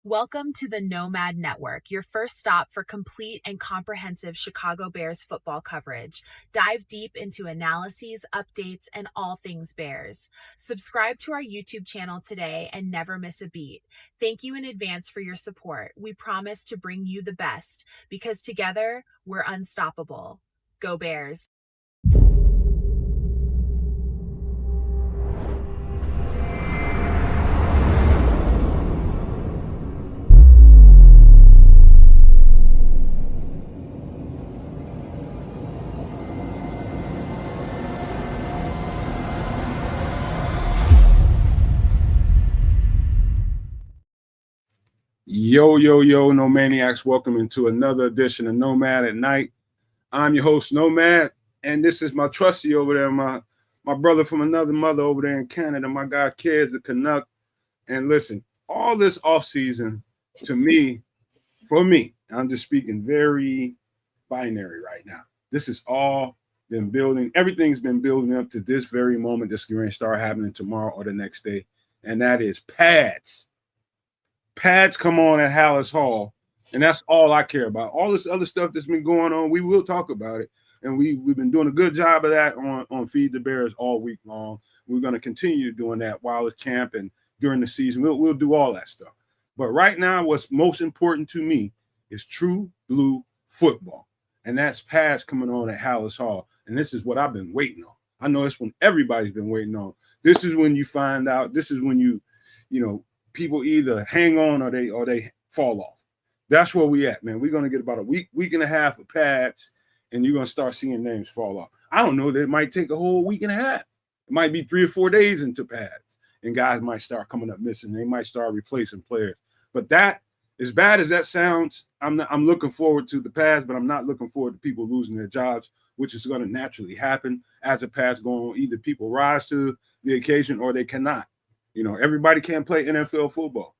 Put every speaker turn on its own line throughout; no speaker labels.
Welcome to the Nomad Network, your first stop for complete and comprehensive Chicago Bears football coverage. Dive deep into analyses, updates, and all things Bears. Subscribe to our YouTube channel today and never miss a beat. Thank you in advance for your support. We promise to bring you the best because together we're unstoppable. Go Bears!
Yo, No Maniacs. Welcome into another edition of Nomad at Night. I'm your host, Nomad, and this is my trusty over there, my brother from another mother over there in Canada, my guy, Kids, the Canuck. And listen, all this offseason, for me, I'm just speaking very binary right now. This has all been building. Everything's been building up to this very moment that's going to start happening tomorrow or the next day, and that is pads. Pads come on at Hallis Hall, and that's all I care about. All this other stuff that's been going on, we will talk about it, and we've been doing a good job of that on Feed the Bears all week long. We're going to continue doing that while it's camp and during the season. We'll do all that stuff. But right now, what's most important to me is true blue football, and that's pads coming on at Hallis Hall, and this is what I've been waiting on. I know it's when everybody's been waiting on. This is when you find out. This is when you know, people either hang on or they fall off. That's where we at, man. We're going to get about a week and a half of pads, and you're going to start seeing names fall off. I don't know that it might take a whole week and a half. It might be 3 or 4 days into pads, and guys might start coming up missing. They might start replacing players. But that, as bad as that sounds, I'm looking forward to the pads, but I'm not looking forward to people losing their jobs, which is going to naturally happen as the pads go on. Either people rise to the occasion or they cannot. You know, everybody can't play NFL football.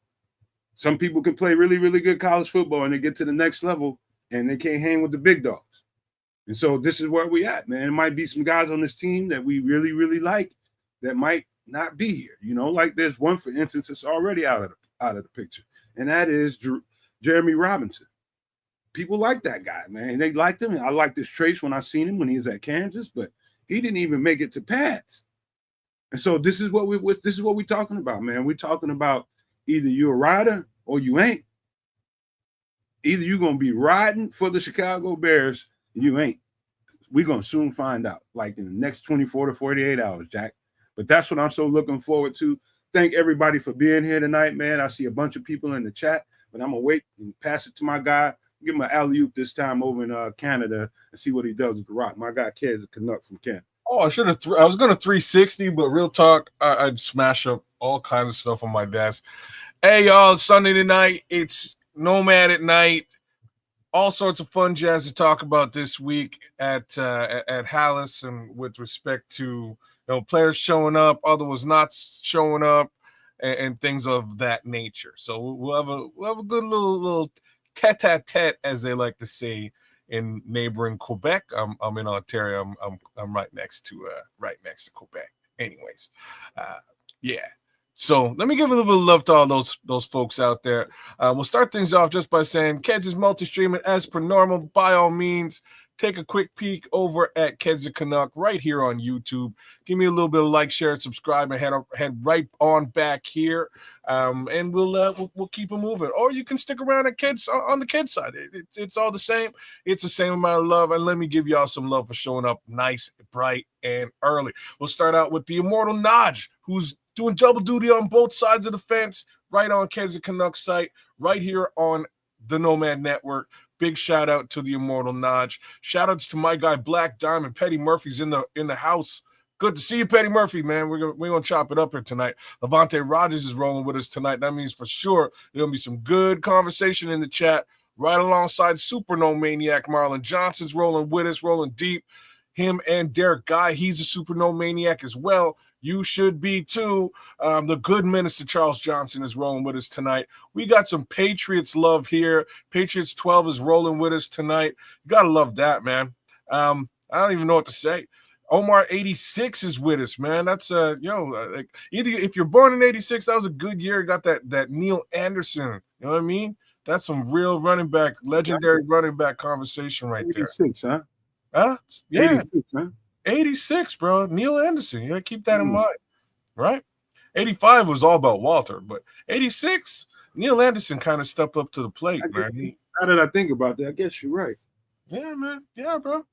Some people can play really, really good college football and they get to the next level and they can't hang with the big dogs. And so this is where we at, man. It might be some guys on this team that we really, really like that might not be here. You know, like there's one, for instance, that's already out of the picture, and that is Jeremy Robinson. People like that guy, man. They liked him. I liked his traits when I seen him when he was at Kansas, but he didn't even make it to pads. And so this is what we're talking about, man. We're talking about either you're a rider or you ain't. Either you're going to be riding for the Chicago Bears or you ain't. We're going to soon find out, like in the next 24 to 48 hours, Jack. But that's what I'm so looking forward to. Thank everybody for being here tonight, man. I see a bunch of people in the chat, but I'm going to wait and pass it to my guy. Give him an alley-oop this time over in Canada and see what he does with the rock. My guy, Ked, the Canuck from Canada.
Oh, I should have. I was going to 360, but real talk, I'd smash up all kinds of stuff on my desk. Hey, y'all, Sunday night. It's Nomad at Night. All sorts of fun jazz to talk about this week at Hallis, and with respect to players showing up, others not showing up, and things of that nature. So we'll have a good little tete-a-tete, as they like to say, in neighboring Quebec. I'm in Ontario. I'm right next to Quebec. Anyways, yeah. So let me give a little bit of love to all those folks out there. We'll start things off just by saying Keds is multi-streaming as per normal. By all means, take a quick peek over at Keds the Canuck right here on YouTube. Give me a little bit of like, share, and subscribe, and head right on back here. And we'll keep it moving. Or you can stick around at Kids on the Kids side. It's all the same. It's the same amount of love. And let me give y'all some love for showing up nice, bright, and early. We'll start out with the immortal Naj, who's doing double duty on both sides of the fence, right on Kids the Canuck site, right here on the Nomad Network. Big shout out to the immortal Naj. Shout outs to my guy Black Diamond. Petty Murphy's in the house. Good to see you, Petty Murphy, man. We're gonna chop it up here tonight. Levante Rogers is rolling with us tonight. That means for sure there'll be some good conversation in the chat. Right alongside Super No Maniac Marlon Johnson's rolling with us, rolling deep. Him and Derek Guy, he's a Super No Maniac as well. You should be too. The good minister Charles Johnson is rolling with us tonight. We got some Patriots love here. Patriots 12 is rolling with us tonight. You gotta love that, man. I don't even know what to say. Omar 86 is with us, man. That's like either if you're born in 86, that was a good year. You got that Neil Anderson, You know what I mean? That's some real running back, legendary running back conversation right there.
86, huh?
Huh? Yeah.
86, huh?
86, bro. Neil Anderson. You gotta keep that in mind, right? 85 was all about Walter, but 86, Neil Anderson kind of stepped up to the plate, man.
Now that I think about that, I guess you're right.
Yeah, man. Yeah, bro.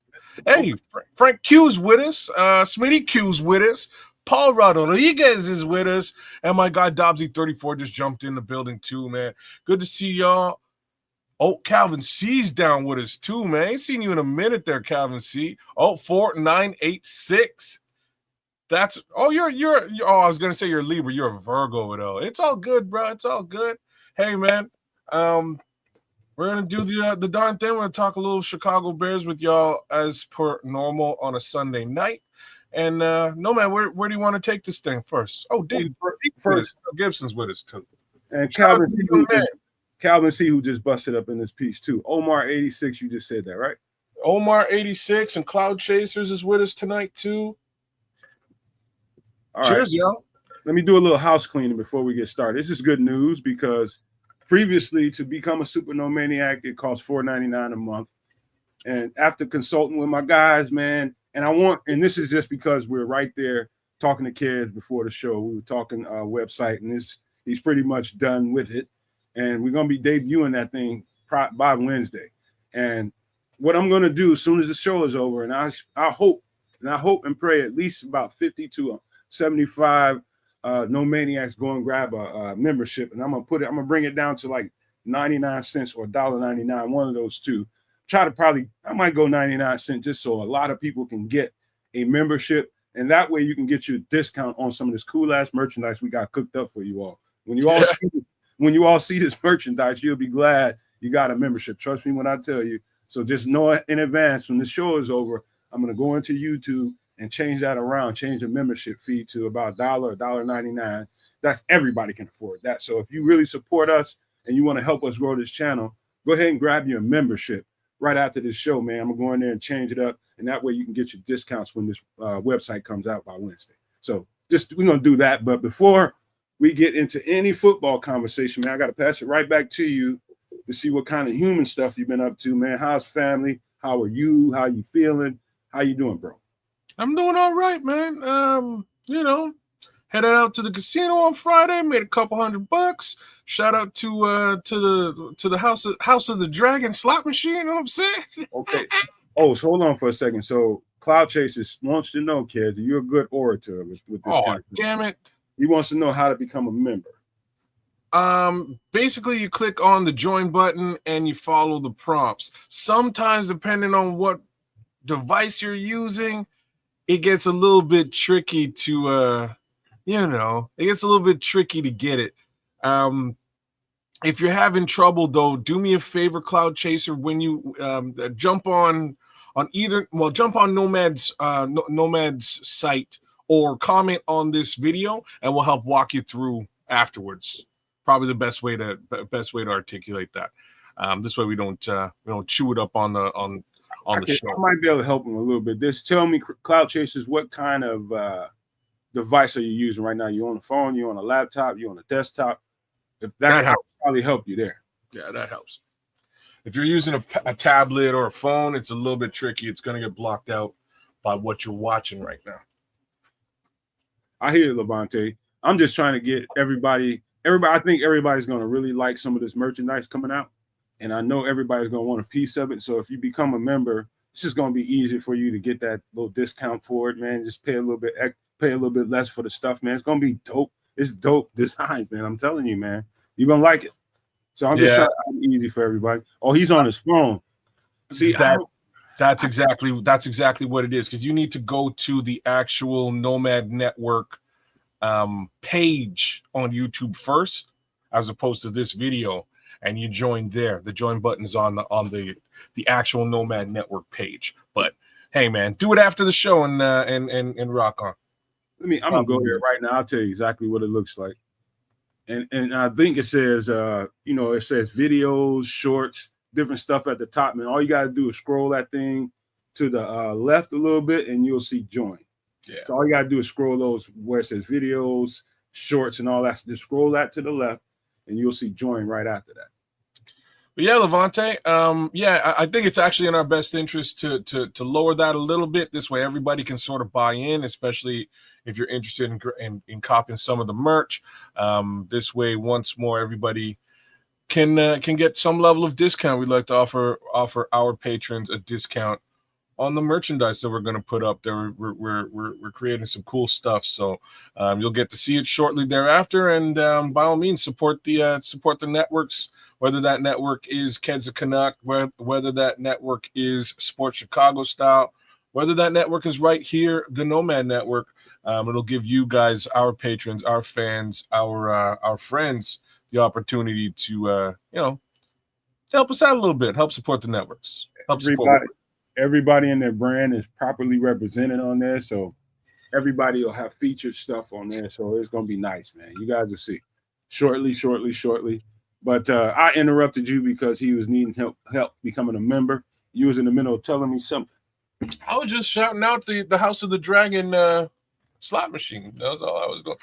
Hey, Frank Q's with us. Smitty Q's with us. Paul Rodriguez is with us. And my guy Dobbsy34 just jumped in the building too, man. Good to see y'all. Oh, Calvin C's down with us too, man. Ain't seen you in a minute there, Calvin C. Oh, 4986. That's you're I was gonna say you're a Libra, you're a Virgo though. It's all good, bro. It's all good. Hey, man. We're gonna do the darn thing. We're gonna talk a little Chicago Bears with y'all as per normal on a Sunday night. And no, man, where do you want to take this thing first? Oh, Dave first. Gibson's with us too.
And Calvin C, who just busted up in this piece too. Omar 86, you just said that, right?
Omar 86 and Cloud Chasers is with us tonight too.
All
Cheers,
right.
y'all.
Let me do a little house cleaning before we get started. This is good news because previously to become a Super No Maniac, it cost $4.99 a month. And after consulting with my guys, man, and this is just because we're right there talking to kids before the show. We were talking website, and he's pretty much done with it. And we're going to be debuting that thing by Wednesday. And what I'm going to do as soon as the show is over, and I hope and pray at least about 50 to 75 No Maniacs go and grab a membership, and I'm gonna bring it down to like 99 cents or $1.99, one of those two. I might go 99 cents just so a lot of people can get a membership, and that way you can get your discount on some of this cool ass merchandise we got cooked up for you all. When you all see this merchandise, you'll be glad you got a membership. Trust me when I tell you. So just know in advance when the show is over, I'm gonna go into YouTube and change that around, change the membership fee to about $1 or $1.99. That's everybody can afford that. So if you really support us and you want to help us grow this channel, go ahead and grab your membership right after this show, man. I'm gonna go in there and change it up, and that way you can get your discounts when this website comes out by Wednesday. So we're gonna do that. But before we get into any football conversation, man, I gotta pass it right back to you to see what kind of human stuff you've been up to, man. How's family? How are you? How you feeling? How you doing, bro?
I'm doing all right, man. Headed out to the casino on Friday, made a couple $100. Shout out to the House of the Dragon slot machine. You know what I'm saying?
Okay. Oh, so hold on for a second. So Cloud Chasers wants to know, kids, you're a good orator with this kind of
damn it.
He wants to know how to become a member.
Basically you click on the join button and you follow the prompts. Sometimes, depending on what device you're using, it gets a little bit tricky to get it. If you're having trouble though, do me a favor, Cloud Chaser, when you jump on Nomad's site or comment on this video, and we'll help walk you through afterwards. Probably the best way to articulate that. This way we don't chew it up on the show.
I might be able to help him a little bit. Just tell me, Cloud Chasers, what kind of device are you using right now? You on the phone? You on a laptop? You on a desktop? If that helps, probably help you there.
Yeah, that helps. If you're using a tablet or a phone, it's a little bit tricky. It's going to get blocked out by what you're watching right now.
I hear you, Levante. I'm just trying to get everybody. I think everybody's going to really like some of this merchandise coming out. And I know everybody's going to want a piece of it. So if you become a member, it's just going to be easier for you to get that little discount for it, man. Just pay a little bit less for the stuff, man. It's going to be dope. It's dope designs, man. I'm telling you, man. You're going to like it. So I'm just trying to make it easy for everybody. Oh, he's on his phone. See,
that's exactly what it is, because you need to go to the actual Nomad Network page on YouTube first, as opposed to this video, and you join there. The join button is on the actual Nomad Network page. But hey, man, do it after the show and rock on.
I'm gonna go there right now. I'll tell you exactly what it looks like. And I think it says it says videos, shorts, different stuff at the top, man. All you gotta do is scroll that thing to the left a little bit, and you'll see join. Yeah. So all you gotta do is scroll those where it says videos, shorts, and all that. Just scroll that to the left, and you'll see join right after that.
But yeah, Levante, I think it's actually in our best interest to lower that a little bit. This way, everybody can sort of buy in, especially if you're interested in copying some of the merch. This way, once more, everybody can get some level of discount. We'd like to offer our patrons a discount on the merchandise that we're going to put up there. We're creating some cool stuff, so you'll get to see it shortly thereafter. And by all means, support the networks, whether that network is Keds of Canuck, whether that network is Sports Chicago Style, whether that network is right here, the Nomad Network. It'll give you guys, our patrons, our fans, our friends, the opportunity to help us out a little bit, help support the networks,
Everybody in their brand is properly represented on there, so everybody will have featured stuff on there. So it's gonna be nice, man. You guys will see shortly. But I interrupted you because he was needing help becoming a member. You was in the middle of telling me something.
I was just shouting out the House of the Dragon slot machine. That was all I was doing.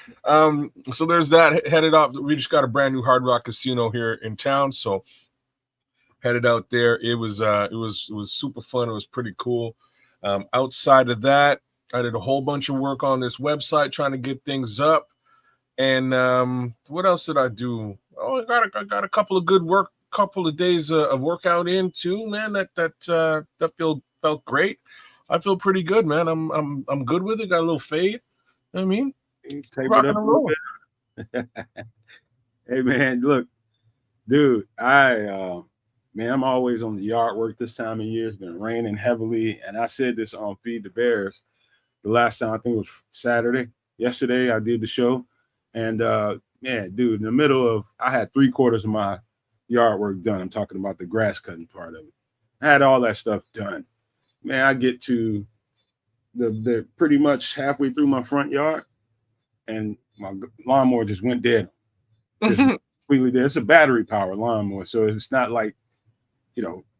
So there's that. Headed off. We just got a brand new Hard Rock casino here in town, so headed out there. It was super fun. It was pretty cool. Outside of that, I did a whole bunch of work on this website trying to get things up. And what else did I do? Oh, I got a couple of good work, couple of days of workout in too, man. That felt great. I feel pretty good, man. I'm good with it. Got a little fade. You know what I mean,
tape it up a little bit. Hey man, look, dude, I'm always on the yard work this time of year. It's been raining heavily, and I said this on Feed the Bears the last time. I think it was Saturday. Yesterday, I did the show, and man, dude, in the middle of, I had 3/4 of my yard work done. I'm talking about the grass cutting part of it. I had all that stuff done. Man, I get to the pretty much halfway through my front yard, and my lawnmower just went dead. Just completely dead. It's a battery powered lawnmower, so it's not like,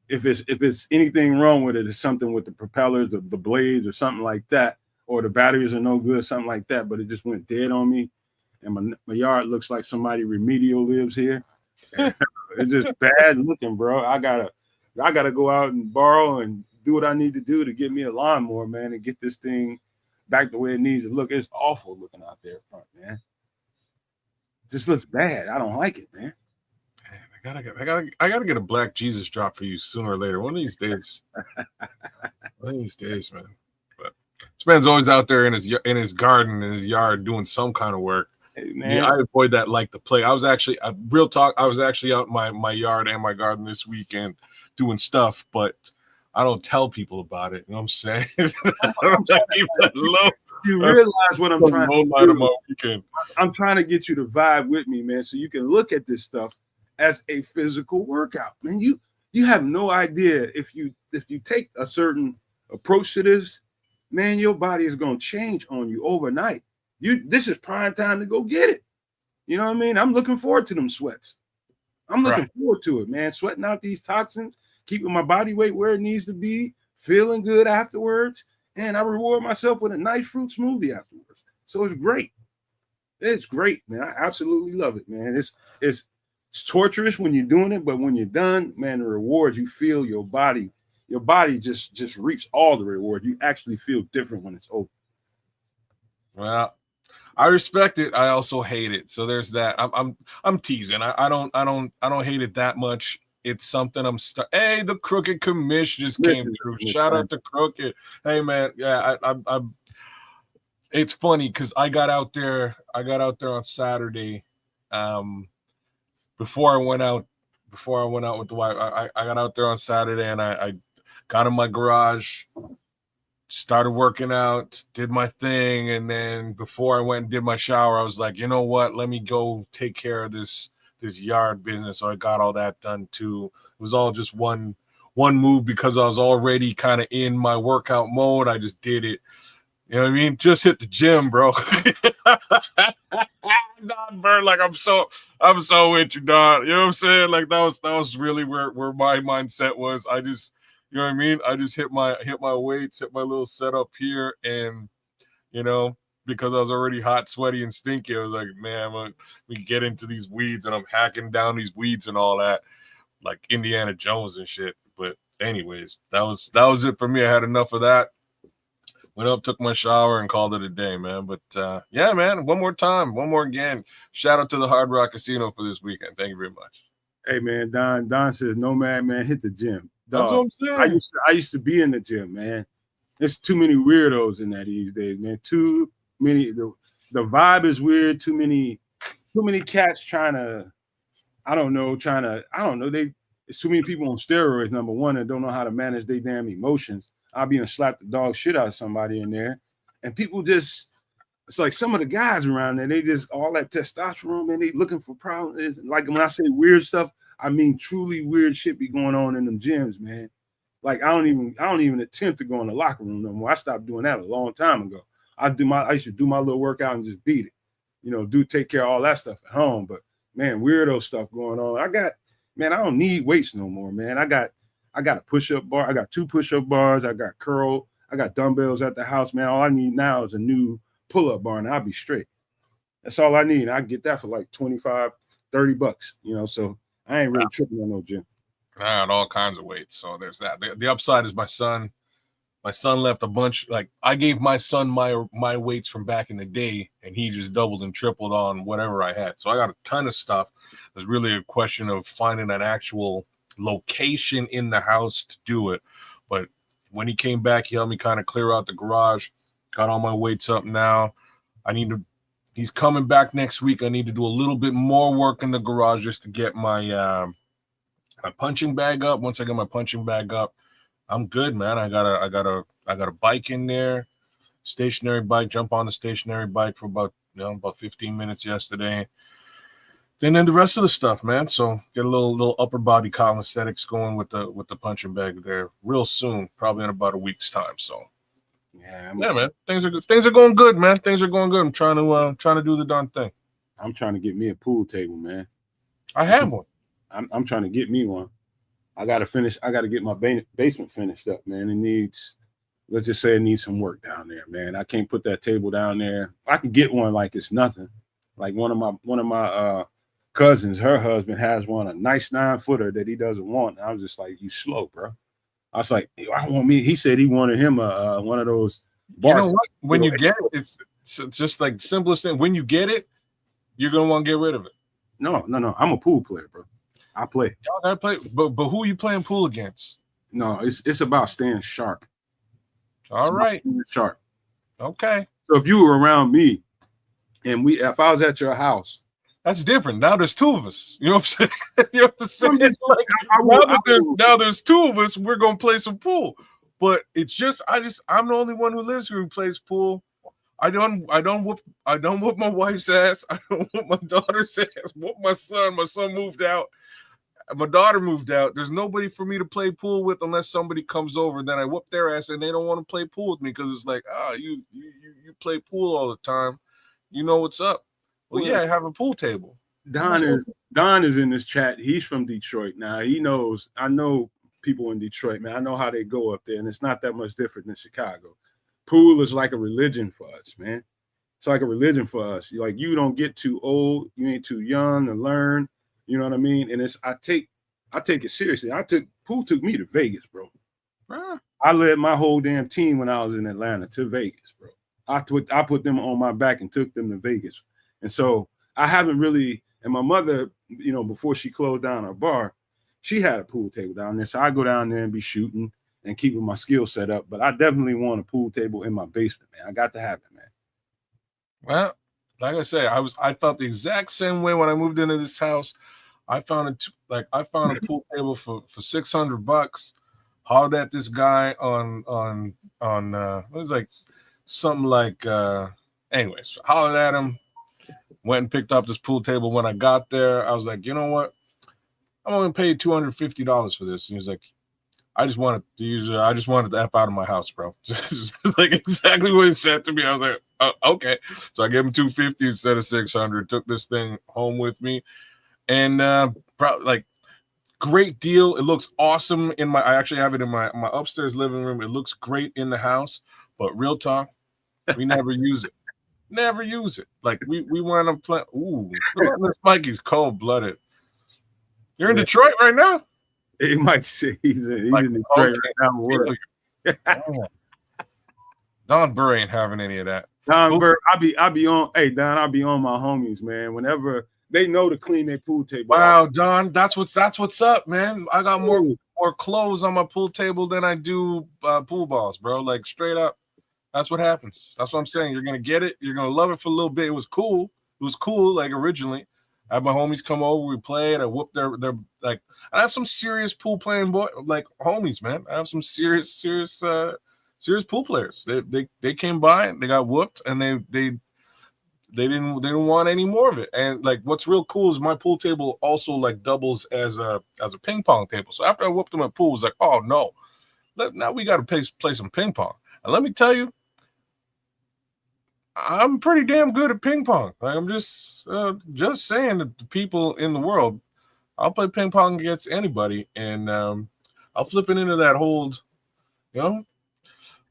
if it's anything wrong with it, it's something with the propellers, the blades, or something like that, or the batteries are no good, something like that. But it just went dead on me, and my yard looks like somebody remedial lives here. It's just bad looking, bro. I gotta go out and borrow and do what I need to do to get me a lawnmower, man, and get this thing back the way it needs to look. It's awful looking out there front, man. It just looks bad. I don't like it, man.
I gotta get a Black Jesus drop for you sooner or later. One of these days. Man. But this man's always out there in his garden, in his yard, doing some kind of work.
Hey, man.
Yeah, I avoid that like the plague. I was actually real talk. I was actually out in my yard and my garden this weekend doing stuff, but I don't tell people about it. You know what I'm saying?
You realize what I'm trying to
do?
I'm trying to get you to vibe with me, man, so you can look at this stuff as a physical workout, man. You have no idea if you take a certain approach to this, man, your body is gonna change on you overnight. This is prime time to go get it. You know what I mean? I'm looking forward to them sweats. I'm looking forward to it, man. Sweating out these toxins, keeping my body weight where it needs to be, feeling good afterwards, and I reward myself with a nice fruit smoothie afterwards. So it's great. It's great, man. I absolutely love it, man. It's torturous when you're doing it, but when you're done, man, the rewards, you feel your body just reaps all the reward. You actually feel different when it's over.
Well, I respect it. I also hate it. So there's that. I'm teasing. I don't hate it that much. It's something hey, the Crooked Commish just came through. Shout out to Crooked. Hey man, yeah, I it's funny because I got out there on Saturday. Before I went out with the wife, I got out there on Saturday and I got in my garage, started working out, did my thing, and then before I went and did my shower, I was like, you know what? Let me go take care of this yard business. So I got all that done too. It was all just one move because I was already kind of in my workout mode. I just did it. You know what I mean? Just hit the gym, bro. Not burn like I'm so with you, dog. You know what I'm saying? Like that was really where my mindset was. I just, you know what I mean? I just hit my weights, hit my little setup here, and because I was already hot, sweaty, and stinky. I was like, man, we get into these weeds, and I'm hacking down these weeds and all that, like Indiana Jones and shit. But anyways, that was it for me. I had enough of that. Went up, took my shower, and called it a day, man. But yeah, man, one more again. Shout out to the Hard Rock Casino for this weekend. Thank you very much.
Hey man, Don says, Nomad man, hit the gym. Dog,
that's what I'm saying.
I used to be in the gym, man. There's too many weirdos in that these days, man. Too many. The vibe is weird. Too many cats trying to. I don't know. There's too many people on steroids. Number one, and don't know how to manage their damn emotions. I'll be gonna slap the dog shit out of somebody in there, and people just. It's like some of the guys around there, they just all that testosterone, man. They looking for problems. Like when I say weird stuff, I mean truly weird shit be going on in them gyms, man. Like I don't even attempt to go in the locker room no more. I stopped doing that a long time ago. I used to do my little workout and just beat it. Take care of all that stuff at home. But man, weirdo stuff going on. I don't need weights no more, man. I got a push-up bar. I got 2 push-up bars. I got curl. I got dumbbells at the house, man. All I need now is a new pull-up bar and I'll be straight. That's all I need. I get that for like $25, $30, so I ain't really tripping on no gym.
I had all kinds of weights, so there's that. The upside is my son left a bunch. Like I gave my son my weights from back in the day, and he just doubled and tripled on whatever I had. So I got a ton of stuff. It's really a question of finding an actual location in the house to do it. But when he came back, he helped me kind of clear out the garage. Got all my weights up now. He's coming back next week. I need to do a little bit more work in the garage just to get my my punching bag up. Once I get my punching bag up, I'm good, man. I got a bike in there, stationary bike. Jump on the stationary bike for about 15 minutes yesterday. Then the rest of the stuff, man. So get a little upper body calisthenics going with the punching bag there real soon, probably in about a week's time. So. Yeah, man. Things are good. Things are going good, man. Things are going good. I'm trying to do the darn thing.
I'm trying to get me a pool table, man.
I have one.
I'm trying to get me one. I got to get my basement finished up, man. Let's just say it needs some work down there, man. I can't put that table down there. I can get one like it's nothing. Like one of my cousins, her husband has one, a nice 9-footer that he doesn't want. And I was just like, you slow, bro. I was like, I want me. He said he wanted him one of those.
You know what? When you get it, it's just like the simplest thing. When you get it, you're gonna want to get rid of it.
No. I'm a pool player, bro. I play.
I play, but who are you playing pool against?
No, it's about staying sharp.
All right,
staying sharp.
Okay.
So if you were around me, and if I was at your house.
That's different. Now there's 2 of us. You know what I'm saying? You know what I'm saying? Like, now there's 2 of us. We're gonna play some pool. But it's just I'm the only one who lives here who plays pool. I don't whoop my wife's ass. I don't whoop my daughter's ass. Whoop my son. My son moved out. My daughter moved out. There's nobody for me to play pool with unless somebody comes over. And then I whoop their ass, and they don't want to play pool with me because it's like, you play pool all the time. You know what's up. Well, yeah, I have a pool table.
Don is in this chat. He's from Detroit. Now he knows. I know people in Detroit, man. I know how they go up there, and it's not that much different than Chicago. Pool is like a religion for us, man. It's like a religion for us. Like you don't get too old, you ain't too young to learn. You know what I mean? And I take it seriously. Pool took me to Vegas, bro. I led my whole damn team when I was in Atlanta to Vegas, bro. I put them on my back and took them to Vegas. And so I haven't really, and my mother, before she closed down her bar, she had a pool table down there. So I go down there and be shooting and keeping my skill set up. But I definitely want a pool table in my basement, man. I got to have it, man.
Well, like I say, I felt the exact same way when I moved into this house. I found a pool table for $600. Hollered at this guy on it was like something like anyways, hollered at him. Went and picked up this pool table. When I got there, I was like, you know what? I'm only pay $250 for this. And he was like, I just wanted the F out of my house, bro. Just like exactly what he said to me. I was like, oh, okay. So I gave him $250 instead of $600. Took this thing home with me. And great deal. It looks awesome I actually have it in my upstairs living room. It looks great in the house, but real talk, we never use it. Never use it. Like we went on play. Ooh, this Mikey's cold blooded. You're in
Yeah.
Detroit right now.
He might say he's in Detroit
Okay.
right now. Work.
Oh. Don Burr ain't having any of that.
Don Burr, I'll be on. Hey Don, I'll be on my homies, man. Whenever they know to clean their pool table.
Wow, Don, that's what's up, man. I got more clothes on my pool table than I do pool balls, bro. Like straight up. That's what happens. That's what I'm saying. You're gonna get it. You're gonna love it for a little bit. It was cool. It was cool. Like originally, I had my homies come over. We played. I whooped their like. I have some serious pool playing like homies, man. I have some serious pool players. They came by. They got whooped, and they didn't want any more of it. And like, what's real cool is my pool table also like doubles as a ping pong table. So after I whooped them at pool, it was like, oh no, now we got to play some ping pong. And let me tell you, I'm pretty damn good at ping pong. Like I'm just saying that the people in the world, I'll play ping pong against anybody, and I'll flip it into that old,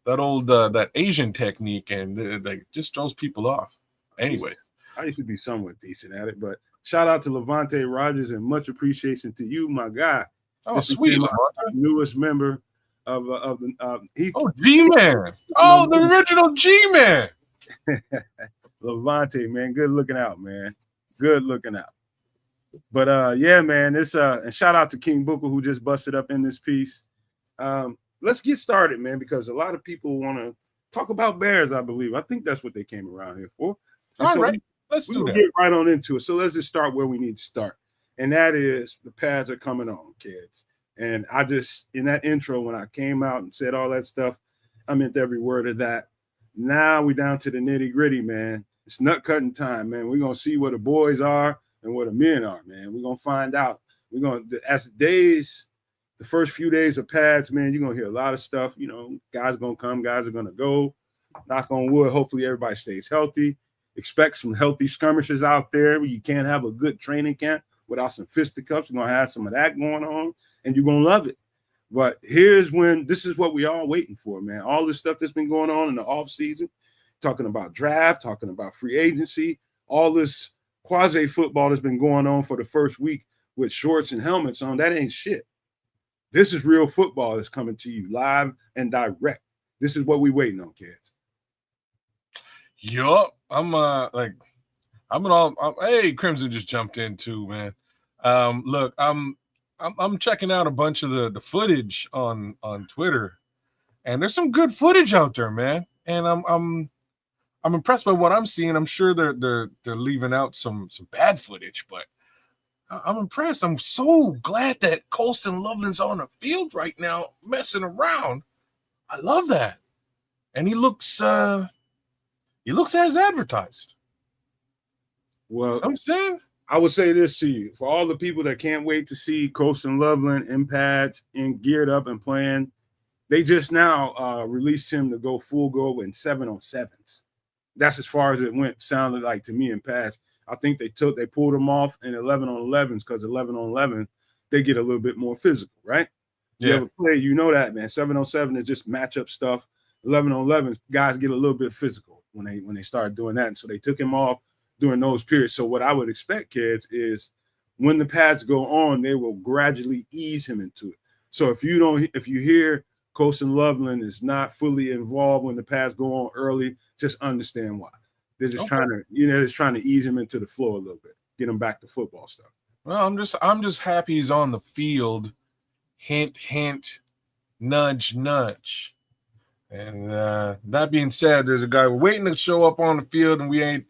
that Asian technique, and like just throws people off. Anyways,
I used to be somewhat decent at it, but shout out to Levante Rogers and much appreciation to you, my guy.
Oh, sweet,
newest member of
G-Man. Oh, the original G-Man.
Levante, man, good looking out, man. Good looking out. But yeah, man, it's and shout out to King Booker who just busted up in this piece. Let's get started, man, because a lot of people want to talk about Bears, I believe. I think that's what they came around here for.
All right, let's do that.
Get right on into it. So let's just start where we need to start. And that is the pads are coming on, kids. And I just, in that intro, when I came out and said all that stuff, I meant every word of that. Now we down to the nitty gritty, man. It's nut cutting time, man. We're going to see where the boys are and where the men are, man. We're going to find out. We're going to, as the first few days of pads, man, you're going to hear a lot of stuff. Guys are going to come, guys are going to go. Knock on wood. Hopefully everybody stays healthy. Expect some healthy skirmishes out there. You can't have a good training camp without some fisticuffs. You're going to have some of that going on, and you're going to love it. But this is what we all waiting for, man. All this stuff that's been going on in the off season, talking about draft, talking about free agency, all this quasi football that's been going on for the first week with shorts and helmets on. That ain't shit. This is real football that's coming to you live and direct. This is what we waiting on, kids.
Yup. Hey, Crimson just jumped in too, man. Look, I'm checking out a bunch of the footage on Twitter, and there's some good footage out there, man. And I'm impressed by what I'm seeing. I'm sure they're leaving out some bad footage, but I'm impressed. I'm so glad that Colston Loveland's on the field right now, messing around. I love that, and he looks as advertised.
Well,
I'm saying.
I would say this to you, for all the people that can't wait to see Colston Loveland in pads and geared up and playing, they just now released him to go full go in 7-on-7s. That's as far as it went, sounded like to me in pads. I think they pulled him off in 11-on-11s because 11-on-11, they get a little bit more physical, right?
Yeah.
You ever play, you know that, man. 7-on-7 is just matchup stuff. 11-on-11, guys get a little bit physical when they start doing that. And so they took him off during those periods. So what I would expect, kids, is when the pads go on, they will gradually ease him into it. So if you hear Colston Loveland is not fully involved when the pads go on early, just understand why. They're just trying to ease him into the flow a little bit, get him back to football stuff.
Well, I'm just happy he's on the field. Hint, hint, nudge, nudge. And that being said, there's a guy waiting to show up on the field, and we ain't.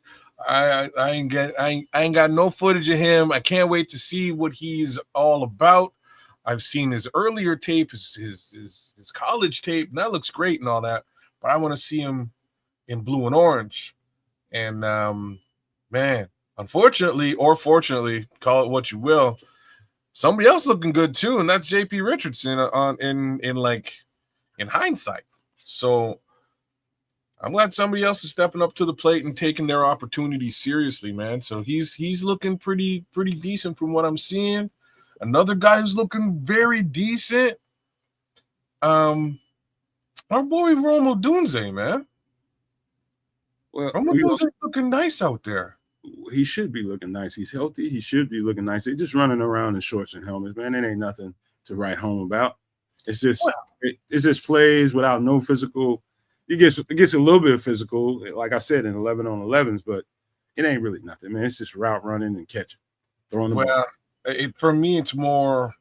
I ain't got no footage of him. I can't wait to see what he's all about. I've seen his earlier tape, his college tape, and that looks great and all that. But I want to see him in blue and orange. And man, unfortunately or fortunately, call it what you will, somebody else looking good too, and that's J.P. Richardson in hindsight. So I'm glad somebody else is stepping up to the plate and taking their opportunities seriously, man. So he's looking pretty decent from what I'm seeing. Another guy who's looking very decent, our boy Odunze, man.
Well,
Odunze looking nice out there.
he should be looking nice. He's healthy. He should be looking nice. They're just running around in shorts and helmets, man. It ain't nothing to write home about. It's just it's just plays without no physical. It gets a little bit of physical, like I said, in 11 on 11s, but it ain't really nothing, man. It's just route running and catching, throwing the ball.
For me, it's more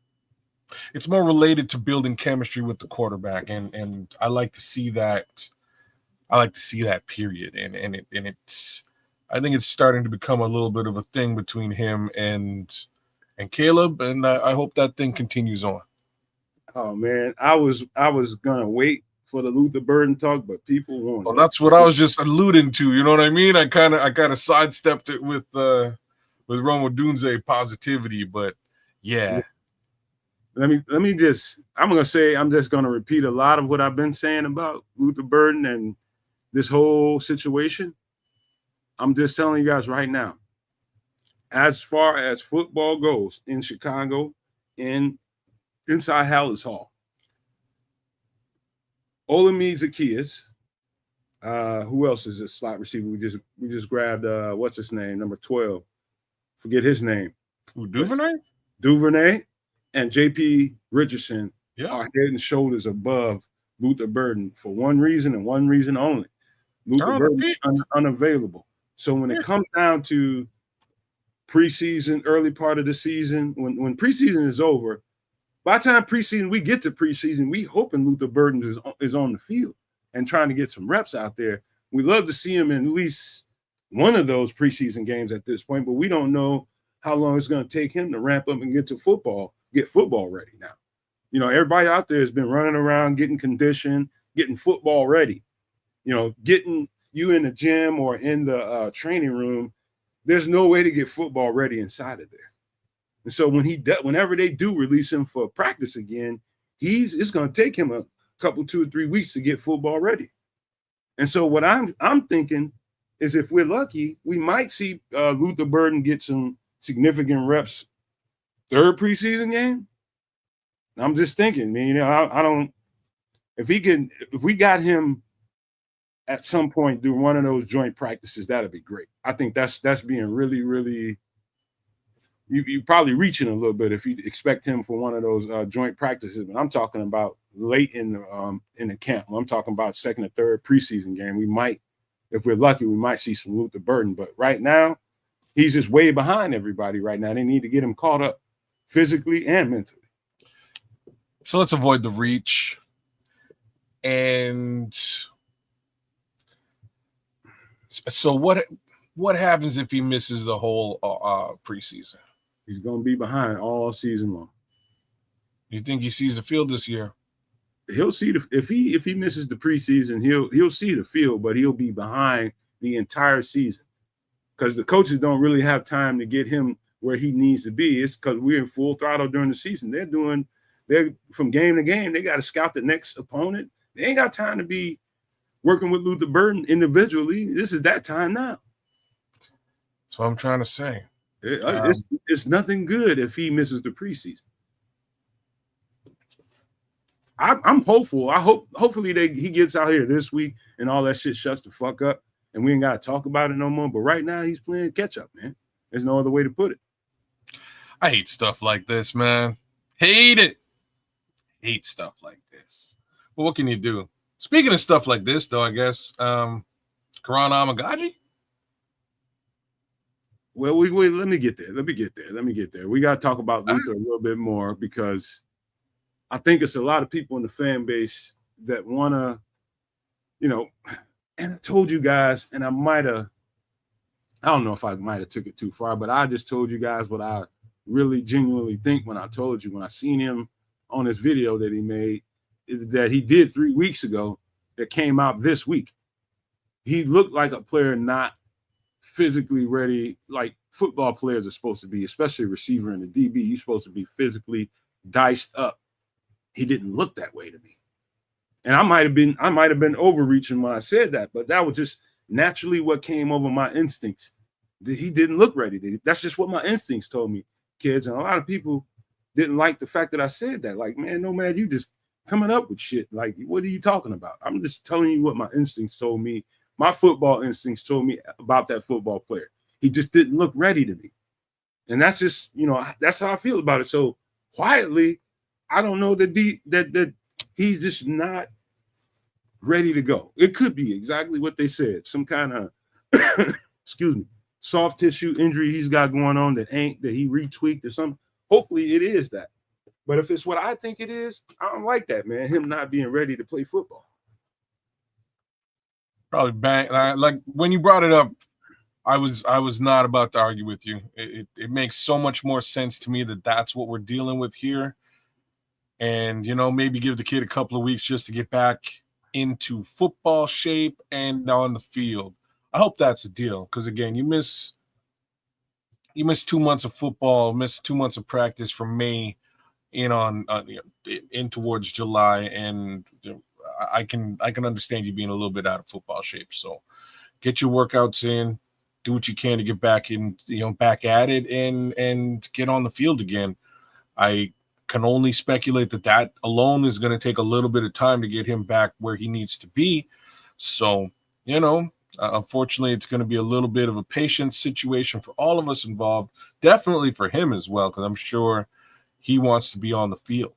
related to building chemistry with the quarterback, and I like to see that. I like to see that period, and it's. I think it's starting to become a little bit of a thing between him and Caleb, and I hope that thing continues on.
Oh man, I was gonna wait for the Luther Burden talk, but people want.
Well, that's what I was just alluding to. You know what I mean? I kind of sidestepped it with Rome Odunze positivity, but yeah.
Let me just. I'm just gonna repeat a lot of what I've been saying about Luther Burden and this whole situation. I'm just telling you guys right now. As far as football goes in Chicago, inside Hallis Hall, Olamide Zacchaeus. Who else is a slot receiver? We just grabbed what's his name, number 12. Forget his name. Duvernay and JP Richardson are head and shoulders above Luther Burden for one reason and one reason only. Luther Burden is unavailable. So when it comes down to preseason, early part of the season, when preseason is over, by the time we get to preseason, we hoping Luther Burden is on the field and trying to get some reps out there. We love to see him in at least one of those preseason games at this point, but we don't know how long it's going to take him to ramp up and get football ready now. You know, everybody out there has been running around, getting conditioned, getting football ready. You know, getting you in the gym or in the training room, there's no way to get football ready inside of there. And so whenever they do release him for practice again, it's going to take him a couple, 2 or 3 weeks to get football ready. And so what I'm thinking is, if we're lucky, we might see Luther Burden get some significant reps third preseason game. I'm just thinking, man, you know, I don't, if we got him at some point do one of those joint practices, that'd be great. I think that's being really, really, you probably reaching a little bit if you expect him for one of those joint practices. But I'm talking about late in the camp. I'm talking about second or third preseason game. We might, if we're lucky, we might see some Luther Burden. But right now, he's just way behind everybody right now. They need to get him caught up physically and mentally.
So let's avoid the reach. And so what happens if he misses the whole preseason?
He's going to be behind all season long.
You think he sees the field this year?
He'll see if he misses the preseason, he'll see the field, but he'll be behind the entire season because the coaches don't really have time to get him where he needs to be. It's because we're in full throttle during the season. They're from game to game. They got to scout the next opponent. They ain't got time to be working with Luther Burden individually. This is that time now.
That's what I'm trying to say.
It's nothing good if he misses the preseason. I'm hopeful. Hopefully he gets out here this week and all that shit shuts the fuck up and we ain't got to talk about it no more. But right now he's playing catch up, man. There's no other way to put it.
I hate stuff like this, man. Hate it. Hate stuff like this. Well, what can you do? Speaking of stuff like this, though, I guess Karan Amagaji.
Well, let me get there. We got to talk about Luther a little bit more because I think it's a lot of people in the fan base that want to, you know, and I told you guys, and I don't know if I might have took it too far, but I just told you guys what I really genuinely think when I seen him on this video that he made, that he did 3 weeks ago that came out this week. He looked like a player not physically ready, like football players are supposed to be, especially a receiver and a DB. You're supposed to be physically diced up. He didn't look that way to me. And I might have been overreaching when I said that, but that was just naturally what came over my instincts. He didn't look ready. That's just what my instincts told me, kids. And a lot of people didn't like the fact that I said that. Like, man, no, you just coming up with shit. Like, what are you talking about? I'm just telling you what my instincts told me My football instincts told me about that football player. He just didn't look ready to me. And that's just, that's how I feel about it. So quietly, I don't know that he's just not ready to go. It could be exactly what they said. Some kind of, excuse me, soft tissue injury he's got going on that he retweaked or something. Hopefully it is that. But if it's what I think it is, I don't like that, man. Him not being ready to play football.
Probably bang. Like when you brought it up, I was not about to argue with you. It makes so much more sense to me that that's what we're dealing with here. And, maybe give the kid a couple of weeks just to get back into football shape and on the field. I hope that's the deal. Because, again, you miss 2 months of football, miss 2 months of practice from May in towards July. And I can understand you being a little bit out of football shape. So get your workouts in. Do what you can to get back in, back at it and get on the field again. I can only speculate that alone is going to take a little bit of time to get him back where he needs to be. So, unfortunately, it's going to be a little bit of a patience situation for all of us involved, definitely for him as well, because I'm sure he wants to be on the field.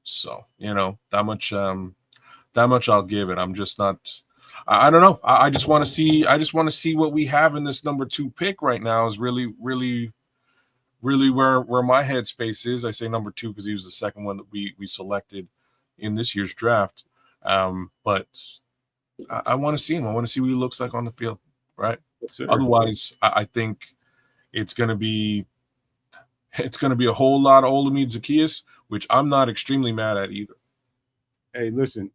So, that much I'll give it. I'm just not. I don't know. I just want to see. I just want to see what we have in this number 2 pick right now. Is really, really, really where my headspace is. I say number 2 because he was the second one that we selected in this year's draft. But I want to see him. I want to see what he looks like on the field. Right. Otherwise, I think it's going to be a whole lot of Olamide Zaccheaus, which I'm not extremely mad at either.
Hey, listen.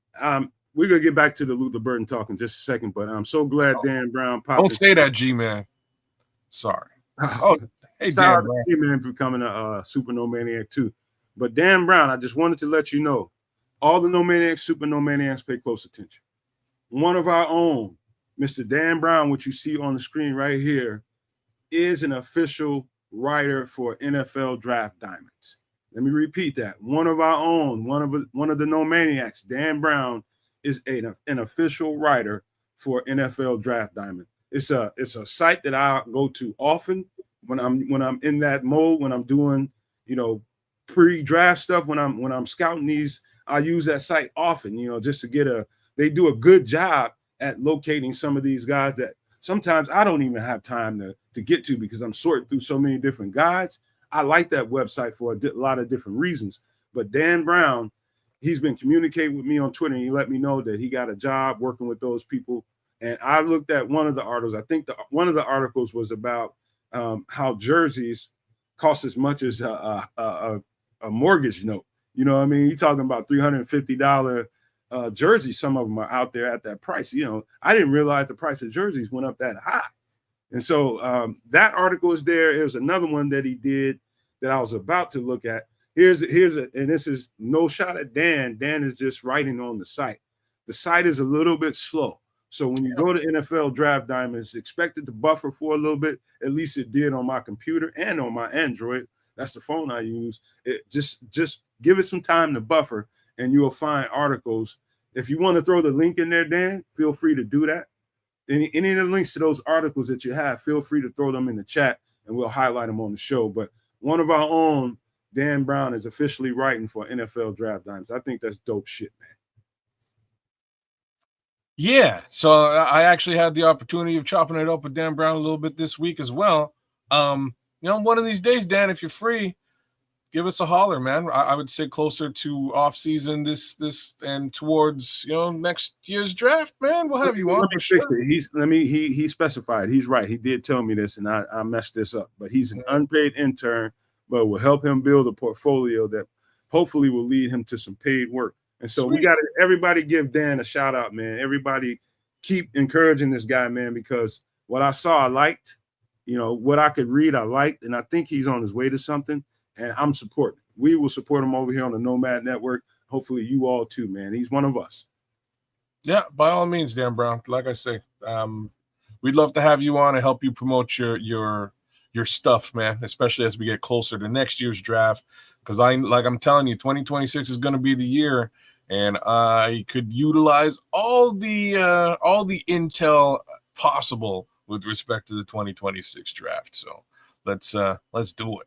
We're going to get back to the Luther Burton talk in just a second, but I'm so glad Dan Brown popped.
Don't say that, G-Man. Sorry. Oh, hey, Dan Brown.
G-Man becoming a Super No Maniac too. But Dan Brown, I just wanted to let you know, all the No Maniacs, Super No Maniacs, pay close attention. One of our own, Mr. Dan Brown, which you see on the screen right here, is an official writer for NFL Draft Diamonds. Let me repeat that. One of our own, one of the No Maniacs, Dan Brown, is an official writer for NFL Draft Diamond. It's a site that I go to often when I'm in that mode, when I'm doing, pre-draft stuff, when I'm scouting these, I use that site often, just to they do a good job at locating some of these guys that sometimes I don't even have time to get to because I'm sorting through so many different guides. I like that website for a lot of different reasons. But Dan Brown, he's been communicating with me on Twitter, and he let me know that he got a job working with those people. And I looked at one of the articles. I think one of the articles was about how jerseys cost as much as a mortgage note. You know what I mean? You're talking about $350 jerseys. Some of them are out there at that price. I didn't realize the price of jerseys went up that high. And so that article is there. There's another one that he did that I was about to look at. And this is no shot at Dan. Dan is just writing on the site. The site is a little bit slow. So when you go to NFL Draft Diamonds, expect it to buffer for a little bit. At least it did on my computer and on my Android. That's the phone I use. It just give it some time to buffer, and you'll find articles. If you want to throw the link in there, Dan, feel free to do that. Any of the links to those articles that you have, feel free to throw them in the chat, and we'll highlight them on the show. But one of our own, Dan Brown, is officially writing for NFL Draft Diamonds. I think that's dope shit, man.
Yeah, so I actually had the opportunity of chopping it up with Dan Brown a little bit this week as well. One of these days, Dan, if you're free, give us a holler, man. I would say closer to off season this and towards next year's draft, man. We'll have you on.
Let me fix it. He specified. He's right. He did tell me this, and I messed this up. But he's an unpaid intern, but will help him build a portfolio that hopefully will lead him to some paid work. And so we got to everybody give Dan a shout out, man. Everybody keep encouraging this guy, man, because what I saw, I liked. What I could read, I liked, and I think he's on his way to something. And I'm supporting. We will support him over here on the Nomad Network. Hopefully, you all too, man. He's one of us.
Yeah, by all means, Dan Brown. Like I say, we'd love to have you on and help you promote your stuff, man. Especially as we get closer to next year's draft, because I'm telling you, 2026 is going to be the year. and I could utilize all the intel possible with respect to the 2026 draft. So let's do it.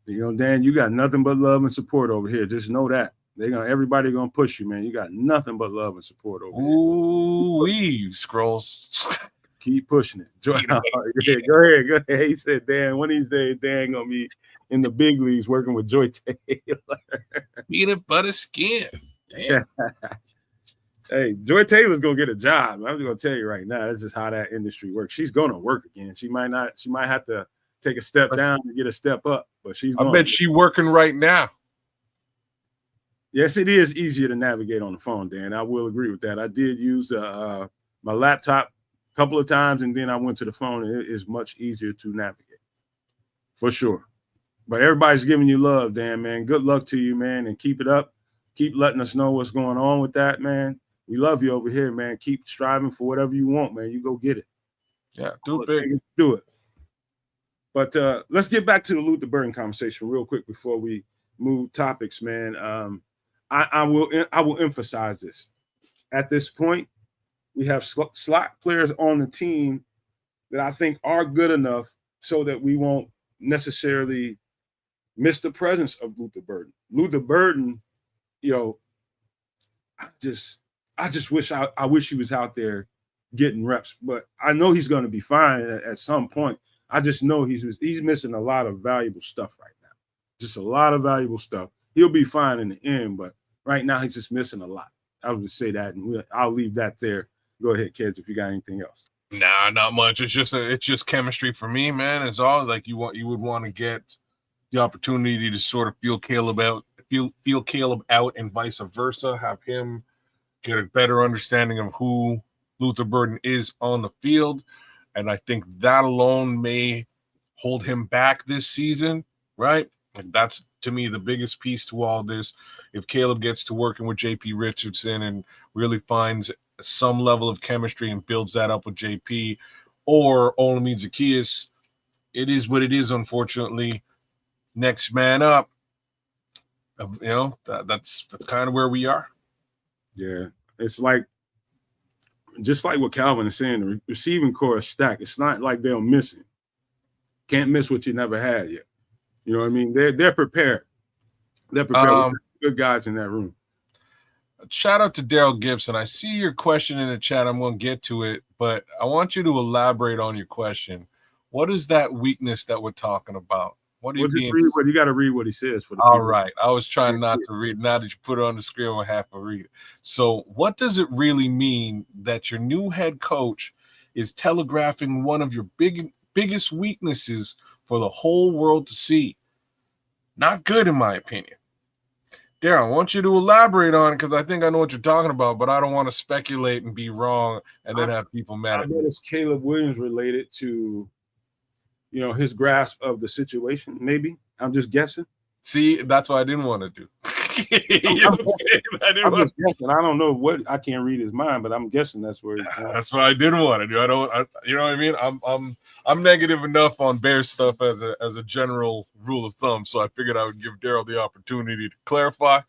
You know, Dan, you got nothing but love and support over here. Just know that. Everybody gonna push you, man. You got nothing but love and support over here.
Ooh, Scrolls.
Keep pushing it. Go ahead. He said, Dan, one of these days, Dan gonna be in the big leagues working with Joy Taylor.
Peanut butter skin. Damn.
Hey, Joy Taylor's gonna get a job. I'm just gonna tell you right now. That's just how that industry works. She's gonna work again. She might not. She might have to take a step down to get a step up, but she's.
I bet she's working right now.
Yes, it is easier to navigate on the phone, Dan. I will agree with that. I did use my laptop a couple of times, and then I went to the phone. And it is much easier to navigate, for sure. But everybody's giving you love, Dan, man. Good luck to you, man, and keep it up. Keep letting us know what's going on with that, man. We love you over here, man. Keep striving for whatever you want, man. You go get it.
Yeah, do it big.
Do it. But let's get back to the Luther Burden conversation real quick before we move topics, man. I will emphasize this. At this point, we have slot players on the team that I think are good enough so that we won't necessarily miss the presence of Luther Burden. Luther Burden, you know, I just wish he was out there getting reps, but I know he's going to be fine at some point. I just know he's missing a lot of valuable stuff right now. Just a lot of valuable stuff. He'll be fine in the end, but right now he's just missing a lot. I would just say that, and I'll leave that there. Go ahead, kids, if you got anything else.
Nah, not much. It's just chemistry for me, man. It's all like you would want to get the opportunity to sort of feel Caleb out, and vice versa. Have him get a better understanding of who Luther Burden is on the field, and I think that alone may hold him back this season, right? Like that's to me the biggest piece to all this. If Caleb gets to working with JP Richardson and really finds some level of chemistry and builds that up with JP or Olamide Zaccheaus, it is what it is, unfortunately. Next man up. You know, that's kind of where we are.
Yeah. It's like, just like what Calvin is saying, the receiving core is stacked. It's not like they'll miss it. Can't miss what you never had yet. You know what I mean? They're prepared. They're prepared. Good guys in that room.
Shout out to Daryl Gibson. I see your question in the chat. I'm going to get to it, but I want you to elaborate on your question. What is that weakness that we're talking about? What do you mean?
You got to read what he says. For the
all
people.
Right. I was trying not to read. Now that you put it on the screen, I have to read it. So what does it really mean that your new head coach is telegraphing one of your biggest weaknesses for the whole world to see? Not good, in my opinion. Darren, I want you to elaborate on it because I think I know what you're talking about, but I don't want to speculate and be wrong and then have people mad at me.
I bet it's Caleb Williams related to, you know, his grasp of the situation. Maybe I'm just guessing.
See, that's what I didn't want to do.
I don't know what, I can't read his mind, but I'm guessing that's where he's going.
That's what I didn't want to do. You know what I mean? I'm negative enough on Bears stuff as a general rule of thumb, so I figured I would give Daryl the opportunity to clarify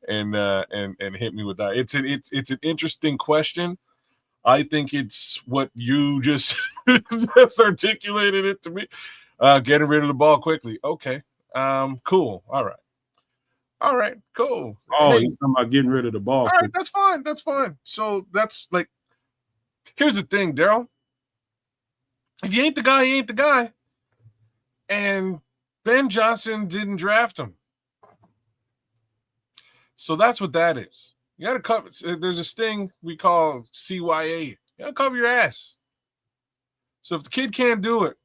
and hit me with that. It's an interesting question. I think it's what you just articulated it to me. Getting rid of the ball quickly. Okay. Cool. All right, cool.
Oh, he's talking about getting rid of the ball.
All right, that's fine. So that's like, here's the thing, Daryl. If you ain't the guy, you ain't the guy. And Ben Johnson didn't draft him. So that's what that is. You got to cover. There's this thing we call CYA. You got to cover your ass. So if the kid can't do it,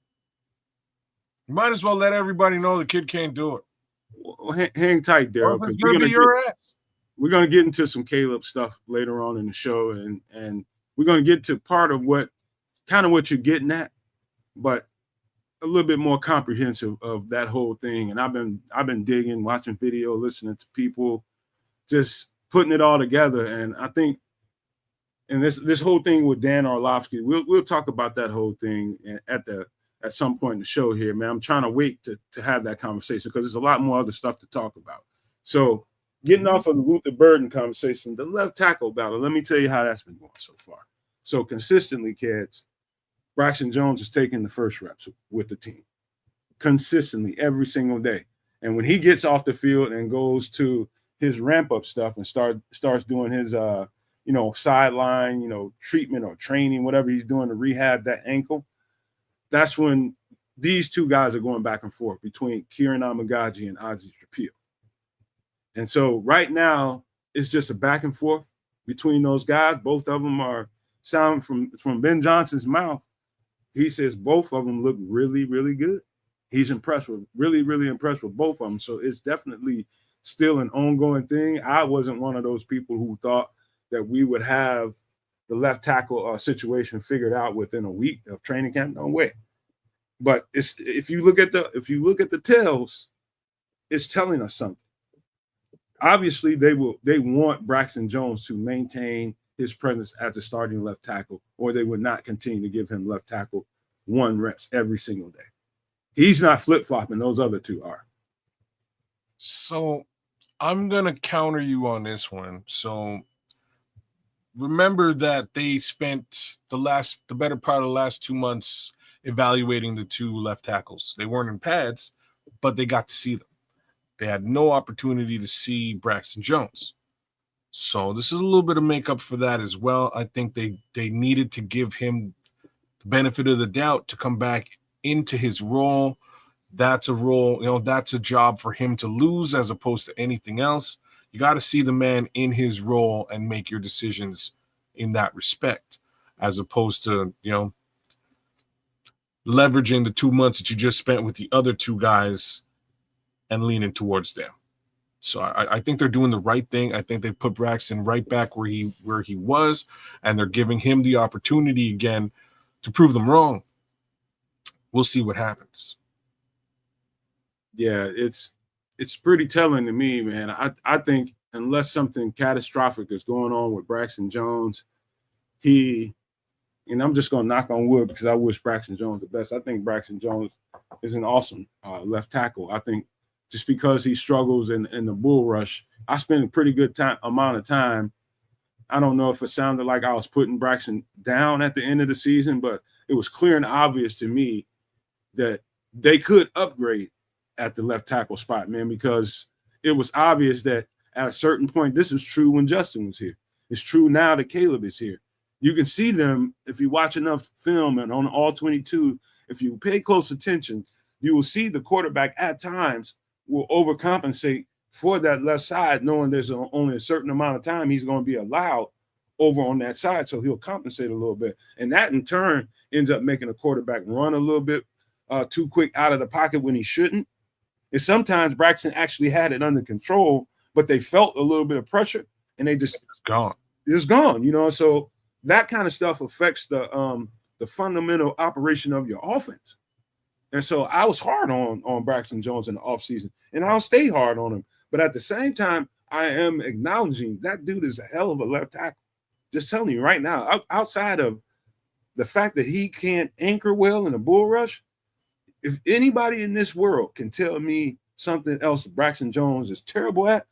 you might as well let everybody know the kid can't do it.
Well, hang tight, Daryl. We're going to get into some Caleb stuff later on in the show, and we're going to get to part of what you're getting at, but a little bit more comprehensive of that whole thing. And I've been digging, watching video, listening to people, just putting it all together. And I think, and this whole thing with Dan Orlovsky, we'll talk about that whole thing at some point in the show here, man. I'm trying to wait to have that conversation because there's a lot more other stuff to talk about. So getting off of the Luther Burden conversation, the left tackle battle, let me tell you how that's been going so far. So consistently, kids, Braxton Jones is taking the first reps with the team consistently every single day. And when he gets off the field and goes to his ramp up stuff and starts doing his sideline, treatment or training, whatever he's doing to rehab that ankle, that's when these two guys are going back and forth between Kieran Amagaji and Ozzie Trapil. And so right now it's just a back and forth between those guys. Both of them are sound from Ben Johnson's mouth. He says both of them look really, really good. He's really impressed with both of them. So it's definitely still an ongoing thing. I wasn't one of those people who thought that we would have the left tackle situation figured out within a week of training camp. No way. But if you look at the tells, it's telling us something. Obviously, they want Braxton Jones to maintain his presence as a starting left tackle, or they would not continue to give him left tackle 1 reps every single day. He's not flip-flopping. Those other two are.
So I'm going to counter you on this one. So remember that they spent the better part of the last 2 months evaluating the 2 left tackles. They weren't in pads, but they got to see them. They had no opportunity to see Braxton Jones. So this is a little bit of makeup for that as well. I think they needed to give him the benefit of the doubt to come back into his role. That's a role, that's a job for him to lose as opposed to anything else. You got to see the man in his role and make your decisions in that respect, as opposed to, leveraging the 2 months that you just spent with the other 2 guys and leaning towards them. So I think they're doing the right thing. I think they put Braxton right back where he was, and they're giving him the opportunity again to prove them wrong. We'll see what happens.
Yeah, it's pretty telling to me, man. I think unless something catastrophic is going on with Braxton Jones, and I'm just going to knock on wood because I wish Braxton Jones the best. I think Braxton Jones is an awesome left tackle. I think just because he struggles in the bull rush, I spent a pretty good amount of time. I don't know if it sounded like I was putting Braxton down at the end of the season, but it was clear and obvious to me that they could upgrade at the left tackle spot, man, because it was obvious that at a certain point, this is true when Justin was here. It's true now that Caleb is here. You can see them if you watch enough film and on all 22, if you pay close attention, you will see the quarterback at times will overcompensate for that left side, knowing there's only a certain amount of time he's going to be allowed over on that side. So he'll compensate a little bit. And that in turn ends up making a quarterback run a little bit too quick out of the pocket when he shouldn't. And sometimes Braxton actually had it under control, but they felt a little bit of pressure and they just it's gone. So that kind of stuff affects the fundamental operation of your offense. And so I was hard on Braxton Jones in the offseason, and I'll stay hard on him. But at the same time, I am acknowledging that dude is a hell of a left tackle. Just telling you right now, outside of the fact that he can't anchor well in a bull rush, if anybody in this world can tell me something else Braxton Jones is terrible at,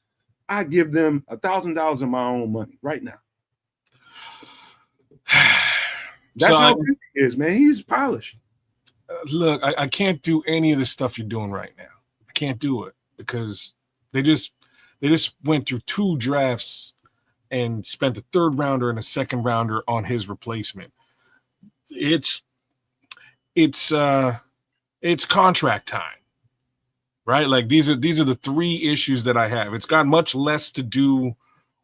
I give them $1,000 of my own money right now. That's how good he is, man. He's polished.
Look, I can't do any of the stuff you're doing right now. I can't do it because they just went through 2 drafts and spent a 3rd rounder and a 2nd rounder on his replacement. It's contract time, right? Like these are the 3 issues that I have. It's got much less to do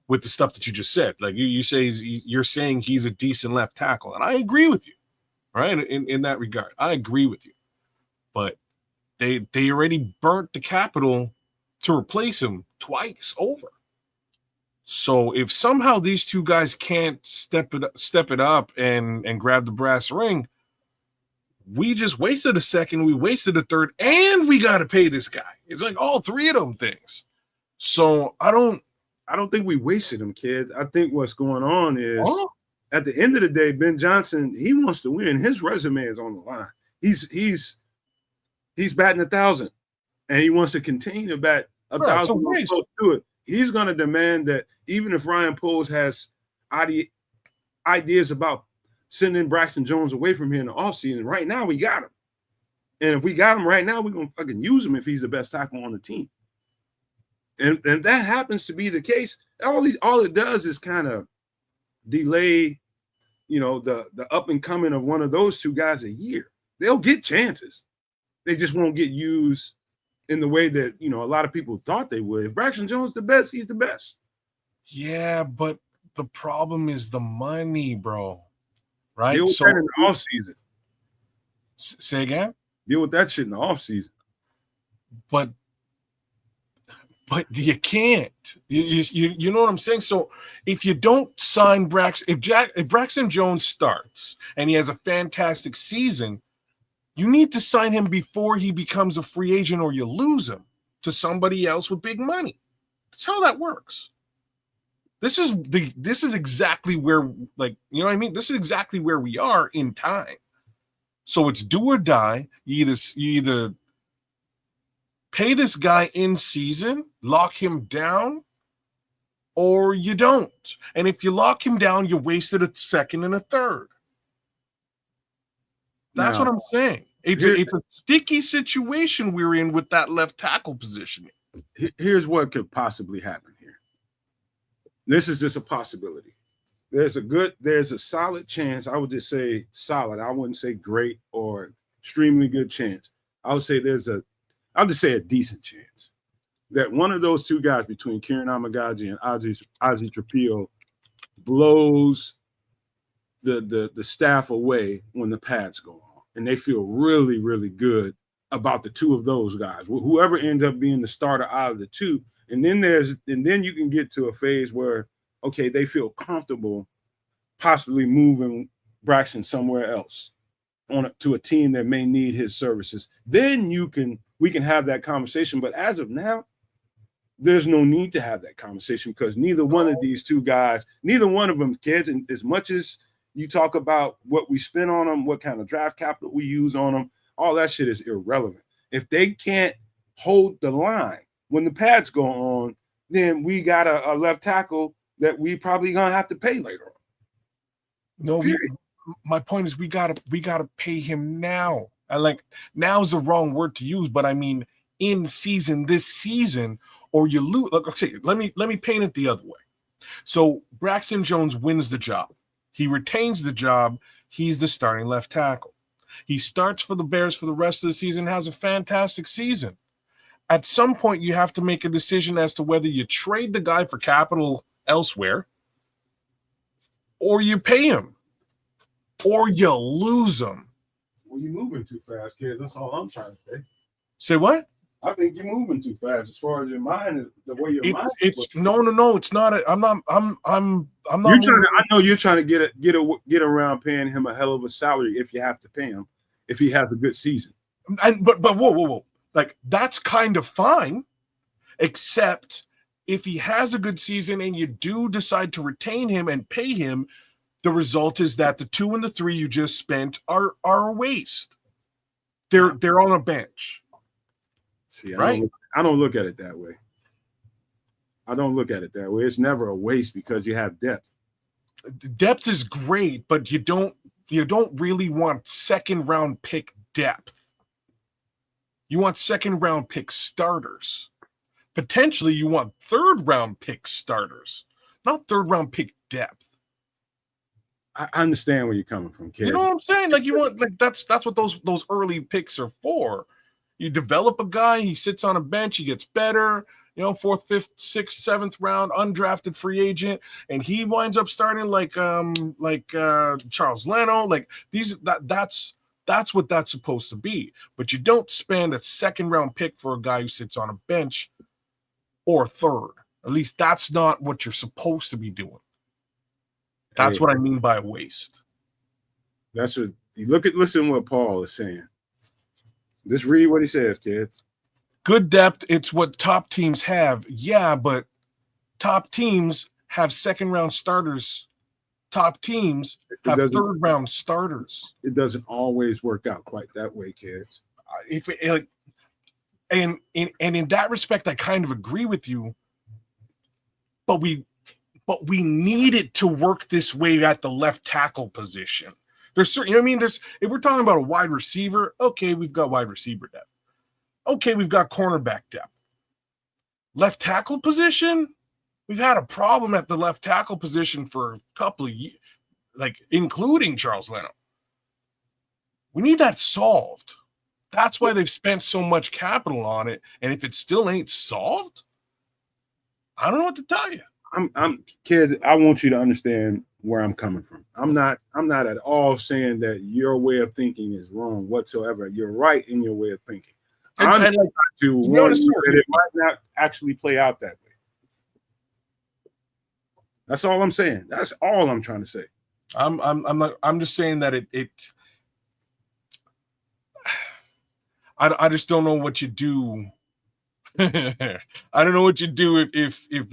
with the stuff that you just said. Like you're saying he's a decent left tackle, and I agree with you, right? In that regard, I agree with you. But they already burnt the capital to replace him twice over. So if somehow these 2 guys can't step it up and grab the brass ring, we just wasted a 2nd, we wasted a 3rd, and we got to pay this guy. It's like all 3 of them things. So I don't think we wasted him, kid. I think what's going on is at the end of the day, Ben Johnson, he wants to win. His resume is on the line. He's batting 1,000, and he wants to continue to bat 1,000 close to it.
He's going to demand that even if Ryan Poles has ideas about sending Braxton Jones away from here in the offseason, right now we got him. And if we got him right now, we're going to fucking use him if he's the best tackle on the team. And if that happens to be the case, all it does is kind of delay, the up and coming of one of those two guys a year. They'll get chances. They just won't get used in the way that, a lot of people thought they would. If Braxton Jones is the best, he's the best.
Yeah, but the problem is the money, bro. Right?
Deal with that in the offseason.
Say again?
Deal with that shit in the offseason.
But you can't. You know what I'm saying? So if you don't sign Braxton, if Braxton Jones starts and he has a fantastic season, you need to sign him before he becomes a free agent or you lose him to somebody else with big money. That's how that works. This is exactly where, like, you know what I mean? This is exactly where we are in time. So it's do or die. You either pay this guy in season, lock him down, or you don't. And if you lock him down, you wasted a second and a third. That's what I'm saying. It's a sticky situation we're in with that left tackle position.
Here's what could possibly happen here. This is just a possibility. There's a solid chance. I would just say solid. I wouldn't say great or extremely good chance. I would say I'll just say a decent chance that one of those two guys between Kieran Amagaji and Ozzie Trapillo blows the staff away when the pads go on. And they feel really, really good about the two of those guys. Whoever ends up being the starter out of the two. And then you can get to a phase where, okay, they feel comfortable possibly moving Braxton somewhere else to a team that may need his services. Then we can have that conversation. But as of now, there's no need to have that conversation because neither one of these two guys, neither one of them, kids, and as much as you talk about what we spend on them, what kind of draft capital we use on them, all that shit is irrelevant. If they can't hold the line when the pads go on, then we got a left tackle that we probably gonna have to pay later on.
No, my point is we gotta pay him now. Now is the wrong word to use, but I mean in season this season, or you lose. Look, okay, let me paint it the other way. So Braxton Jones wins the job. He retains the job. He's the starting left tackle. He starts for the Bears for the rest of the season, has a fantastic season. At some point, you have to make a decision as to whether you trade the guy for capital elsewhere or you pay him or you lose him.
Well, you're moving too fast, kids. That's all I'm trying to say.
Say what?
I think you're moving too fast as far as your mind, the way your mind.
No. It's not. I'm not.
I know you're trying to get around paying him a hell of a salary if you have to pay him if he has a good season.
But whoa. Like that's kind of fine, except if he has a good season and you do decide to retain him and pay him, the result is that the 2 and the 3 you just spent are a waste. They're on a bench.
See,
right?
I don't look at it that way. I don't look at it that way. It's never a waste because you have depth.
Depth is great, but you don't really want second round pick depth. You want second round pick starters. Potentially you want third round pick starters, not third round pick depth.
I understand where you're coming from, kid.
You know what I'm saying? Like you want, like that's what those early picks are for. You develop a guy, he sits on a bench, he gets better, 4th, 5th, 6th, 7th round, undrafted free agent, and he winds up starting like Charles Leno. Like that's what that's supposed to be. But you don't spend a second round pick for a guy who sits on a bench or third. At least that's not what you're supposed to be doing. That's what I mean by a waste.
That's what listen to what Paul is saying. Just read what he says, kids.
Good depth, it's what top teams have. Yeah, but top teams have second round starters. Top teams have third round starters.
It doesn't always work out quite that way, kids.
And in that respect, I kind of agree with you. but we need it to work this way at the left tackle position. There's certain, you know what I mean? There's, if we're talking about a wide receiver, okay, we've got wide receiver depth. Okay, we've got cornerback depth. Left tackle position, we've had a problem at the left tackle position for a couple of years, like including Charles Leno. We need that solved. That's why they've spent so much capital on it. And if it still ain't solved, I don't know what to tell you.
I'm kids, I want you to understand where I'm coming from. I'm not at all saying that your way of thinking is wrong whatsoever. You're right in your way of thinking. I'm trying to warn you that it might not actually play out that way. That's all I'm saying. That's all I'm trying to say.
I'm just saying that I just don't know what you do. I don't know what you do if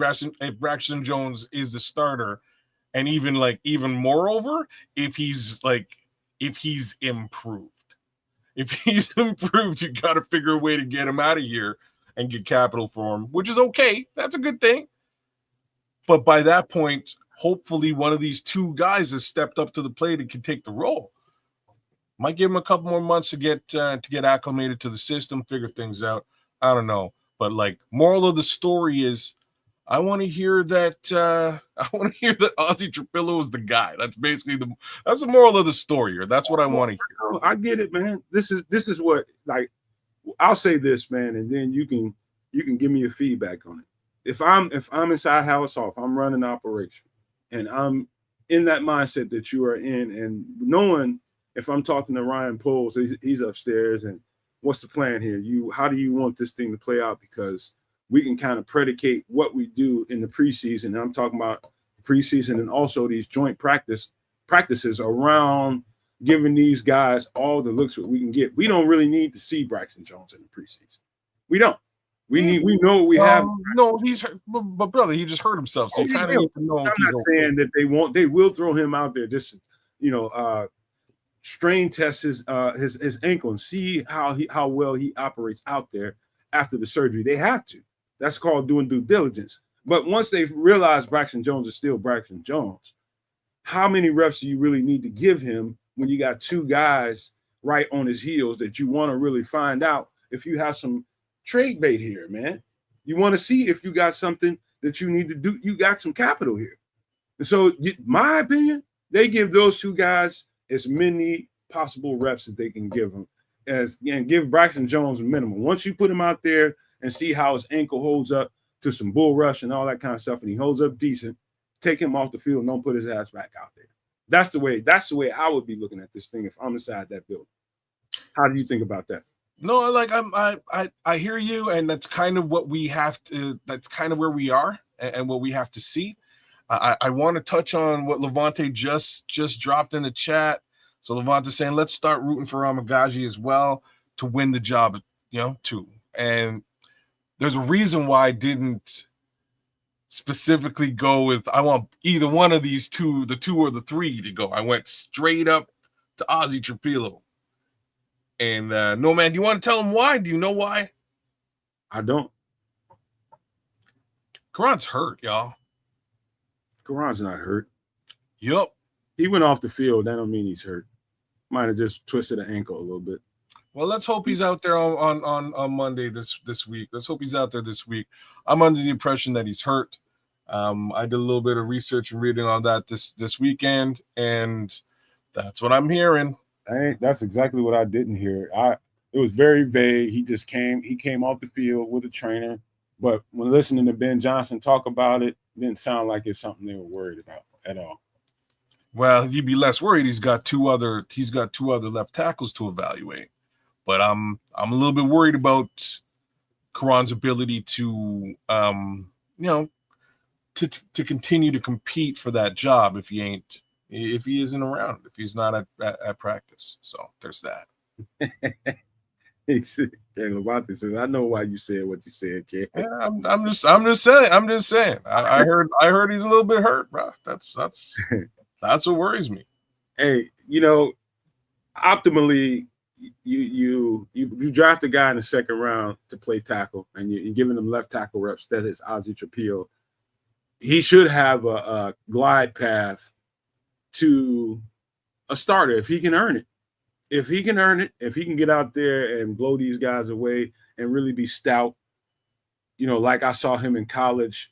Braxton Jones is the starter, and even moreover, if he's improved. If he's improved, you got to figure a way to get him out of here and get capital for him, which is okay. That's a good thing. But by that point, hopefully one of these two guys has stepped up to the plate and can take the role. Might give him a couple more months to get acclimated to the system, figure things out. I don't know. But moral of the story is, I want to hear that Ozzy Trapillo is the guy. That's basically that's the moral of the story, or that's what I want to hear.
I get it, man. This is what, I'll say this, man, and then you can give me your feedback on it. If I'm inside House Off, I'm running an operation, and I'm in that mindset that you are in, and knowing if I'm talking to Ryan Poles, he's upstairs, and what's the plan here? How do you want this thing to play out? Because we can kind of predicate what we do in the preseason. And I'm talking about preseason and also these joint practices around giving these guys all the looks that we can get. We don't really need to see Braxton Jones in the preseason. We don't. We know what we have.
No, he's hurt, but brother, he just hurt himself. So you kind of need to know.
I'm not saying that they will throw him out there just strain test his ankle and see how well he operates out there after the surgery. They have to. That's called doing due diligence. But once they realize Braxton Jones is still Braxton Jones, how many reps do you really need to give him when you got two guys right on his heels that you want to really find out if you have some trade bait here, man? You want to see if you got something that you need to do. You got some capital here. And so my opinion, they give those two guys as many possible reps as they can give them, and give Braxton Jones a minimum. Once you put him out there and see how his ankle holds up to some bull rush and all that kind of stuff, and he holds up decent, take him off the field and don't put his ass back out there. That's the way I would be looking at this thing if I'm inside that building. How do you think about that?
No, I hear you, and that's kind of what we have to. That's kind of where we are, and what we have to see. I want to touch on what Levante just dropped in the chat. So Levante's saying, let's start rooting for Ramagaji as well to win the job, too. And there's a reason why I didn't specifically go with, I want either one of these two, the two or the three to go. I went straight up to Ozzy Trapillo. And no, man, do you want to tell him why? Do you know why?
I don't.
Karan's hurt, y'all.
Karan's not hurt.
Yup.
He went off the field. That don't mean he's hurt. Might have just twisted an ankle a little bit.
Well, let's hope he's out there on Monday this week. Let's hope he's out there this week. I'm under the impression that he's hurt. I did a little bit of research and reading on that this weekend, and that's what I'm hearing.
That's exactly what I didn't hear. It was very vague. He came off the field with a trainer, but when listening to Ben Johnson talk about it, didn't sound like it's something they were worried about at all.
Well, you'd be less worried. He's got two other left tackles to evaluate. But I'm a little bit worried about Karan's ability to to continue to compete for that job if he isn't around, if he's not at practice. So there's that.
And Levante says, "I know why you said what you said, kid."
Yeah, I'm just saying. I heard he's a little bit hurt, bro. That's what worries me.
Hey, optimally, you draft a guy in the second round to play tackle, and you're giving him left tackle reps. That is Ozzy Trapillo. he should have a glide path to a starter if he can earn it. If he can earn it, if he can get out there and blow these guys away and really be stout, like I saw him in college,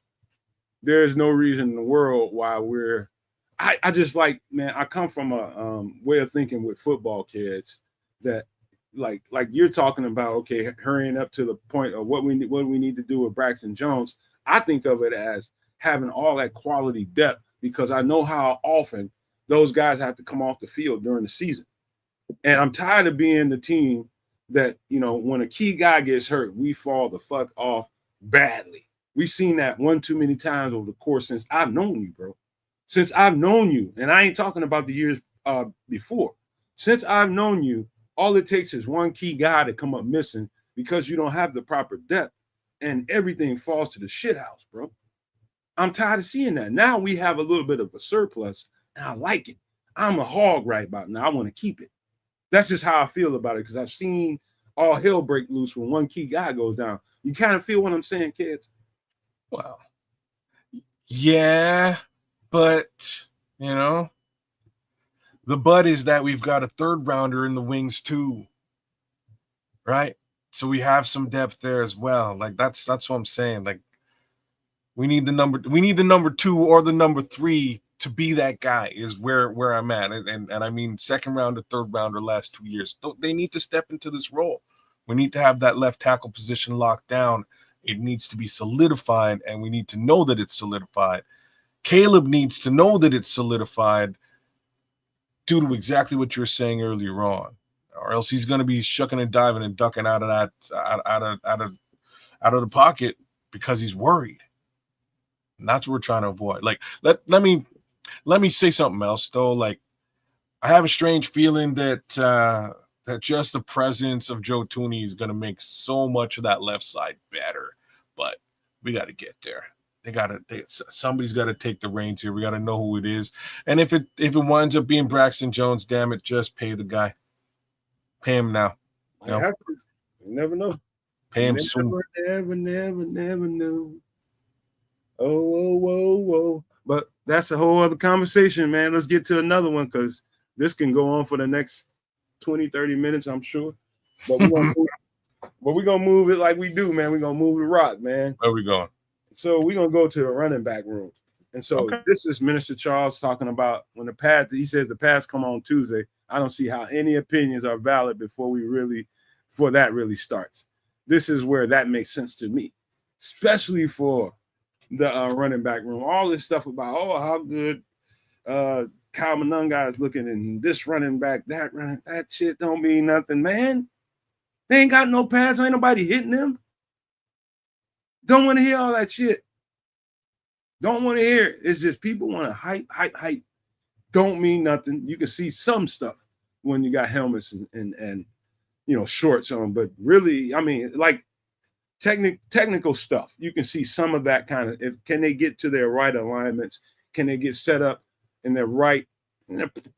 there's no reason in the world why we're. I just like, man, I come from a way of thinking with football kids that like you're talking about, okay, hurrying up to the point of what we need to do with Braxton Jones. I think of it as having all that quality depth because I know how often those guys have to come off the field during the season. And I'm tired of being the team that, when a key guy gets hurt, we fall the fuck off badly. We've seen that one too many times over the course since I've known you, bro. Since I've known you, and I ain't talking about the years before. Since I've known you, all it takes is one key guy to come up missing because you don't have the proper depth, and everything falls to the shit house, bro. I'm tired of seeing that. Now we have a little bit of a surplus, and I like it. I'm a hog right about now. I want to keep it. That's just how I feel about it because I've seen all hell break loose when one key guy goes down. You kind of feel what I'm saying, kids?
Well, yeah, but, the but is that we've got a third rounder in the wings too, right? So we have some depth there as well. Like that's what I'm saying. Like we need the number 2 or the number 3 to be that guy is where I'm at. And I mean, second round to third rounder last 2 years. They need to step into this role. We need to have that left tackle position locked down. It needs to be solidified, and we need to know that it's solidified. Caleb needs to know that it's solidified due to exactly what you were saying earlier on, or else he's going to be shucking and diving and ducking out of the pocket because he's worried. And that's what we're trying to avoid. Like, let me say something else though. Like, I have a strange feeling that just the presence of Joe Thuney is going to make so much of that left side better. But we got to get there. Somebody's got to take the reins here. We got to know who it is. And if it winds up being Braxton Jones, damn it, just pay the guy. Pay him now.
You never know.
Pay him soon.
Never know. Oh. But that's a whole other conversation, man. Let's get to another one because this can go on for the next 20, 30 minutes, I'm sure. But we're going to move it like we do, man. We're going to move the rock, man.
Where we going?
So we're going to go to the running back room. And so This is Minister Charles talking about when he says the pads come on Tuesday. I don't see how any opinions are valid before that really starts. This is where that makes sense to me, especially for the running back room. All this stuff about, how good Kyle Monunga is looking and this running back, that shit don't mean nothing, man. They ain't got no pads. Ain't nobody hitting them. Don't want to hear all that shit. Don't want to hear it. It's just people want to hype. Don't mean nothing. You can see some stuff when you got helmets and shorts on, but really, I mean, like technical stuff. You can see some of that kind of. Can they get to their right alignments? Can they get set up in their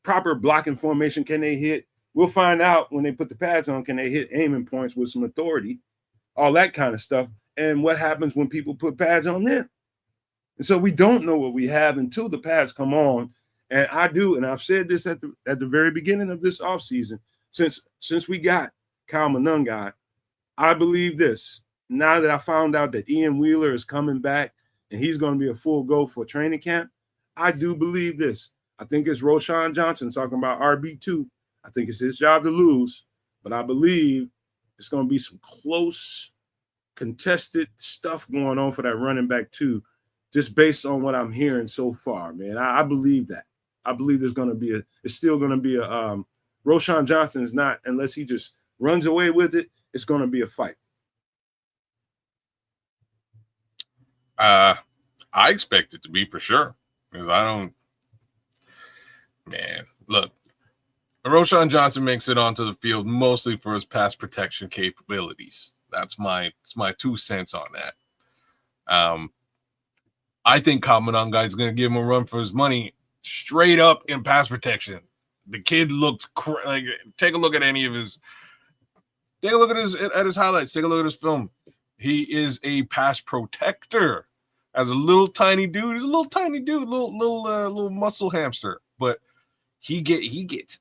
proper blocking formation? Can they hit? We'll find out when they put the pads on. Can they hit aiming points with some authority? All that kind of stuff. And what happens when people put pads on them? And so we don't know what we have until the pads come on. And I've said this at the very beginning of this offseason, since we got Kyle Monunga, I believe this. Now that I found out that Ian Wheeler is coming back and he's going to be a full go for training camp, I do believe this. I think it's Roshan Johnson talking about RB2. I think it's his job to lose, but I believe it's going to be some close, contested stuff going on for that running back too, just based on what I'm hearing so far, man. I believe that. I believe it's still going to be a Roshan Johnson is not, unless he just runs away with it, it's going to be a fight.
I expect it to be for sure. Because look, Roshan Johnson makes it onto the field mostly for his pass protection capabilities. That's my 2 cents on that. I think Kyle Monunga is going to give him a run for his money straight up in pass protection. The kid looked like, take a look at his highlights. Take a look at his film. He is a pass protector. as a little tiny dude. He's a little tiny dude, little muscle hamster, but he gets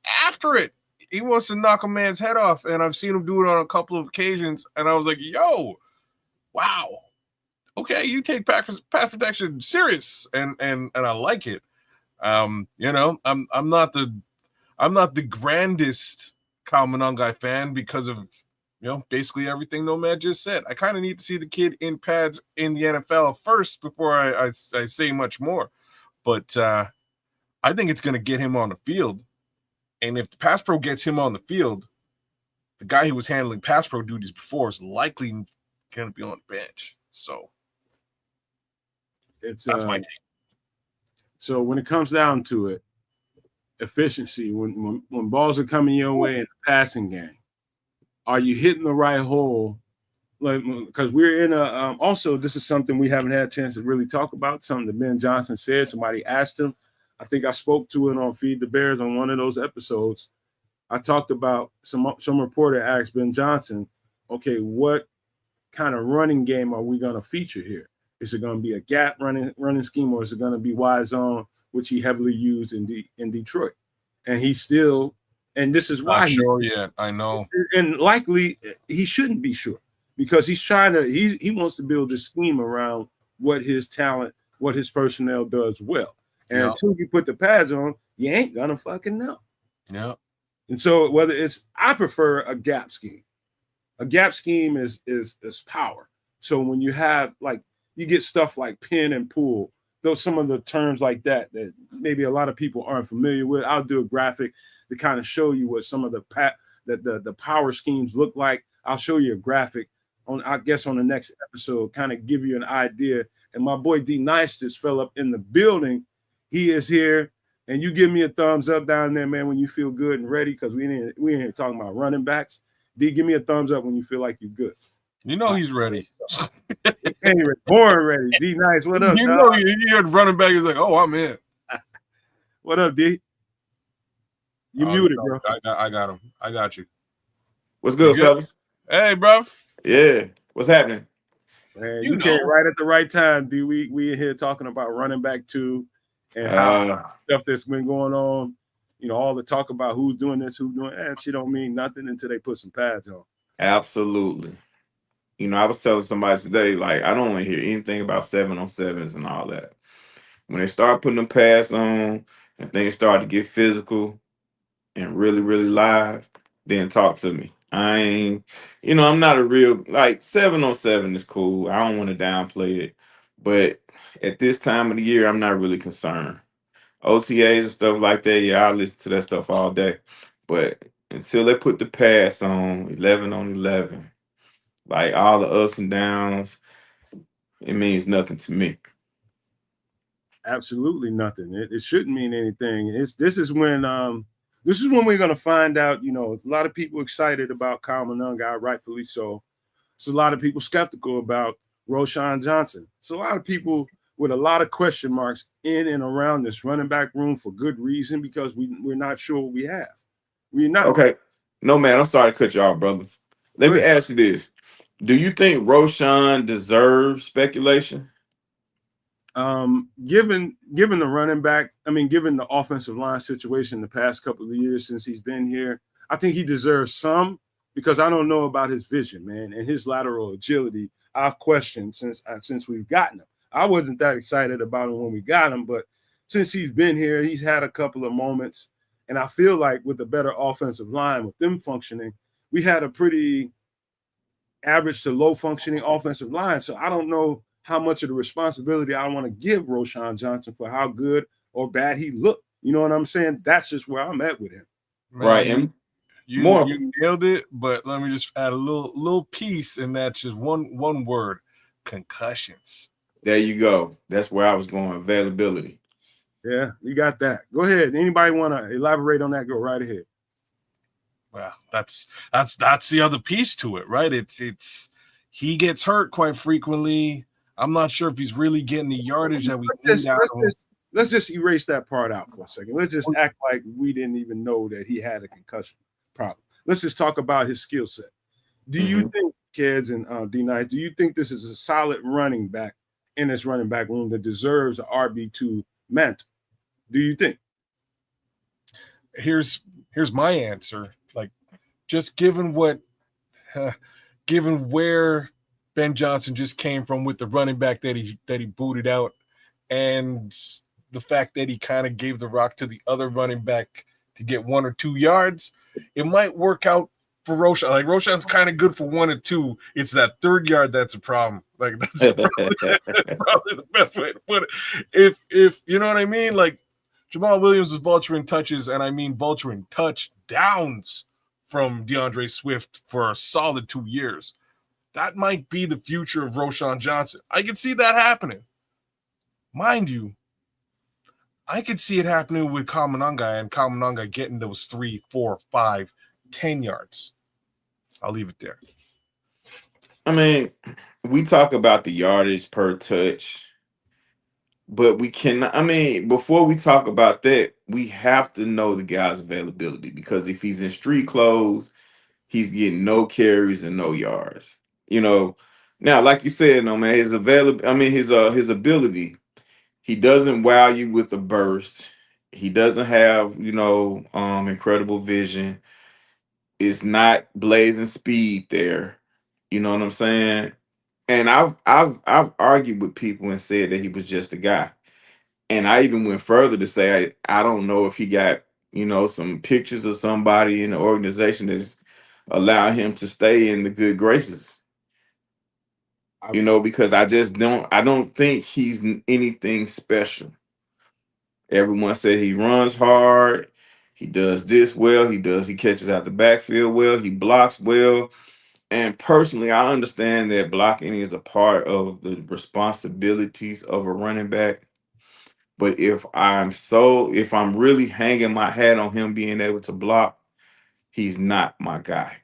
after it. He wants to knock a man's head off, and I've seen him do it on a couple of occasions, and I was like, yo, wow. Okay, you take pass protection serious, and I like it. I'm not the grandest Kyle Monangai fan because of basically everything Nomad just said. I kind of need to see the kid in pads in the NFL first before I say much more. But I think it's going to get him on the field. And if the pass pro gets him on the field, the guy who was handling pass pro duties before is likely going to be on the bench. So
that's
my take.
So when it comes down to it, efficiency, when balls are coming your way in the passing game, are you hitting the right hole? Like, because we're in a also, this is something we haven't had a chance to really talk about, something that Ben Johnson said. Somebody asked him. I think I spoke to it on Feed the Bears on one of those episodes. I talked about some reporter asked Ben Johnson, okay, what kind of running game are we going to feature here? Is it going to be a gap running scheme, or is it going to be wide zone, which he heavily used in Detroit? And he's still, and this is why
not sure yet. I know,
and likely he shouldn't be sure, because he's trying to he wants to build a scheme around what his talent, what his personnel does well. And until you put the pads on, you ain't gonna fucking know.
Yeah.
And so whether I prefer a gap scheme. A gap scheme is power. So when you have you get stuff like pin and pull, those some of the terms like that maybe a lot of people aren't familiar with. I'll do a graphic to kind of show you what some of the power schemes look like. I'll show you a graphic on the next episode, kind of give you an idea. And my boy D Nice just fell up in the building. He is here, and you give me a thumbs up down there, man, when you feel good and ready, because we ain't here talking about running backs. D, give me a thumbs up when you feel like you're good.
He's ready.
Anyway, born ready. D Nice, what up?
You heard running back is like, oh, I'm in.
What up, D? You muted, bro.
I got him. I got you.
What's good, fellas?
Hey, bro.
Yeah. What's happening?
Man, you came right at the right time, D. We in here talking about running back 2 and how stuff that's been going on. All the talk about who's doing this, who's doing that. She don't mean nothing until they put some pads on.
Absolutely. I was telling somebody today, I don't want to hear anything about 7-on-7s and all that. When they start putting them pads on and things start to get physical and really, really live, then talk to me. I ain't, I'm not a real, 7-on-7 is cool. I don't want to downplay it. But at this time of the year, I'm not really concerned. OTAs and stuff like that, yeah, I listen to that stuff all day. But until they put the pass on 11-on-11, all the ups and downs, it means nothing to me.
Absolutely nothing. It shouldn't mean anything. This is when we're gonna find out. A lot of people excited about Kyle Monangai, rightfully so. It's a lot of people skeptical about Roschon Johnson. It's a lot of people with a lot of question marks in and around this running back room for good reason, because we're not sure what we have. We're not.
Okay. No, man, I'm sorry to cut you off, brother. Let me ask you this. Do you think Roschon deserves speculation?
Given the running back, given the offensive line situation the past couple of years since he's been here, I think he deserves some, because I don't know about his vision, man, and his lateral agility. I've questioned since we've gotten him. I wasn't that excited about him when we got him, but since he's been here, he's had a couple of moments, and I feel like with a better offensive line, with them functioning, we had a pretty average to low functioning offensive line. So I don't know how much of the responsibility I want to give Roschon Johnson for how good or bad he looked. You know what I'm saying? That's just where I'm at with him.
Man, right. And
you nailed it, but let me just add a little piece, and that's just one word: concussions.
There you go. That's where I was going. Availability.
Yeah, you got that. Go ahead. Anybody want to elaborate on that? Go right ahead.
Well, that's the other piece to it, right? It's he gets hurt quite frequently. I'm not sure if he's really getting the yardage that we need out of him.
Let's just erase that part out for a second. Let's just act like we didn't even know that he had a concussion problem. Let's just talk about his skill set. Do you think, kids and D-Nice, do you think this is a solid running back in this running back room that deserves an RB2 mantle. Do you think?
Here's my answer. Like, just given where Ben Johnson just came from with the running back that he booted out, and the fact that he kind of gave the rock to the other running back to get 1 or 2 yards, it might work out for Roschon. Like, Roshan's kind of good for 1 or 2. It's that 3rd yard that's a problem. Like, that's probably the best way to put it. If you know what I mean, like, Jamal Williams was vulturing touches, and I mean vulturing touchdowns from DeAndre Swift for a solid 2 years. That might be the future of Roschon Johnson. I can see that happening. Mind you, I could see it happening with Kamananga and Kamananga getting those 3, 4, 5, 10 yards. I'll leave it there.
I mean, we talk about the yardage per touch, but we cannot. I mean, before we talk about that, we have to know the guy's availability, because if he's in street clothes, he's getting no carries and no yards. You know, now, like you said, no man, his ability. He doesn't wow you with a burst. He doesn't have, incredible vision. It's not blazing speed there. You know what I'm saying? And I've argued with people and said that he was just a guy. And I even went further to say I don't know if he got, some pictures of somebody in the organization that's allowed him to stay in the good graces. Because I don't think he's anything special. Everyone said he runs hard, he does this well, he catches out the backfield well, he blocks well. And personally, I understand that blocking is a part of the responsibilities of a running back. But if I'm really hanging my hat on him being able to block, he's not my guy.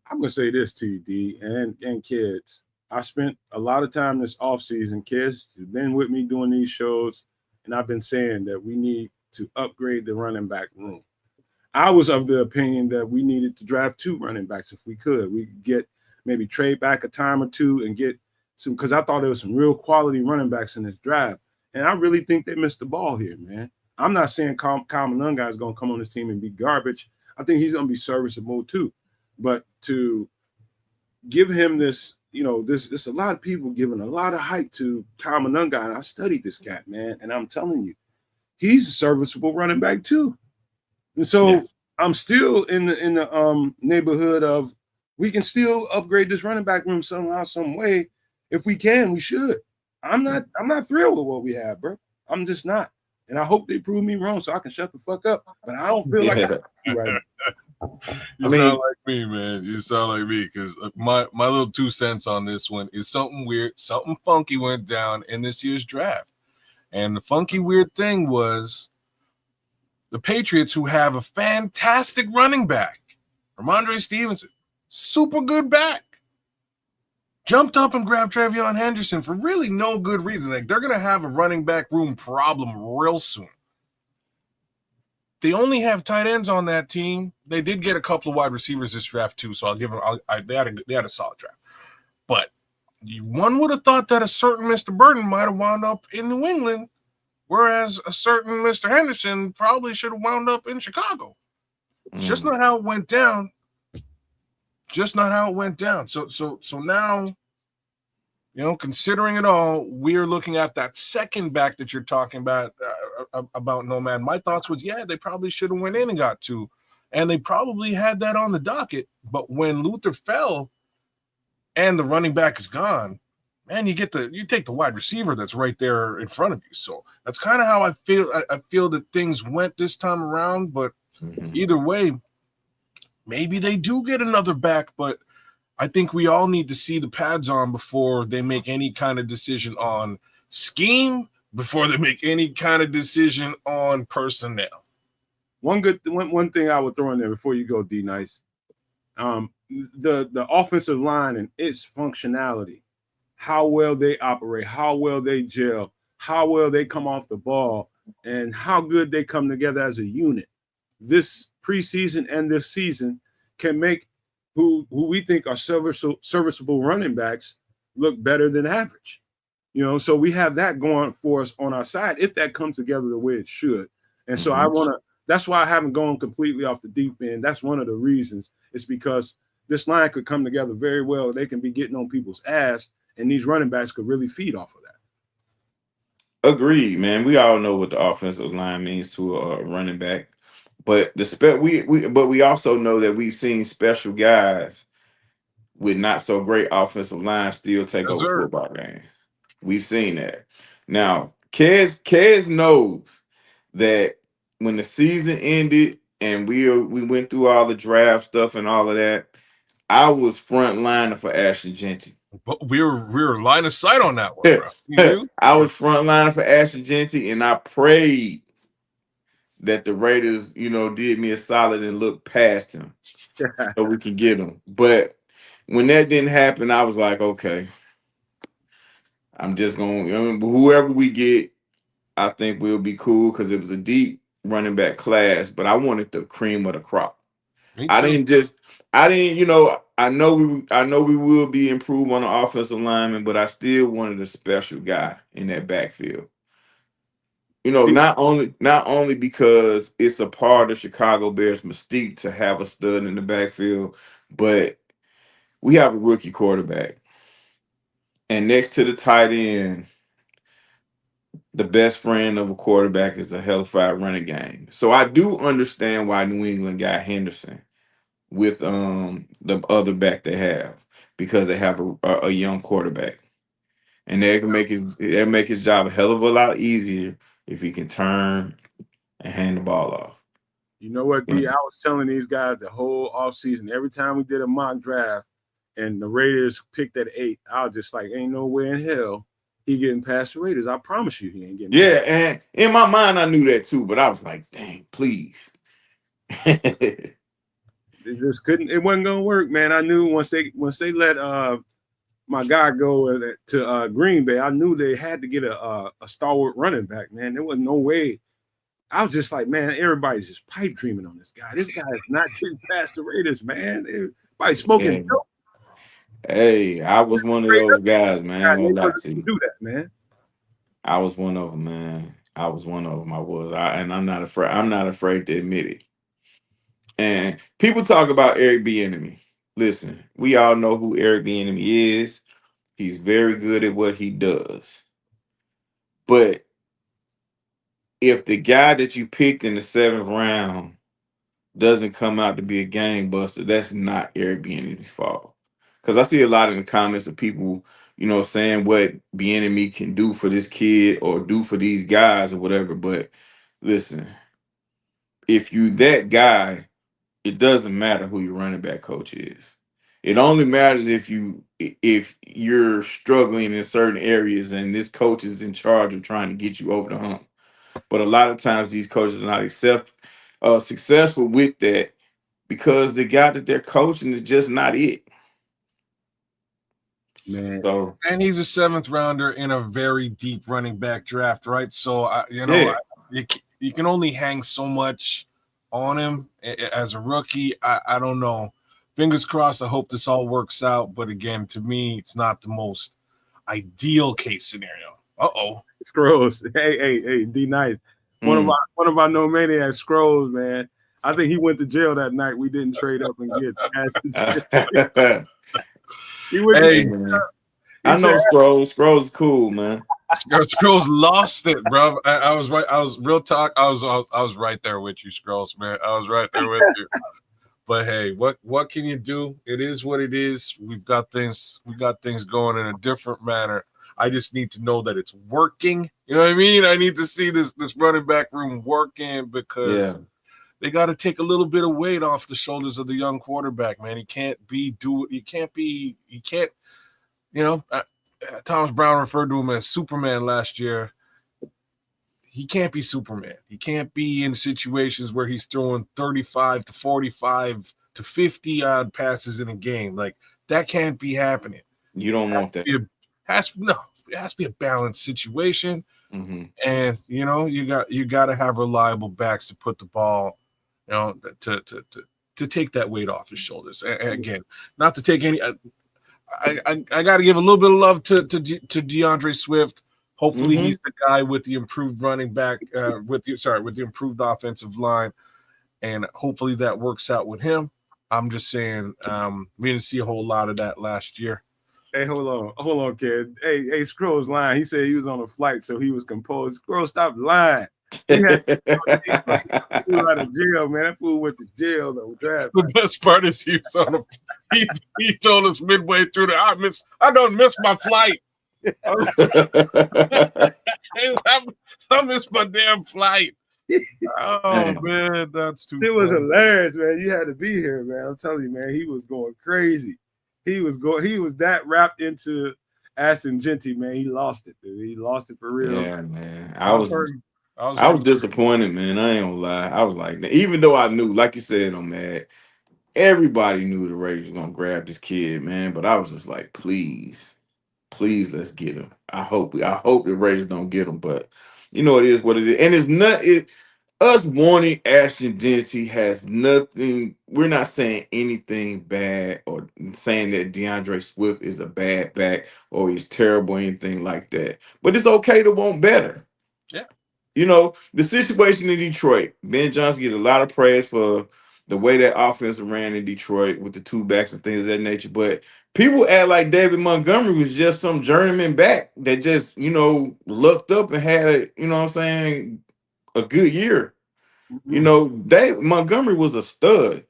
I'm gonna say this to you, D, and kids. I spent a lot of time this offseason. Kids have been with me doing these shows, and I've been saying that we need to upgrade the running back room. I was of the opinion that we needed to draft 2 running backs if we could. We could get maybe trade back a time or 2 and get some, because I thought there was some real quality running backs in this draft. And I really think they missed the ball here, man. I'm not saying Kyle Manunga is going to come on this team and be garbage. I think he's going to be serviceable too. But to give him this, this a lot of people giving a lot of hype to Kyle Manunga, and I studied this cat, man, and I'm telling you, he's a serviceable running back too. And so yes. I'm still in the neighborhood of we can still upgrade this running back room somehow, some way. If we can, we should. I'm not thrilled with what we have, bro. I'm just not. And I hope they prove me wrong so I can shut the fuck up. But I don't feel like I right now.
You sound like me, man. You sound like me, because my little 2 cents on this one is something weird, something funky went down in this year's draft. And the funky weird thing was the Patriots, who have a fantastic running back, Ramondre Stevenson, super good back, jumped up and grabbed Travion Henderson for really no good reason. Like, they're going to have a running back room problem real soon. They only have tight ends on that team. They did get a couple of wide receivers this draft too, so I'll give them. They had a solid draft. But one would have thought that a certain Mr. Burton might have wound up in New England, whereas a certain Mr. Henderson probably should have wound up in Chicago. It's just not how it went down. Just not how it went down. So now, considering it all, we're looking at that second back that you're talking about Nomad. My thoughts was, yeah, they probably should have went in and got 2, and they probably had that on the docket. But when Luther fell and the running back is gone, man, you take the wide receiver that's right there in front of you. So that's kind of how I feel. I feel that things went this time around, but either way, maybe they do get another back, but I think we all need to see the pads on before they make any kind of decision on scheme, before they make any kind of decision on personnel.
One thing I would throw in there before you go, D Nice, the offensive line and its functionality, how well they operate, how well they gel, how well they come off the ball, and how good they come together as a unit. This preseason and this season can make who we think are serviceable running backs look better than average. You know, so we have that going for us on our side if that comes together the way it should. And so that's why I haven't gone completely off the deep end. That's one of the reasons. It's because this line could come together very well. They can be getting on people's ass, and these running backs could really feed off of that.
Agreed, man. We all know what the offensive line means to a running back, but we also know that we've seen special guys with not so great offensive line still take
Yes,
over
sir.
football games. We've seen that. Now, Kez knows that when the season ended and we went through all the draft stuff and all of that, I was front liner for Ashton Genty.
But we were line of sight on that one, bro. You?
I was front liner for Ashton Genty, and I prayed that the Raiders, did me a solid and looked past him so we can get him. But when that didn't happen, I was like, okay, I'm just going to, whoever we get, I think we'll be cool because it was a deep running back class, but I wanted the cream of the crop. I know we will be improved on the offensive lineman, but I still wanted a special guy in that backfield. Not only because it's a part of Chicago Bears mystique to have a stud in the backfield, but we have a rookie quarterback. And next to the tight end, the best friend of a quarterback is a hellified running game. So I do understand why New England got Henderson with the other back they have, because they have a young quarterback. And they can make his job a hell of a lot easier if he can turn and hand the ball off.
You know what, D? I was telling these guys the whole offseason, every time we did a mock draft and the Raiders picked at 8, I was just like, ain't no way in hell he getting past the Raiders. I promise you he ain't getting
past. And in my mind I knew that too, but I was like, dang, please.
It just couldn't, it wasn't gonna work, man. I knew once they let my guy go to Green Bay, I knew they had to get a stalwart running back, man. There was no way. I was just like, man, everybody's just pipe dreaming on this guy. This guy is not getting past the Raiders, man. Everybody's smoking dope.
Hey, I was one of those guys, man. I ain't gonna lie to you.
Do that, man.
I was one of them, man. I was one of them. And I'm not afraid. I'm not afraid to admit it. And people talk about Eric Bieniemy. Listen, we all know who Eric Bieniemy is. He's very good at what he does. But if the guy that you picked in the 7th round doesn't come out to be a gangbuster, that's not Eric Bieniemy's fault. Because I see a lot in the comments of people, saying what Bieniemy can do for this kid or do for these guys or whatever. But listen, if you that guy, it doesn't matter who your running back coach is. It only matters if you're struggling in certain areas and this coach is in charge of trying to get you over the hump. But a lot of times these coaches are not successful with that because the guy that they're coaching is just not it.
Man.
So,
and he's a 7th rounder in a very deep running back draft, right? So you can only hang so much on him as a rookie. I don't know. Fingers crossed. I hope this all works out. But again, to me, it's not the most ideal case scenario.
Scrolls. Hey, D Nice. One of our no maniacs, Scrolls, man. I think he went to jail that night. We didn't trade up and get.
I know Scrolls. Scrolls is cool, man.
Scrolls lost it, bro. I was right. I was real talk. I was right there with you, Scrolls, man. I was right there with you. But hey, what can you do? It is what it is. We got things going in a different manner. I just need to know that it's working. You know what I mean? I need to see this running back room working because they got to take a little bit of weight off the shoulders of the young quarterback, man. He can't. Thomas Brown referred to him as Superman last year. He can't be Superman. He can't be in situations where he's throwing 35 to 45 to 50 odd passes in a game. Like that can't be happening.
You don't want that.
It has to be a balanced situation.
Mm-hmm.
And you got to have reliable backs to put the ball, to take that weight off his shoulders. And again, not to take any. I got to give a little bit of love to DeAndre Swift. Hopefully, he's the guy with the improved running back, with the improved offensive line, and hopefully that works out with him. I'm just saying, we didn't see a whole lot of that last year.
Hey, hold on, kid. Hey, Scroll's lying. He said he was on a flight, so he was composed. Scroll, stop lying. He was out of jail, man. That fool went to jail though. Draft.
The best part is he was on he told us midway through that I don't miss my flight. I missed my damn flight. Oh man, that's too.
It was hilarious, man. You had to be here, man. I'm telling you, man. He was going crazy. He was that wrapped into Ashton Genty, man. He lost it, dude. He lost it for real.
Yeah, man. I was disappointed, man. I ain't gonna lie. I was like, even though I knew, like you said, man, everybody knew the Raiders was gonna grab this kid, man. But I was just like, please, let's get him. I hope the Raiders don't get him, but you know it is what it is, and it's not it. Us wanting Ashton Genty has nothing. We're not saying anything bad or saying that DeAndre Swift is a bad back or he's terrible or anything like that. But it's okay to want better.
Yeah.
You know, the situation in Detroit, Ben Johnson gets a lot of praise for the way that offense ran in Detroit with the two backs and things of that nature. But people act like David Montgomery was just some journeyman back that just, looked up and had, what I'm saying, a good year. Dave Montgomery was a stud.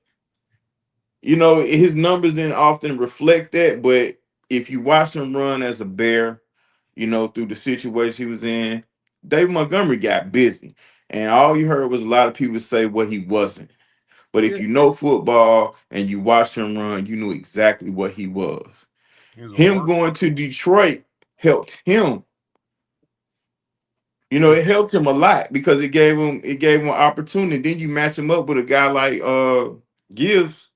His numbers didn't often reflect that, but if you watch him run as a Bear, through the situation he was in, Dave Montgomery got busy. And all you heard was a lot of people say what he wasn't. But if you know football and you watched him run, you knew exactly what he was. Him going to Detroit helped him. It helped him a lot because it gave him an opportunity. Then you match him up with a guy like Gibbs.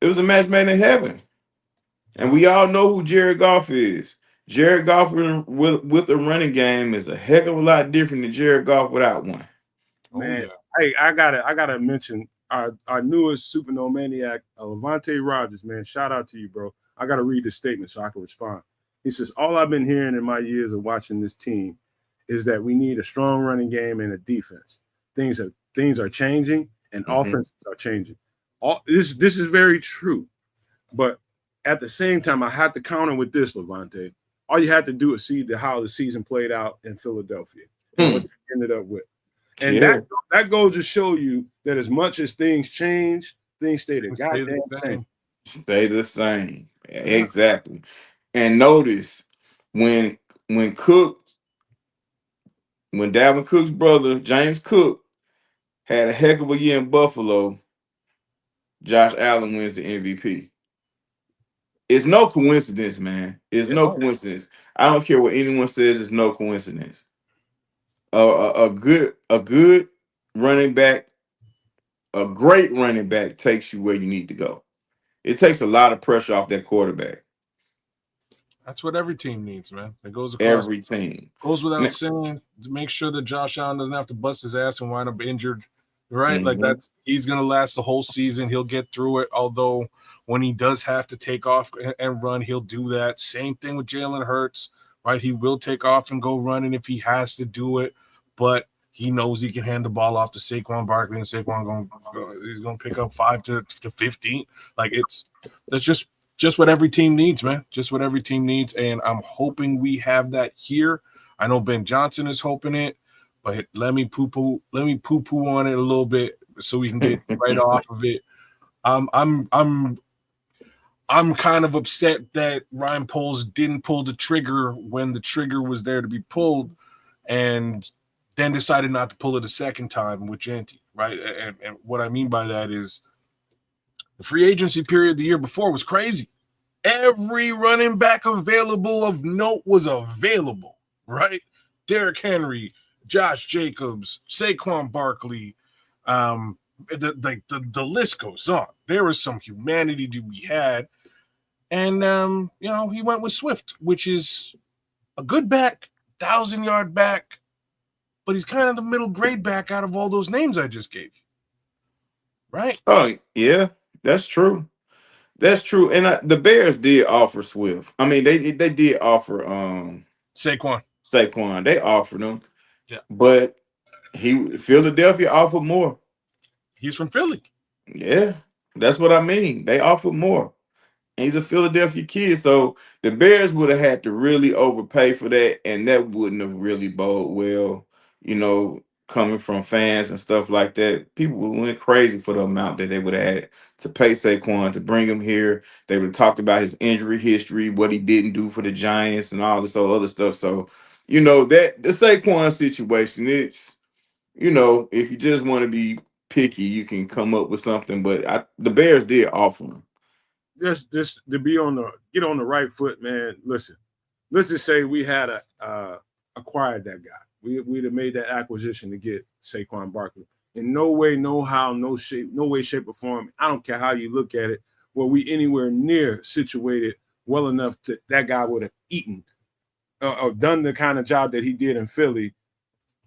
It was a match made in heaven. And we all know who Jared Goff is. Jared Goff with a running game is a heck of a lot different than Jared Goff without one.
Man, hey, I gotta mention our newest Super No Maniac, Levante Rogers, man. Shout out to you, bro. I gotta read this statement so I can respond. He says, all I've been hearing in my years of watching this team is that we need a strong running game and a defense. Things are changing and offenses are changing. This is very true. But at the same time, I have to counter with this, Levante. All you have to do is see how the season played out in Philadelphia and what they ended up with. And that goes to show you that as much as things change, things stay the goddamn same.
Stay the same. Exactly. And notice when Dalvin Cook's brother, James Cook, had a heck of a year in Buffalo, Josh Allen wins the MVP. It's no coincidence, man. It's no coincidence. I don't care what anyone says, it's no coincidence. A good running back, a great running back takes you where you need to go. It takes a lot of pressure off that quarterback.
That's what every team needs, man. It goes across
every team.
Goes without saying to make sure that Josh Allen doesn't have to bust his ass and wind up injured, right? Like he's gonna last the whole season. He'll get through it. Although when he does have to take off and run, he'll do that. Same thing with Jalen Hurts, right? He will take off and go running if he has to do it, but he knows he can hand the ball off to Saquon Barkley, and Saquon he's gonna pick up 5 to 15. Like that's just what every team needs, man. Just what every team needs, and I'm hoping we have that here. I know Ben Johnson is hoping it, but let me poo-poo on it a little bit so we can get right off of it. I'm kind of upset that Ryan Poles didn't pull the trigger when the trigger was there to be pulled, and then decided not to pull it a second time with Genty, right? And what I mean by that is the free agency period the year before was crazy. Every running back available of note was available, right? Derrick Henry, Josh Jacobs, Saquon Barkley, the list goes on. There was some humanity to be had. And, he went with Swift, which is a good back, 1,000-yard back, but he's kind of the middle grade back out of all those names I just gave you, right?
Oh, yeah, that's true. That's true. And the Bears did offer Swift. I mean, they did offer Saquon. They offered him,
Yeah.
but Philadelphia offered more.
He's from Philly.
Yeah, that's what I mean. They offered more. And he's a Philadelphia kid, so the Bears would have had to really overpay for that, and that wouldn't have really bode well, coming from fans and stuff like that. People would went crazy for the amount that they would have had to pay Saquon to bring him here. They would have talked about his injury history, what he didn't do for the Giants, and all this other stuff. So, that the Saquon situation, it's if you just want to be picky, you can come up with something. But the Bears did offer him.
Just to get on the right foot, man. Listen, let's just say we had acquired that guy. We'd have made that acquisition to get Saquon Barkley. In no way, no how, no shape, no way, shape, or form. I don't care how you look at it. Were we anywhere near situated well enough that guy would have eaten or done the kind of job that he did in Philly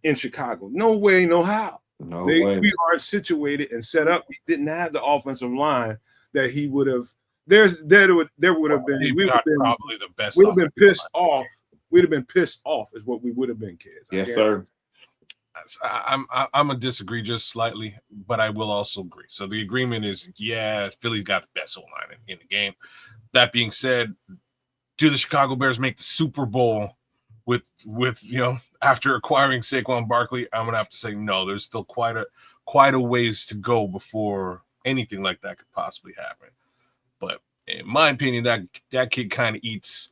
in Chicago? No way, no how.
No way.
We are situated and set up. We didn't have the offensive line that he would have. There would have been. We would have been
probably the best.
We'd have been pissed off. We'd have been pissed off, is what we would have been, kids.
Yes, sir.
I'm gonna disagree just slightly, but I will also agree. So the agreement is, Philly's got the best O-line in the game. That being said, do the Chicago Bears make the Super Bowl with after acquiring Saquon Barkley? I'm gonna have to say no. There's still quite a ways to go before anything like that could possibly happen. But in my opinion, that kid kind of eats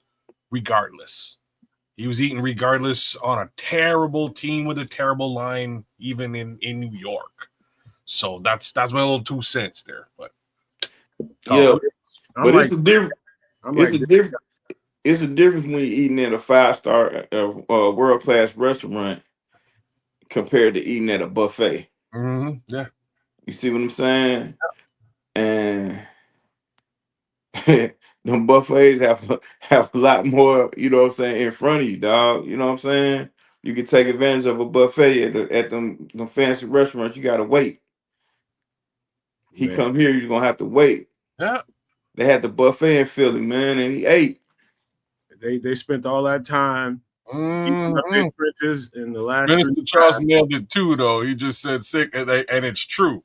regardless. He was eating regardless on a terrible team with a terrible line, even in New York. So that's my little 2 cents there. But
yeah, but it's a different. It's a difference when you're eating at a 5-star world-class restaurant compared to eating at a buffet.
Mm-hmm. Yeah,
you see what I'm saying? And them buffets have a lot more, in front of you, dog. You know what I'm saying? You can take advantage of a buffet at them fancy restaurants. You gotta wait. He come here, you're gonna have to wait.
Yeah.
They had the buffet in Philly, man, and he ate.
They spent all that time eating up their trenches in the last.
Minister Charles nailed it too, though. He just said sick, and it's true.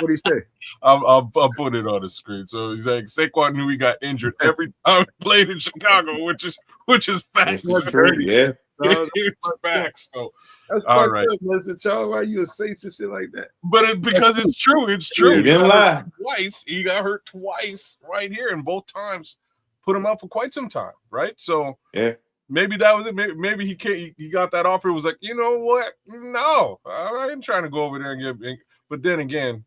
What did he say?
I'll put it on the screen. So he's like, Saquon knew he got injured every time he played in Chicago, which is facts.
That's true, yeah.
It's facts. So
that's
all right,
Mr. Charles. Why you say some shit like that?
But because it's true. It's true.
He didn't lie.
Twice he got hurt twice right here, and both times put him out for quite some time. Right. So
yeah.
Maybe that was it. Maybe he got that offer. It was like, you know what? No, I ain't trying to go over there and get. But then again,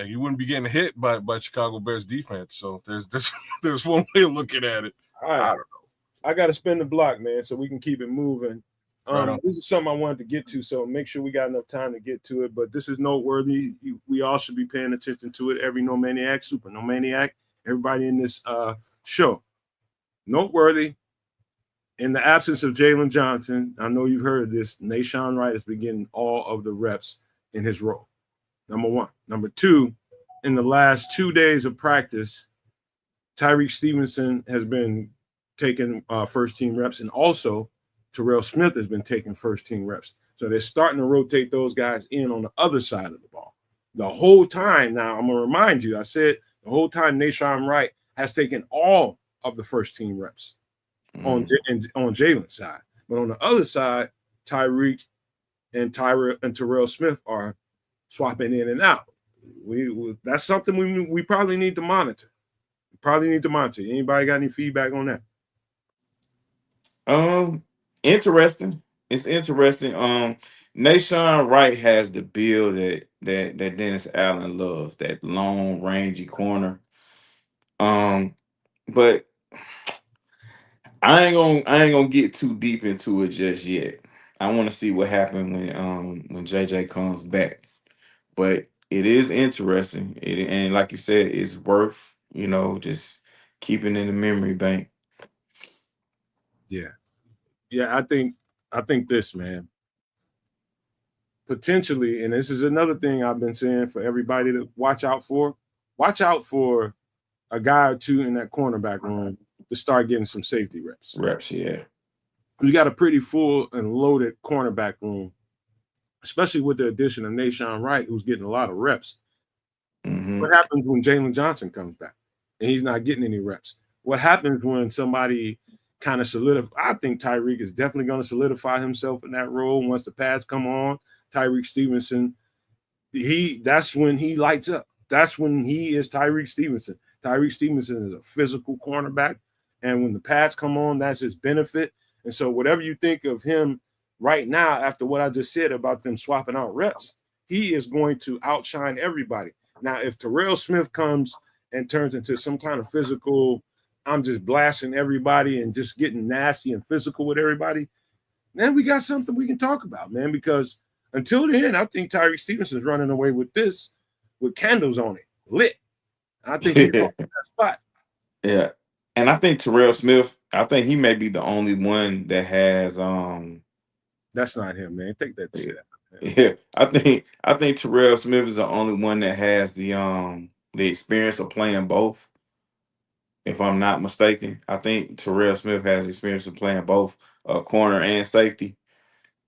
you wouldn't be getting hit by Chicago Bears defense. So there's one way of looking at it.
All right. I don't know. I got to spin the block, man, so we can keep it moving. This is something I wanted to get to, so make sure we got enough time to get to it. But this is noteworthy. We all should be paying attention to it. Every No Maniac, Super No Maniac, everybody in this show. Noteworthy. In the absence of Jalen Johnson, I know you've heard of this, Nashawn Wright has been getting all of the reps in his role. Number one. Number two, in the last 2 days of practice, Tyreek Stevenson has been taking first-team reps, and also Terrell Smith has been taking first-team reps. So they're starting to rotate those guys in on the other side of the ball. The whole time, now I'm going to remind you, I said the whole time Nashawn Wright has taken all of the first-team reps on Jalen's side. But on the other side, Tyreek and Terrell Smith are swapping in and out. That's something we probably need to monitor. Anybody got any feedback on that?
Interesting. It's interesting. Nashawn Wright has the build that Dennis Allen loves, that long, rangy corner. But I ain't gonna get too deep into it just yet. I want to see what happens when JJ comes back. But it is interesting. And like you said, it's worth, just keeping in the memory bank.
Yeah. I think this, man. potentially, and this is another thing I've been saying for everybody to watch out for. Watch out for a guy or two in that cornerback room to start getting some safety reps.
Reps, yeah.
You got a pretty full and loaded cornerback room, especially with the addition of Nashawn Wright, who's getting a lot of reps.
Mm-hmm.
What happens when Jalen Johnson comes back and he's not getting any reps? What happens when somebody kind of solidifies? I think Tyreek is definitely going to solidify himself in that role once the pads come on. Tyreek Stevenson, that's when he lights up. That's when he is Tyreek Stevenson. Tyreek Stevenson is a physical cornerback, and when the pads come on, that's his benefit. And so whatever you think of him right now, after what I just said about them swapping out reps, he is going to outshine everybody. Now, if Terrell Smith comes and turns into some kind of physical, I'm just blasting everybody and just getting nasty and physical with everybody, then we got something we can talk about, man, because until then, I think Tyreek Stevenson's running away with this with candles on it, lit. I think he's on that spot.
Yeah. And I think Terrell Smith, I think he may be the only one that has
That's not him, man. Take that shit out.
Yeah. I think Terrell Smith is the only one that has the experience of playing both. If I'm not mistaken, I think Terrell Smith has experience of playing both corner and safety,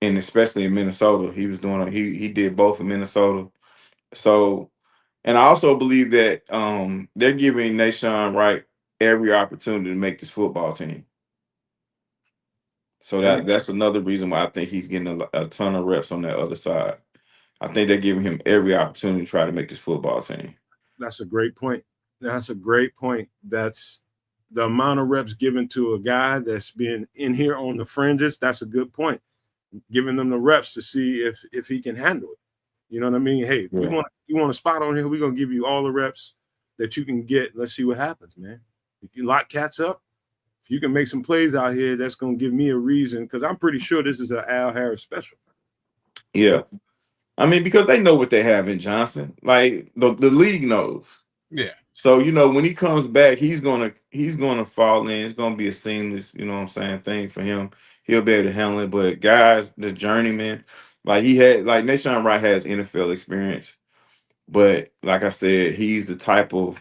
and especially in Minnesota, he did both in Minnesota. So, and I also believe that they're giving Nashawn Wright every opportunity to make this football team. So that's another reason why I think he's getting a ton of reps on that other side. I think they're giving him every opportunity to try to make this football team.
That's a great point. That's a great point. That's the amount of reps given to a guy that's been in here on the fringes. That's a good point. Giving them the reps to see if he can handle it. You know what I mean? Hey,
Yeah.
you want a spot on here, we're gonna give you all the reps that you can get. Let's see what happens, man. If you lock cats up, if you can make some plays out here, that's gonna give me a reason, because I'm pretty sure this is an Al Harris special.
Yeah. I mean, because they know what they have in Johnson. Like the league knows.
Yeah.
So, when he comes back, he's gonna fall in. It's gonna be a seamless, thing for him. He'll be able to handle it. But guys, the journeyman, like Nashawn Wright has NFL experience. But like I said, he's the type of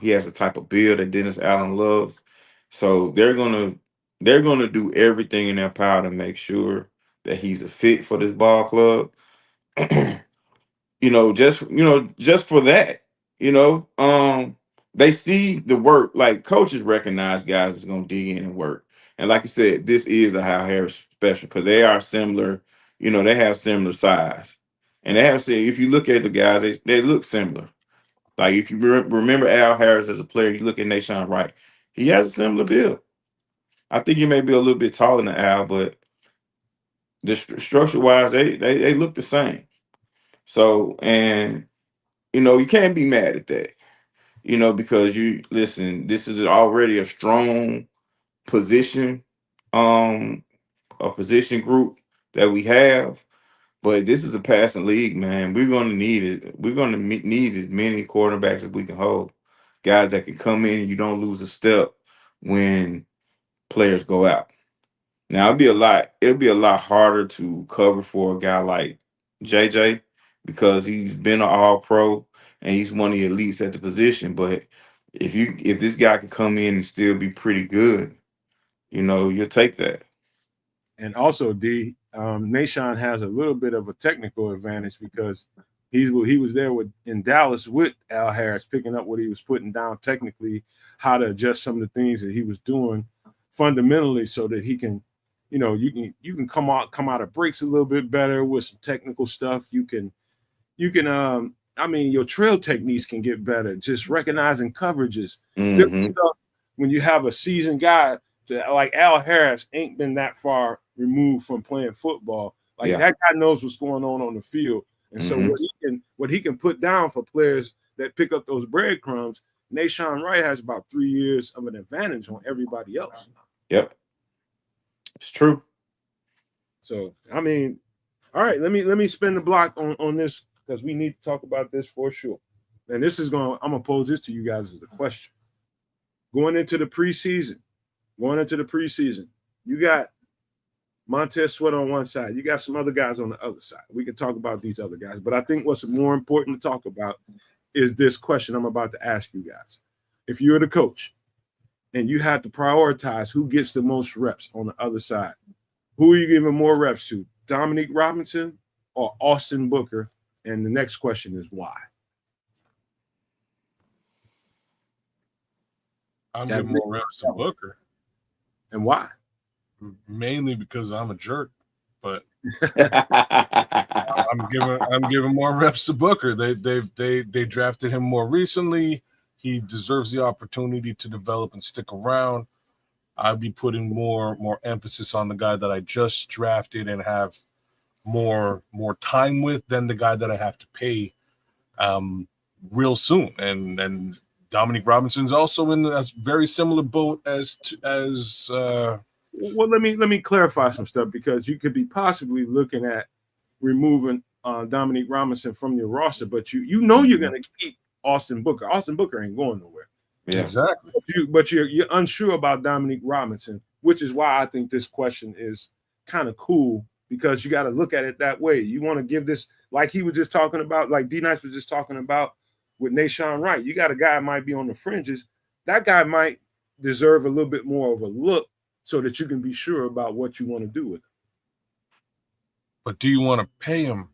he has the type of build that Dennis Allen loves. So they're gonna do everything in their power to make sure that he's a fit for this ball club. Just for that, they see the work. Like coaches recognize guys that's gonna dig in and work. And like you said, this is a Hal Harris special because they are similar. They have similar size, and they have said if you look at the guys, they look similar. Like if you remember Al Harris as a player, you look at Nashawn Wright, he has a similar build. I think he may be a little bit taller than Al, but the structure wise, they look the same. So, and you can't be mad at that, because this is already a strong position, a position group that we have, but this is a passing league, man. We're going to need it. We're going to need as many quarterbacks as we can hold, guys that can come in and you don't lose a step when players go out. Now it'll be a lot harder to cover for a guy like JJ because he's been an all pro and he's one of the elites at the position. But if this guy can come in and still be pretty good, you'll take that.
And also, Nashawn has a little bit of a technical advantage because he was there in Dallas with Al Harris, picking up what he was putting down technically, how to adjust some of the things that he was doing fundamentally, so that he can, you can come out of breaks a little bit better with some technical stuff. You can, your trail techniques can get better. Just recognizing coverages.
Mm-hmm.
Stuff when you have a seasoned guy like Al Harris ain't been that far removed from playing football. Like that guy knows what's going on the field. And so what he can put down for players that pick up those breadcrumbs, Nashawn Wright has about 3 years of an advantage on everybody else.
Yep. It's true.
So, all right, let me spin the block on this because we need to talk about this for sure. And I'm going to pose this to you guys as a question. Going into the preseason, you got Montez Sweat on one side. You got some other guys on the other side. We can talk about these other guys, but I think what's more important to talk about is this question I'm about to ask you guys. If you're the coach and you have to prioritize who gets the most reps on the other side, who are you giving more reps to? Dominique Robinson or Austin Booker? And the next question is why?
I'm giving more reps to Booker.
And why?
Mainly because I'm a jerk, but I'm giving more reps to Booker. They drafted him more recently. He deserves the opportunity to develop and stick around. I'd be putting more emphasis on the guy that I just drafted and have more time with than the guy that I have to pay real soon. And Dominique Robinson's also in a very similar boat as
well, let me clarify some stuff, because you could be possibly looking at removing Dominique Robinson from your roster, but you know you're going to keep Austin Booker. Austin Booker ain't going nowhere.
Yeah, exactly.
But you're unsure about Dominique Robinson, which is why I think this question is kind of cool, because you got to look at it that way. You want to give this, like he was just talking about, like D-Nice was just talking about with Nashawn Wright. You got a guy that might be on the fringes. That guy might deserve a little bit more of a look so that you can be sure about what you want to do with him.
But do you want to pay him?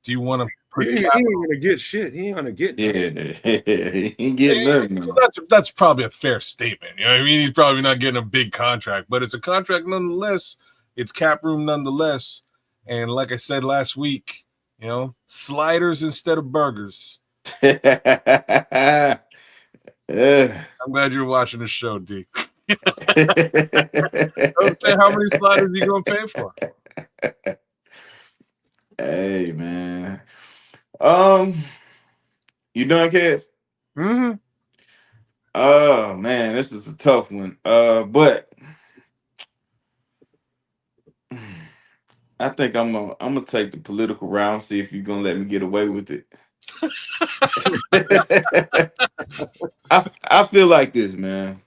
Do you want to put
he ain't gonna get shit. He ain't gonna get
nothing. He ain't getting nothing.
That's probably a fair statement. You know what I mean? He's probably not getting a big contract, but it's a contract nonetheless. It's cap room nonetheless. And like I said last week, you know, sliders instead of burgers. I'm glad you're watching the show, D. Don't say how many sliders you gonna pay for.
Hey man, you done, Cass?
Mm-hmm.
Oh man, this is a tough one. But I think I'm gonna take the political route. See if you're gonna let me get away with it. I feel like this, man.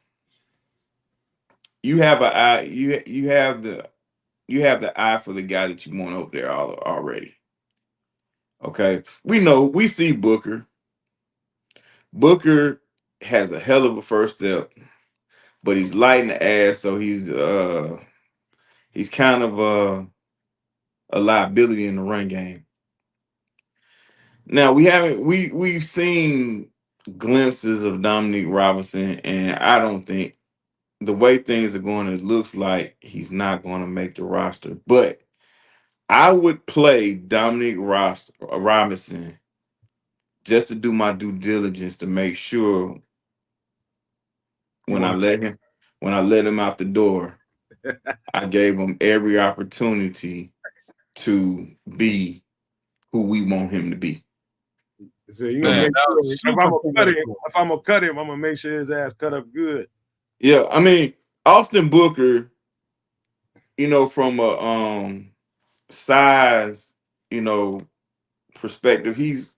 You have an eye. You have the eye for the guy that you want over there already. Okay, we see Booker. Booker has a hell of a first step, but he's light in the ass, so he's kind of a liability in the run game. Now we've seen glimpses of Dominique Robinson, and I don't think the way things are going, it looks like he's not going to make the roster. But I would play Dominique Robinson just to do my due diligence to make sure when I let him out the door, I gave him every opportunity to be who we want him to be.
So you gonna make sure, if I'm gonna cut him, I'm gonna make sure his ass cut up good.
Yeah, I mean Austin Booker, you know, from a size, you know, perspective, he's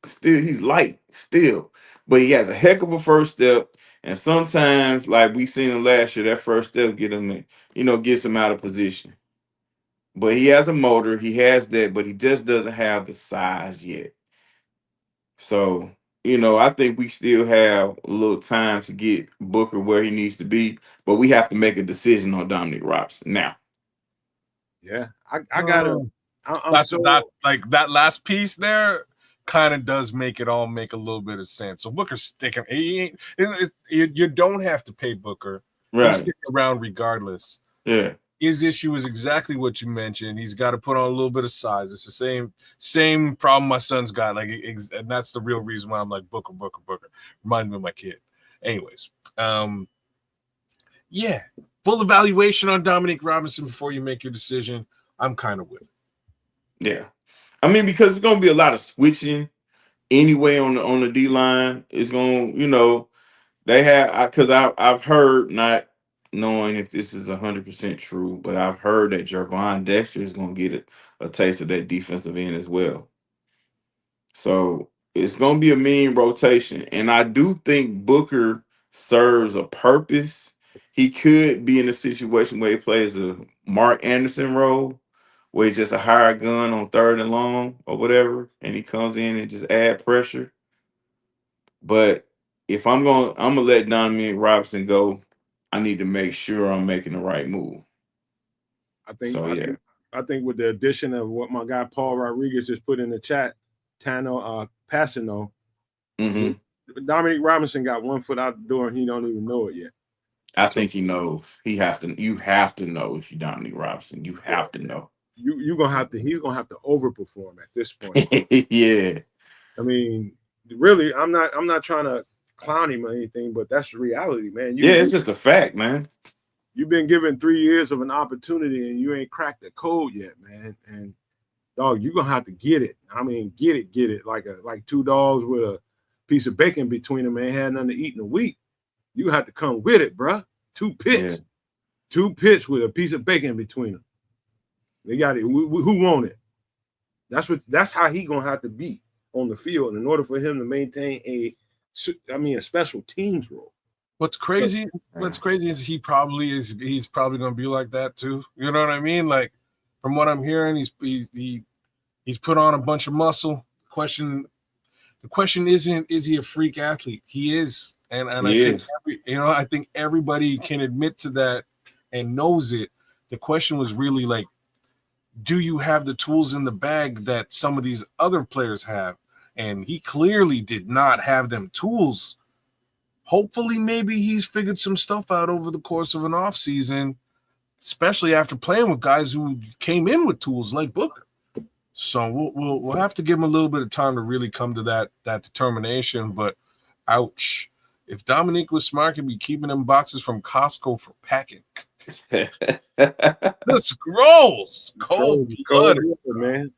light still, but he has a heck of a first step. And sometimes, like we seen him last year, that first step gets him out of position. But he has a motor, he has that, but he just doesn't have the size yet. So, I think we still have a little time to get Booker where he needs to be, but we have to make a decision on Dominique Robinson now.
Yeah, I got him.
That last piece there kind of does make it all make a little bit of sense. So Booker's sticking. You don't have to pay Booker.
Right.
He's sticking around regardless.
Yeah.
His issue is exactly what you mentioned. He's got to put on a little bit of size. It's the same problem my son's got. And that's the real reason why I'm like Booker. Reminds me of my kid. Anyways, yeah, full evaluation on Dominique Robinson before you make your decision. I'm kind of with it.
Yeah, I mean, because it's going to be a lot of switching anyway on the D line. It's going, they have, because I've heard, not knowing if this is 100% true, but I've heard that Jervon Dexter is going to get a taste of that defensive end as well. So it's going to be a mean rotation, and I do think Booker serves a purpose. he could be in a situation where he plays a Mark Anderson role, where he's just a hired gun on 3rd and long or whatever, and he comes in and just add pressure. But if I'm gonna let Dominic Robinson go, I need to make sure I'm making the right move.
I think
So
I
yeah.
think I think with the addition of what my guy Paul Rodriguez just put in the chat, Tano Passino,
Hmm.
Dominic Robinson got one foot out the door and he don't even know it yet.
I
So
think he knows. He has to. You have to know if you're Dominic Robinson. You
yeah,
have to know.
you gonna have to he's gonna have to overperform at this point.
Yeah.
I mean, really, I'm not trying to clown him or anything, but that's the reality, man.
Yeah, it's just a fact, man.
You've been given 3 years of an opportunity and you ain't cracked the code yet, man. And dog, you're gonna have to get it. I mean, get it like two dogs with a piece of bacon between them, ain't had nothing to eat in a week. You have to come with it, bruh. Two pits with a piece of bacon between them. They got it. Who want it? That's how he gonna have to be on the field in order for him to maintain a special teams role.
What's crazy is he's probably gonna be like that too. You know what I mean? Like from what I'm hearing, he's put on a bunch of muscle. The question isn't, is he a freak athlete? He is. And
He
I think
is.
I think everybody can admit to that and knows it. The question was really like, do you have the tools in the bag that some of these other players have? And he clearly did not have them tools. Hopefully, maybe he's figured some stuff out over the course of an offseason, especially after playing with guys who came in with tools like Booker. So we'll have to give him a little bit of time to really come to that determination. But ouch. If Dominique was smart, he'd be keeping them boxes from Costco for packing. That's gross. Cold blooded,
man.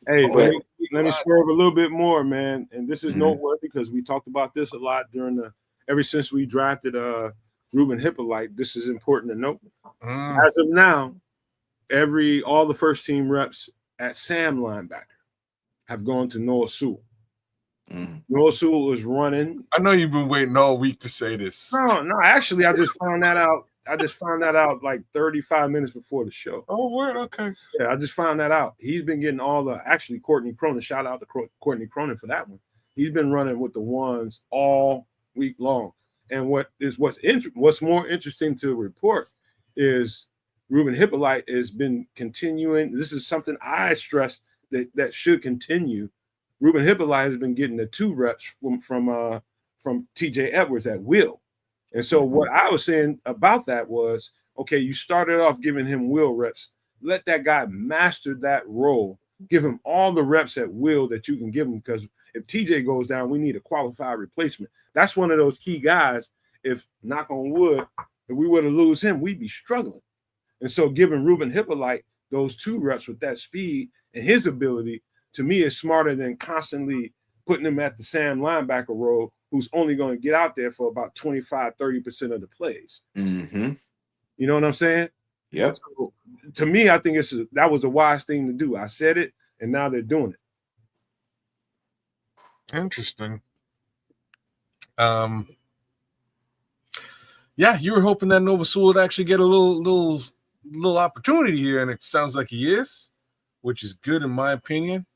Hey, let me swerve a little bit more, man. And this is noteworthy because we talked about this a lot ever since we drafted Ruben Hippolyte. This is important to note. As of now, all the first team reps at Sam linebacker have gone to Noah Sewell. Noah Sewell was running.
I know you've been waiting all week to say this.
No, actually, I just found that out. Like 35 minutes before the show.
Oh, word, okay.
Yeah, I just found that out. He's been getting Courtney Cronin. Shout out to Courtney Cronin for that one. He's been running with the ones all week long. And what's more interesting to report is Ruben Hippolyte has been continuing. This is something I stress that should continue. Ruben Hippolyte has been getting the 2 reps from TJ Edwards at will. And so what I was saying about that was, okay, you started off giving him will reps. Let that guy master that role. Give him all the reps at will that you can give him, because if TJ goes down, we need a qualified replacement. That's one of those key guys. If, knock on wood, if we were to lose him, we'd be struggling. And so giving Ruben Hippolyte those 2 reps with that speed and his ability, to me, is smarter than constantly putting him at the Sam linebacker role, who's only going to get out there for about 25-30% of the plays.
Mm-hmm.
You know what I'm saying?
Yep.
So, to me, I think that was a wise thing to do. I said it, and now they're doing it.
Interesting. Yeah, you were hoping that Nova Sewell would actually get a little opportunity here, and it sounds like he is, which is good in my opinion.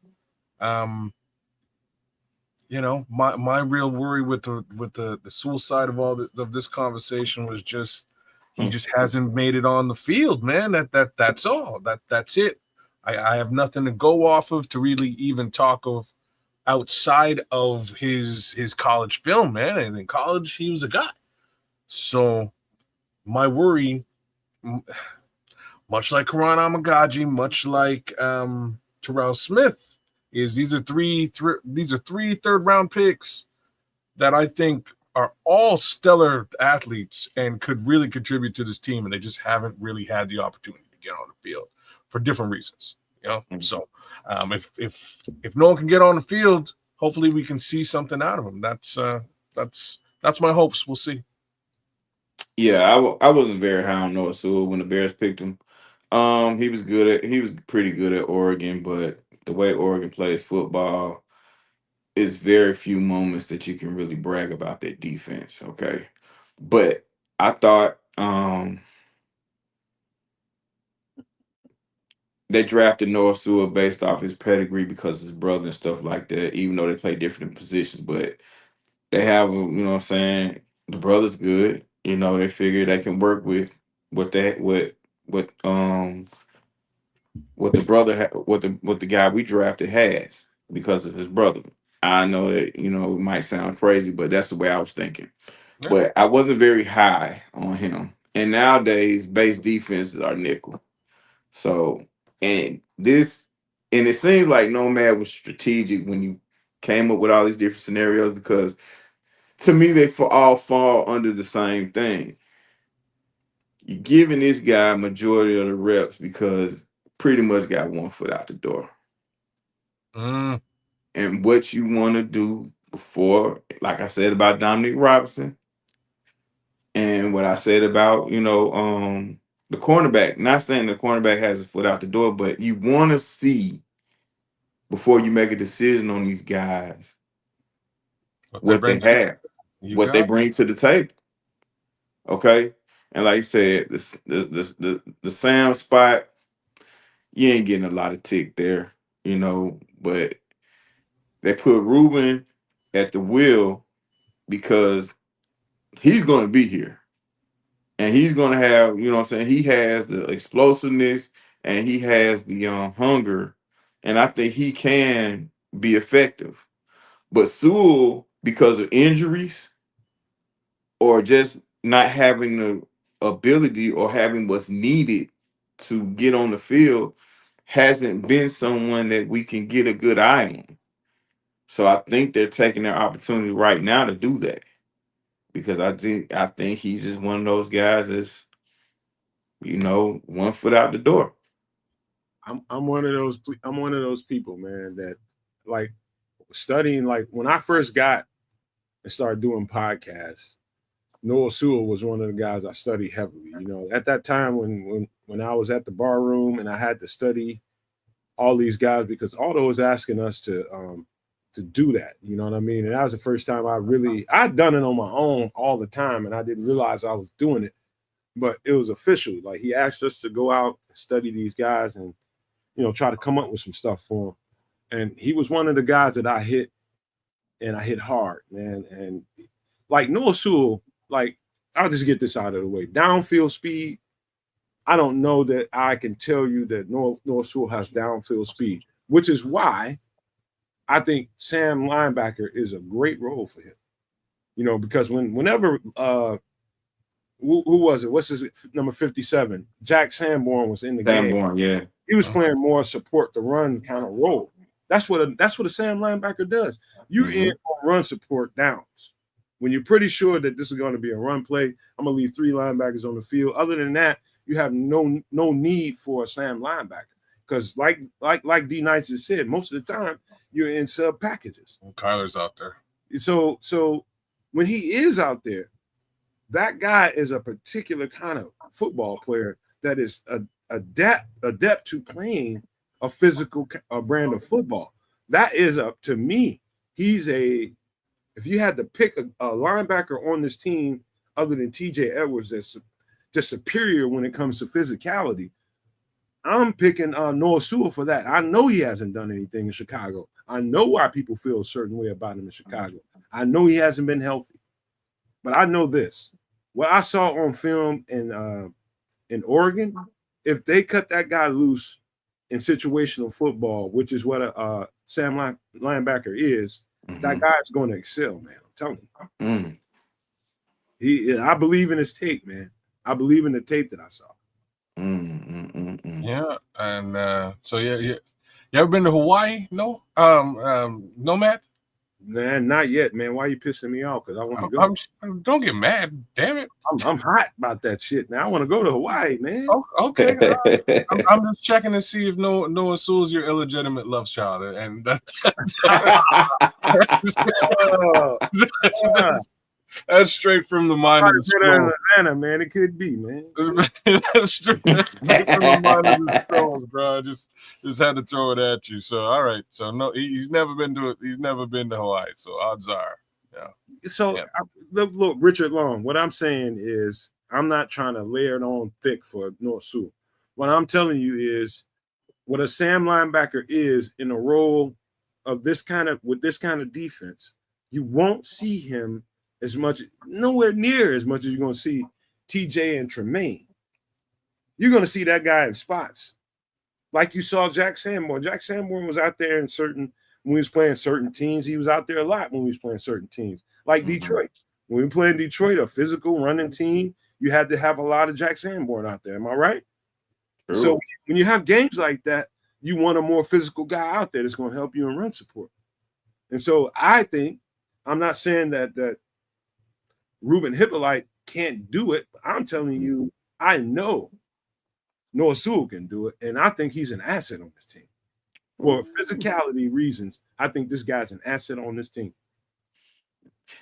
You know, my real worry with the Sewell side of this conversation was just he just hasn't made it on the field, man. That's all. That's it. I have nothing to go off of to really even talk of outside of his college film, man. And in college, he was a guy. So my worry, much like Karan Amagaji, much like Terrell Smith, is these are three 3rd round picks that I think are all stellar athletes and could really contribute to this team, and they just haven't really had the opportunity to get on the field for different reasons. You know, so if no one can get on the field, hopefully we can see something out of them. That's my hopes. We'll see.
Yeah, I wasn't very high on Noah Sewell when the Bears picked him. He was pretty good at Oregon, but the way Oregon plays football, it's very few moments that you can really brag about that defense. Okay, but I thought They drafted Noah Sewell based off his pedigree because his brother and stuff like that, even though they play different positions. But they have, you know what I'm saying, the brother's good. You know, they figure they can work with what they what what the brother what the guy we drafted has because of his brother. I know that, you know, it might sound crazy, but that's the way I was thinking.
Yeah.
But I wasn't very high on him. And nowadays base defenses are nickel. So, and this, and it seems like Nomad was strategic when you came up with all these different scenarios, because to me they all fall under the same thing. You're giving this guy majority of the reps because pretty much got one foot out the door.
Mm.
And what you want to do before, like I said about Dominic Robinson, and what I said about, you know, the cornerback, not saying the cornerback has his foot out the door, but you want to see before you make a decision on these guys what they have, what they bring to the table. Okay. And like you said, the Sam spot, you ain't getting a lot of tick there, you know, but they put Ruben at the wheel because he's going to be here. And he's going to have, you know what I'm saying, he has the explosiveness and he has the hunger. And I think he can be effective. But Sewell, because of injuries or just not having the ability or having what's needed to get on the field, hasn't been someone that we can get a good eye on. So I think they're taking their opportunity right now to do that, because I think he's just one of those guys that's, you know, one foot out the door.
I'm one of those people, man, that like studying. Like when I first got and started doing podcasts, Noah Sewell was one of the guys I studied heavily. You know, at that time when I was at the bar room and I had to study all these guys because Aldo was asking us to do that. You know what I mean? And that was the first time I'd done it on my own all the time, and I didn't realize I was doing it, but it was official. Like he asked us to go out and study these guys and, you know, try to come up with some stuff for him. And he was one of the guys that I hit, and I hit hard, man. And like Noah Sewell, like I'll just get this out of the way. Downfield speed, I don't know that I can tell you that Noah Sewell has downfield speed, which is why I think Sam linebacker is a great role for him. You know, because whenever who was it? What's his number 57? Jack Sanborn was in the game.
Sanborn, yeah.
He was playing more support the run kind of role. That's what a Sam linebacker does. You in on run support downs. When you're pretty sure that this is going to be a run play, I'm gonna leave 3 linebackers on the field. Other than that, you have no need for a Sam linebacker. Because like D Nice just said, most of the time you're in sub packages.
And Kyler's out there.
So when he is out there, that guy is a particular kind of football player that is adept to playing a physical brand of football. That is up to me. If you had to pick a linebacker on this team other than TJ Edwards that's just superior when it comes to physicality, I'm picking Noah Sewell for that. I know he hasn't done anything in Chicago. I know why people feel a certain way about him in Chicago. I know he hasn't been healthy. But I know this. What I saw on film in Oregon, if they cut that guy loose in situational football, which is what a Sam linebacker is, that guy's going to excel, man. I'm telling you. I believe in his tape, man. I believe in the tape that I saw.
Yeah, and so yeah. You ever been to Hawaii? No, Nomad?
Man, not yet, man. Why are you pissing me off? Because I want to go.
Don't get mad, damn it.
I'm hot about that shit. Now I want to go to Hawaii, man.
Oh, okay. I'm just checking to see if Noah Sewell's your illegitimate love child, and that's straight from the mind of the Stones.
Atlanta, man. It could be, man.
That's straight from the mind of the Stones, bro. I just had to throw it at you. So all right. So no, he's never been to it. He's never been to Hawaii. So odds are, yeah.
So look, Richard Long. What I'm saying is, I'm not trying to layer it on thick for North Sioux. What I'm telling you is what a Sam linebacker is in a role of this kind of defense. You won't see him as much, nowhere near as much as you're going to see TJ and Tremaine. You're going to see that guy in spots. Like you saw Jack Sanborn. Jack Sanborn was out there when he was playing certain teams. He was out there a lot when he was playing certain teams. Like Detroit. When we play in Detroit, a physical running team, you had to have a lot of Jack Sanborn out there. Am I right? True. So when you have games like that, you want a more physical guy out there that's going to help you in run support. And so I think, I'm not saying that Ruben Hippolyte can't do it. I'm telling you, I know Noah Sewell can do it, and I think he's an asset on this team. For physicality reasons, I think this guy's an asset on this team.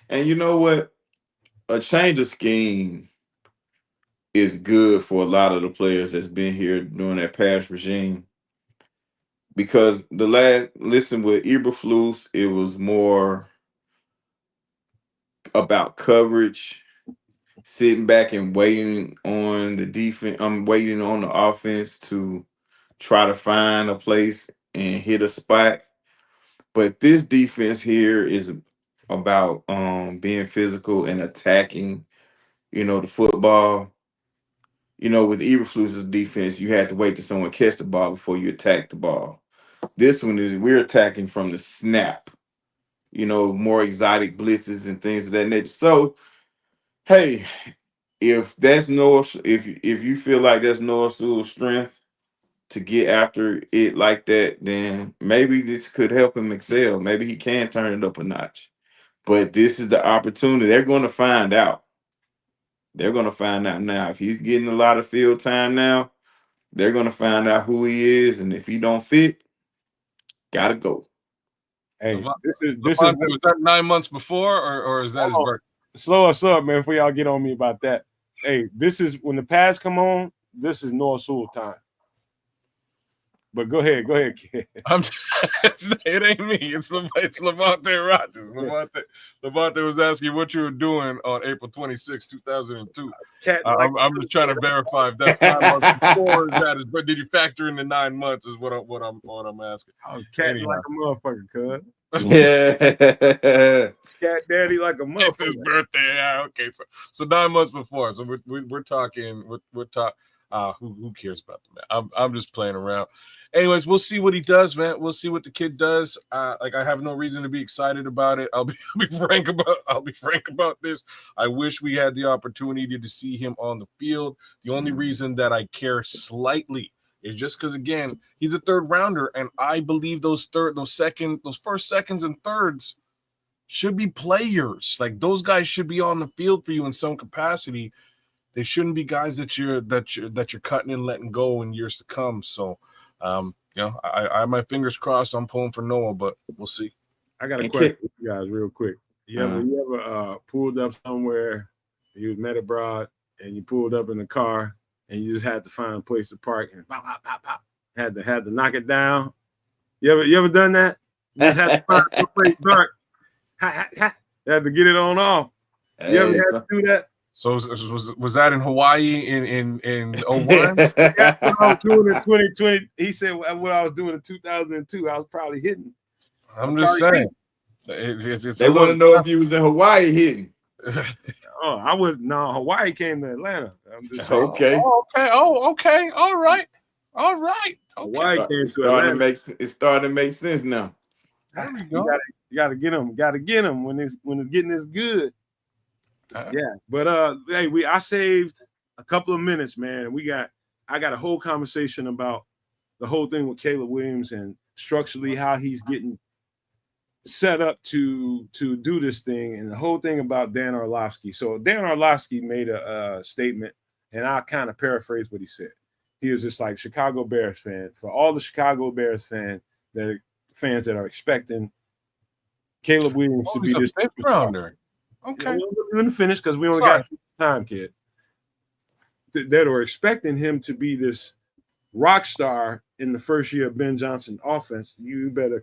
And you know what? A change of scheme is good for a lot of the players that's been here during that past regime. Because with Eberflus, it was more about coverage, sitting back and waiting on the defense. I'm waiting on the offense to try to find a place and hit a spot. But this defense here is about being physical and attacking, the football. With Eberflus's defense, you had to wait till someone catch the ball before you attack the ball. This one is we're attacking from the snap, more exotic blitzes and things of that nature. So, hey, if you feel like that's Noah Sewell's strength to get after it like that, then maybe this could help him excel. Maybe he can turn it up a notch. But this is the opportunity. They're going to find out. They're going to find out now. If he's getting a lot of field time now, they're going to find out who he is. And if he don't fit, gotta go.
Hey, this is
was that 9 months before, or is that his birthday?
Slow us up, man, before y'all get on me about that. Hey, this is when the pads come on, this is Noah Sewell time. But go ahead, kid.
It ain't me. It's Levante Rogers. Levante was asking what you were doing on April 26, 2002. I'm just trying to verify if that's 9 months before. But did you factor in the 9 months? Is what I'm asking.
I was catting like a motherfucker, cuz.
Yeah.
Cat daddy like a motherfucker.
It's his birthday. Yeah, okay, so 9 months before. So we're talking. We're talking. Who cares about the man? I'm just playing around. Anyways, we'll see what he does, man. We'll see what the kid does. I have no reason to be excited about it. I'll be frank about this. I wish we had the opportunity to see him on the field. The only reason that I care slightly is just because, again, he's a third rounder, and I believe those first seconds and thirds should be players. Like, those guys should be on the field for you in some capacity. They shouldn't be guys that you're cutting and letting go in years to come. So, I have my fingers crossed. I'm pulling for Noah, but we'll see.
I got a question for you guys real quick. You ever pulled up somewhere, you met abroad, and you pulled up in the car, and you just had to find a place to park, and pop, pop, pop, pop. Had to knock it down. You ever done that? You just had to find a place dark. You had to get it on off. You ever had to do that?
So was that in Hawaii in 01?
That's what I was doing in 2020. He said what I was doing in 2002. I was probably hitting.
I'm just saying.
They want to know if you was in Hawaii hitting.
I was. No, Hawaii came to Atlanta. I'm just saying.
Okay.
Okay. All right. Okay.
Hawaii came to Atlanta.
It's starting to make sense now.
There we go.
You gotta get them. Got to get them when it's getting this good. Yeah, but I saved a couple of minutes, man. I got a whole conversation about the whole thing with Caleb Williams and structurally how he's getting set up to do this thing, and the whole thing about Dan Orlovsky. So Dan Orlovsky made a statement, and I'll kind of paraphrase what he said. He was just like, Chicago Bears fan, for all the Chicago Bears fans that are expecting Caleb Williams to be this
fifth rounder. Okay.
Let me finish because we only got time, kid. That are expecting him to be this rock star in the first year of Ben Johnson offense. You better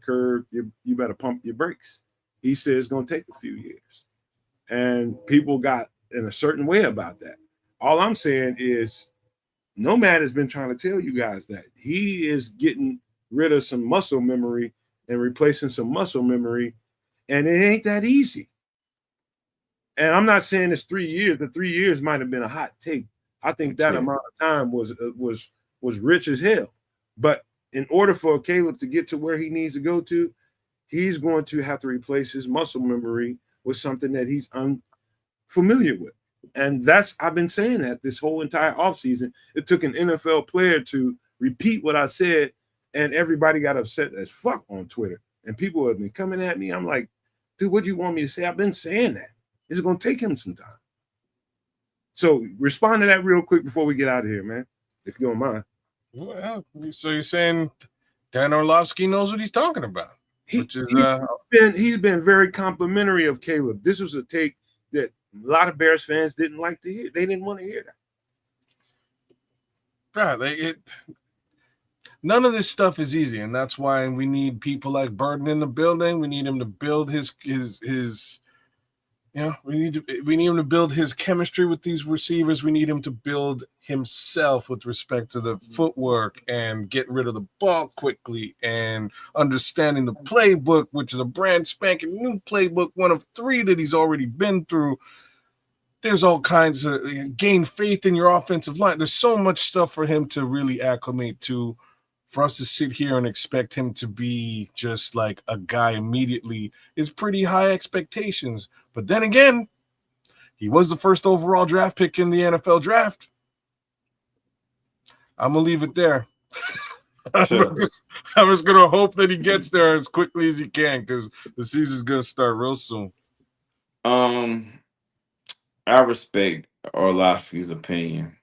you better pump your brakes. He said it's going to take a few years. And people got in a certain way about that. All I'm saying is Nomad has been trying to tell you guys that he is getting rid of some muscle memory and replacing some muscle memory, and it ain't that easy. And I'm not saying it's 3 years. The 3 years might have been a hot take. I think that amount of time was rich as hell. But in order for Caleb to get to where he needs to go to, he's going to have to replace his muscle memory with something that he's unfamiliar with. And I've been saying that this whole entire offseason. It took an NFL player to repeat what I said, and everybody got upset as fuck on Twitter. And people have been coming at me. I'm like, dude, what do you want me to say? I've been saying that. It's going to take him some time. So respond to that real quick before we get out of here, man, if you don't mind.
Well, so you're saying Dan Orlovsky knows what he's talking about? He's
been very complimentary of Caleb. This was a take that a lot of Bears fans didn't like to hear. They didn't want to hear that.
Right. None of this stuff is easy, and that's why we need people like Burden in the building. We need him to build his we need him to build his chemistry with these receivers. We need him to build himself with respect to the footwork and getting rid of the ball quickly and understanding the playbook, which is a brand spanking new playbook, one of 3 that he's already been through. There's all kinds of gain faith in your offensive line. There's so much stuff for him to really acclimate to. For us to sit here and expect him to be just like a guy immediately is pretty high expectations. But then again, he was the first overall draft pick in the NFL draft. I'm going to leave it there. Sure. I'm just going to hope that he gets there as quickly as he can because the season's going to start real soon.
I respect Orlovsky's opinion.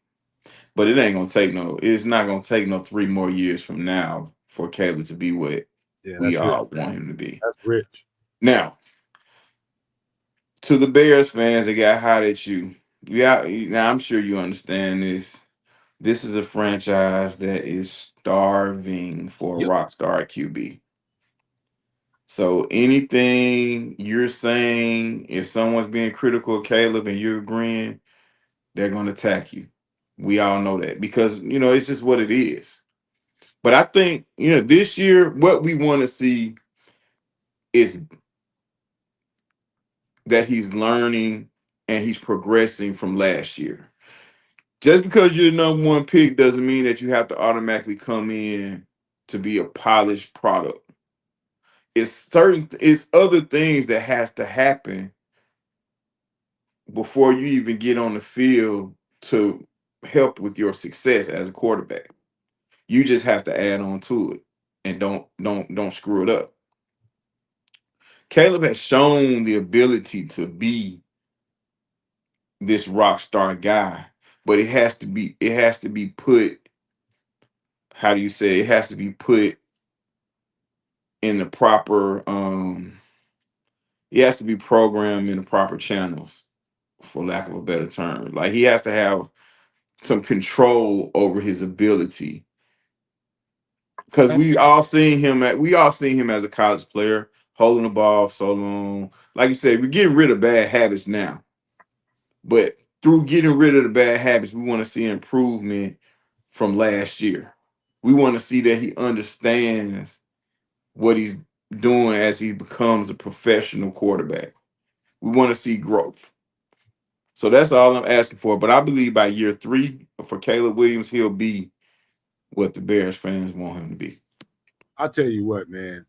But it's not gonna take no 3 more years from now for Caleb to be what we all want him to be.
That's rich.
Now, to the Bears fans that got hot at you, now I'm sure you understand this. This is a franchise that is starving for a rock star QB. So anything you're saying, if someone's being critical of Caleb and you're agreeing, they're gonna attack you. We all know that because, it's just what it is. But I think, this year, what we want to see is that he's learning and he's progressing from last year. Just because you're the number 1 pick doesn't mean that you have to automatically come in to be a polished product. It's other things that has to happen before you even get on the field to help with your success as a quarterback. You just have to add on to it and don't screw it up. Caleb has shown the ability to be this rock star guy, but it has to be put, how do you say, it has to be put in the proper it has to be programmed in the proper channels, for lack of a better term. Like, he has to have some control over his ability. Because we all seen him as a college player, holding the ball so long. Like you said, we're getting rid of bad habits now. But through getting rid of the bad habits, we want to see improvement from last year. We want to see that he understands what he's doing as he becomes a professional quarterback. We want to see growth. So that's all I'm asking for. But I believe by year 3 for Caleb Williams, he'll be what the Bears fans want him to be.
I'll tell you what, man.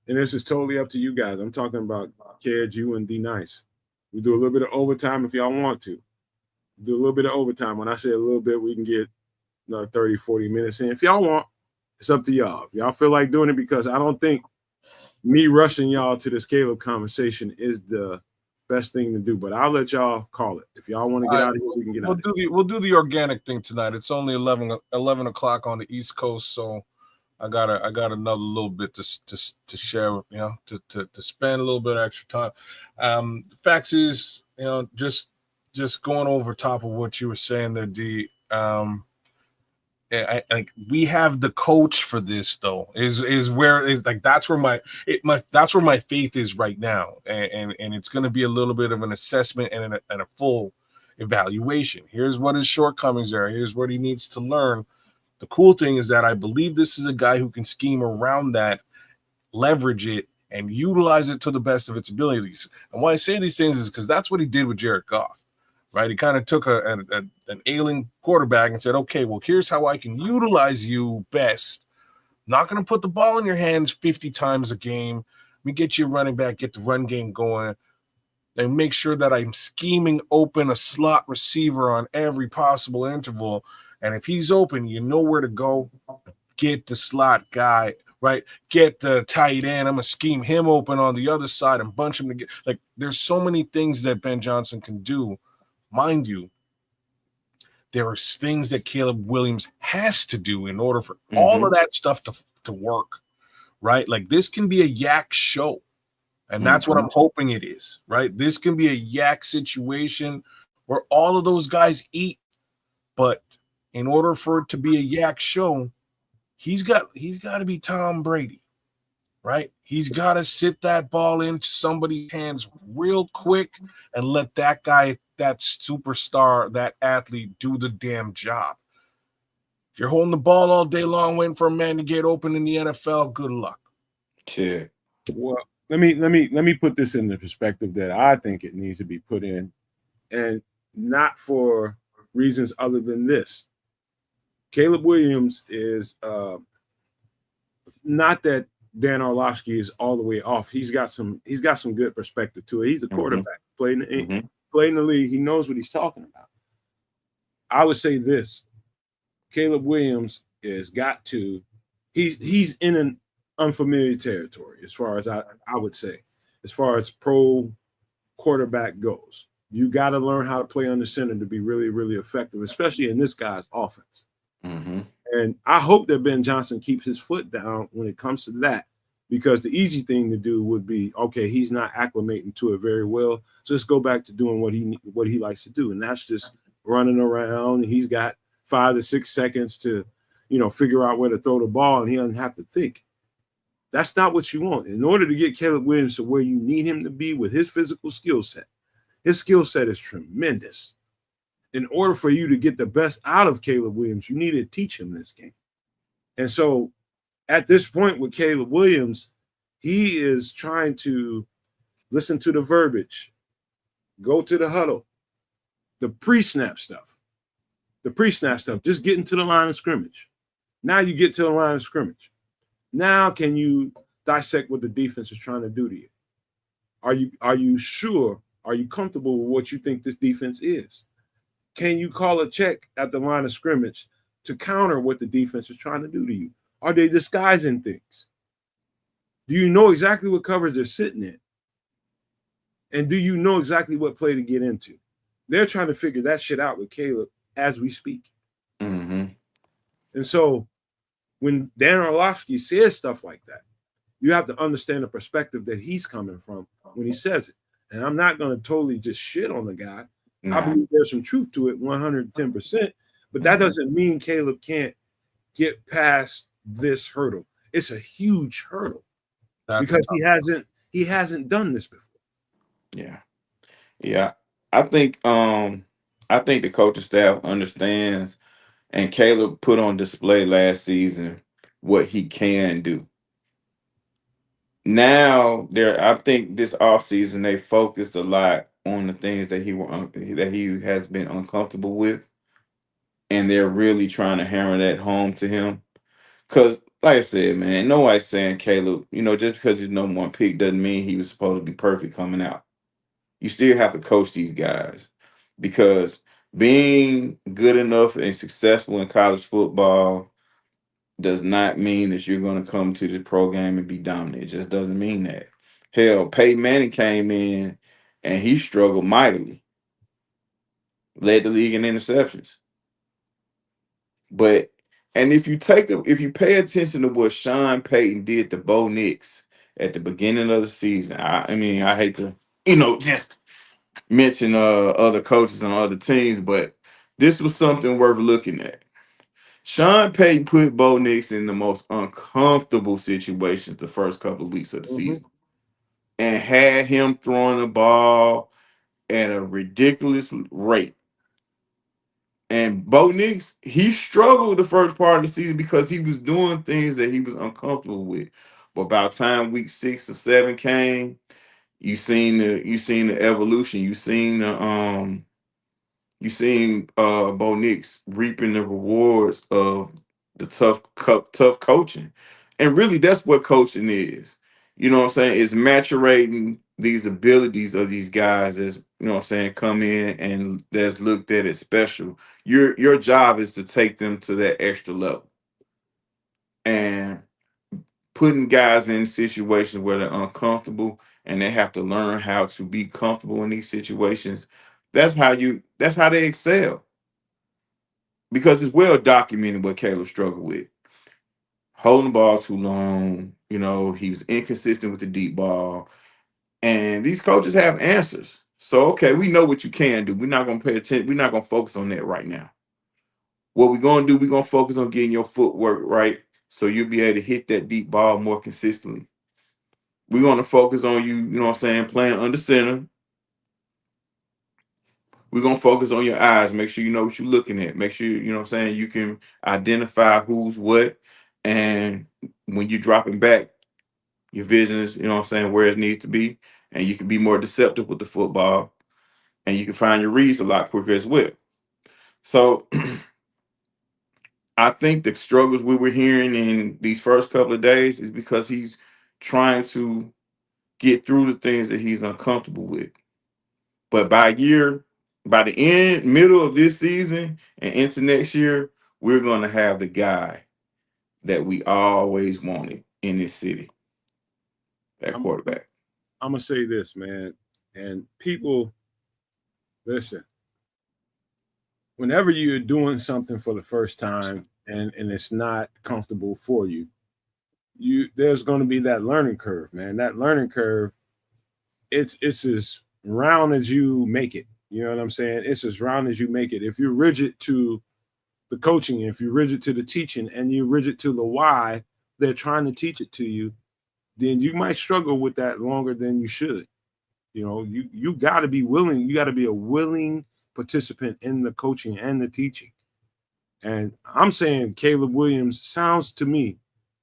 And this is totally up to you guys. I'm talking about Kedge, you, and D Nice. We do a little bit of overtime if y'all want to. Do a little bit of overtime. When I say a little bit, we can get 30, 40 minutes in. If y'all want, it's up to y'all. If y'all feel like doing it, because I don't think me rushing y'all to this Caleb conversation is the best thing to do. But I'll let y'all call it. If y'all want to get out of here, we can get out of here.
We'll do the organic thing tonight. It's only 11 o'clock on the East Coast, so I got another little bit to share, to spend a little bit of extra time. The facts is, just going over top of what you were saying there, D. We have the coach for this though. That's where my faith is right now, and it's going to be a little bit of an assessment and a full evaluation. Here's what his shortcomings are. Here's what he needs to learn. The cool thing is that I believe this is a guy who can scheme around that, leverage it, and utilize it to the best of its abilities. And why I say these things is because that's what he did with Jared Goff, right? He kind of took an ailing quarterback and said, okay, well, here's how I can utilize you best. Not going to put the ball in your hands 50 times a game. Let me get you a running back, get the run game going, and make sure that I'm scheming open a slot receiver on every possible interval. And if he's open, you know where to go. Get the slot guy, right? Get the tight end. I'm going to scheme him open on the other side and bunch him together. Like, there's so many things that Ben Johnson can do. Mind you, there are things that Caleb Williams has to do in order for all of that stuff to work, right? Like, this can be a yak show. And that's what I'm hoping it is, right? This can be a yak situation where all of those guys eat. But in order for it to be a yak show, he's got to be Tom Brady, right? He's got to sit that ball into somebody's hands real quick and let that guy, that superstar, that athlete do the damn job. If you're holding the ball all day long waiting for a man to get open in the NFL, good luck.
Yeah.
Well, let me put this in the perspective that I think it needs to be put in, and not for reasons other than this. Caleb Williams is not that Dan Orlovsky is all the way off. He's got some good perspective to it. He's a quarterback, playing in the league. He knows what he's talking about. I would say this: Caleb Williams he's in an unfamiliar territory as far as I would say, as far as pro quarterback goes. You got to learn how to play under center to be really, really effective, especially in this guy's offense. And I hope that Ben Johnson keeps his foot down when it comes to that, because the easy thing to do would be, okay, he's not acclimating to it very well, so let's go back to doing what he likes to do, and that's just running around. He's got 5 to 6 seconds to, figure out where to throw the ball, and he doesn't have to think. That's not what you want. In order to get Caleb Williams to where you need him to be with his physical skill set, his skill set is tremendous. In order for you to get the best out of Caleb Williams, you need to teach him this game. And so at this point with Caleb Williams, he is trying to listen to the verbiage, go to the huddle, the pre-snap stuff, just getting to the line of scrimmage. Now you get to the line of scrimmage. Now can you dissect what the defense is trying to do to you? Are you sure? Are you comfortable with what you think this defense is? Can you call a check at the line of scrimmage to counter what the defense is trying to do to you? Are they disguising things? Do you know exactly what coverage they're sitting in? And do you know exactly what play to get into? They're trying to figure that shit out with Caleb as we speak. And so when Dan Orlovsky says stuff like that, you have to understand the perspective that he's coming from when he says it. And I'm not going to totally just shit on the guy. I believe there's some truth to it, 110%. But that doesn't mean Caleb can't get past this hurdle. It's a huge hurdle because he hasn't done this before.
Yeah. I think the coaching staff understands, and Caleb put on display last season what he can do. Now, I think this offseason they focused a lot on the things that he has been uncomfortable with, and they're really trying to hammer that home to him. Because, like I said, man, nobody's saying Caleb, just because he's number one pick doesn't mean he was supposed to be perfect coming out. You still have to coach these guys, because being good enough and successful in college football does not mean that you're going to come to the pro game and be dominant. It just doesn't mean that. Hell, Peyton Manning came in and he struggled mightily, led the league in interceptions. And if you pay attention to what Sean Payton did to Bo Nix at the beginning of the season, I hate to, just mention other coaches on other teams, but this was something worth looking at. Sean Payton put Bo Nix in the most uncomfortable situations the first couple of weeks of the season, and had him throwing the ball at a ridiculous rate. And Bo Nix, he struggled the first part of the season because he was doing things that he was uncomfortable with. But by the time week 6 or 7 came, you seen the evolution. You seen Bo Nix reaping the rewards of the tough coaching. And really that's what coaching is. You know what I'm saying? It's maturating these abilities of these guys as you know what I'm saying, come in and that's looked at as special. Your job is to take them to that extra level. And putting guys in situations where they're uncomfortable and they have to learn how to be comfortable in these situations. That's how they excel. Because it's well documented what Caleb struggled with. Holding the ball too long, he was inconsistent with the deep ball. And these coaches have answers. So okay, we know what you can do. We're not gonna pay attention, we're not gonna focus on that right now. What we're gonna do, we're gonna focus on getting your footwork right so you'll be able to hit that deep ball more consistently. We're gonna focus on you, you know what I'm saying, playing under center. We're gonna focus on your eyes, make sure you know what you're looking at, make sure you know what I'm saying you can identify who's what, and when you're dropping back, your vision is, you know what I'm saying, where it needs to be, and you can be more deceptive with the football, and you can find your reads a lot quicker as well. So I think the struggles we were hearing in these first couple of days is because he's trying to get through the things that he's uncomfortable with. But by the middle of this season and into next year, we're going to have the guy that we always wanted in this city, that
I'm,
quarterback.
I'm gonna say this, man, and people listen. Whenever you're doing something for the first time and it's not comfortable for you, there's going to be that learning curve, man. That learning curve, it's as round as you make it. You know what I'm saying? It's as round as you make it. If you're rigid to the coaching, if you're rigid to the teaching, and you're rigid to the why they're trying to teach it to you, then you might struggle with that longer than you should. You got to be willing. You got to be a willing participant in the coaching and the teaching. And I'm saying Caleb Williams sounds to me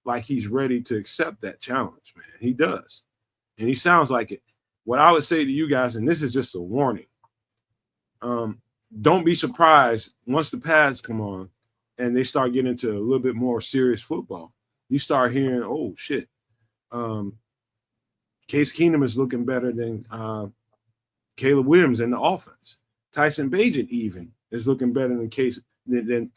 like he's ready to accept that challenge, man. He does. And he sounds like it. What I would say to you guys, and this is just a warning, don't be surprised once the pads come on and they start getting into a little bit more serious football. You start hearing, oh, shit. Case Keenum is looking better than Caleb Williams in the offense. Tyson Bagent even is looking better than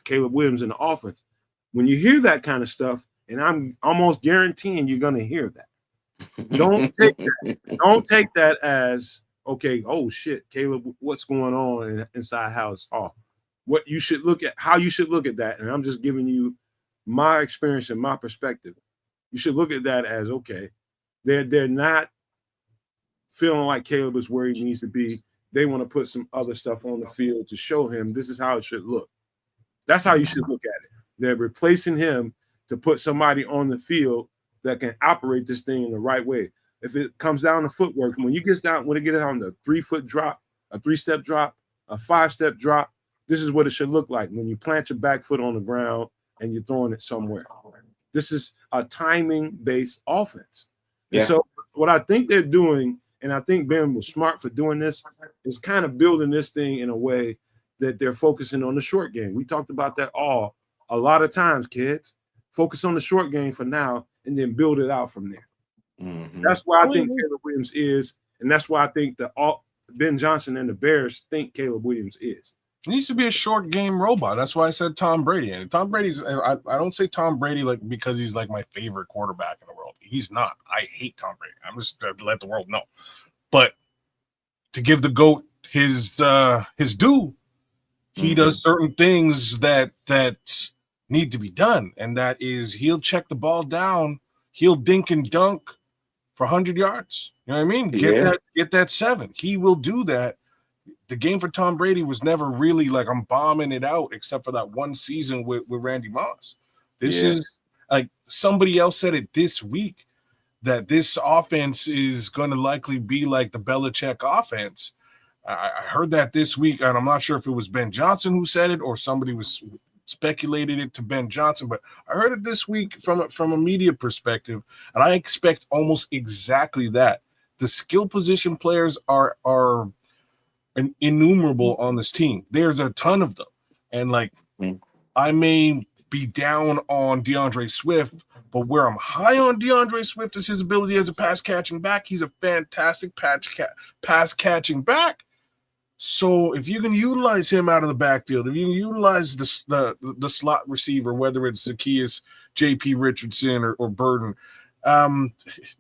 Caleb Williams in the offense. When you hear that kind of stuff, and I'm almost guaranteeing you're going to hear that. Don't take that as okay. Oh shit, Caleb, what's going on inside House Hall? What you should look at, how you should look at that, and I'm just giving you my experience and my perspective. You should look at that as okay. They're not feeling like Caleb is where he needs to be. They want to put some other stuff on the field to show him this is how it should look. That's how you should look at it. They're replacing him to put somebody on the field that can operate this thing in the right way. If it comes down to footwork, when it gets down the 3-foot drop, a 3-step drop, a 5-step drop, this is what it should look like when you plant your back foot on the ground and you're throwing it somewhere. This is a timing-based offense. Yeah. And so what I think they're doing, and I think Ben was smart for doing this, is kind of building this thing in a way that they're focusing on the short game. We talked about that a lot of times, kids. Focus on the short game for now and then build it out from there. Mm-hmm. That's why I think Caleb Williams is, and that's why I think Ben Johnson and the Bears think Caleb Williams is.
He needs to be a short game robot. That's why I said Tom Brady. And Tom Brady's, I don't say Tom Brady like because he's like my favorite quarterback in the world. He's not. I hate Tom Brady. I'm just to let the world know. But to give the GOAT his due, he does certain things that need to be done. And that is he'll check the ball down, he'll dink and dunk for 100 yards. You know what I mean? Get that 7. He will do that. The game for Tom Brady was never really like I'm bombing it out, except for that one season with Randy Moss. This is like somebody else said it this week that this offense is going to likely be like the Belichick offense, I heard that this week, and I'm not sure if it was Ben Johnson who said it or somebody was speculated it to Ben Johnson, but I heard it this week from a media perspective, and I expect almost exactly that. The skill position players are innumerable on this team. There's a ton of them, and like I may be down on DeAndre Swift, but where I'm high on DeAndre Swift is his ability as a pass catching back. He's a fantastic pass catching back. So if you can utilize him out of the backfield, if you can utilize the slot receiver, whether it's Zacchaeus, J.P. Richardson, or Burden,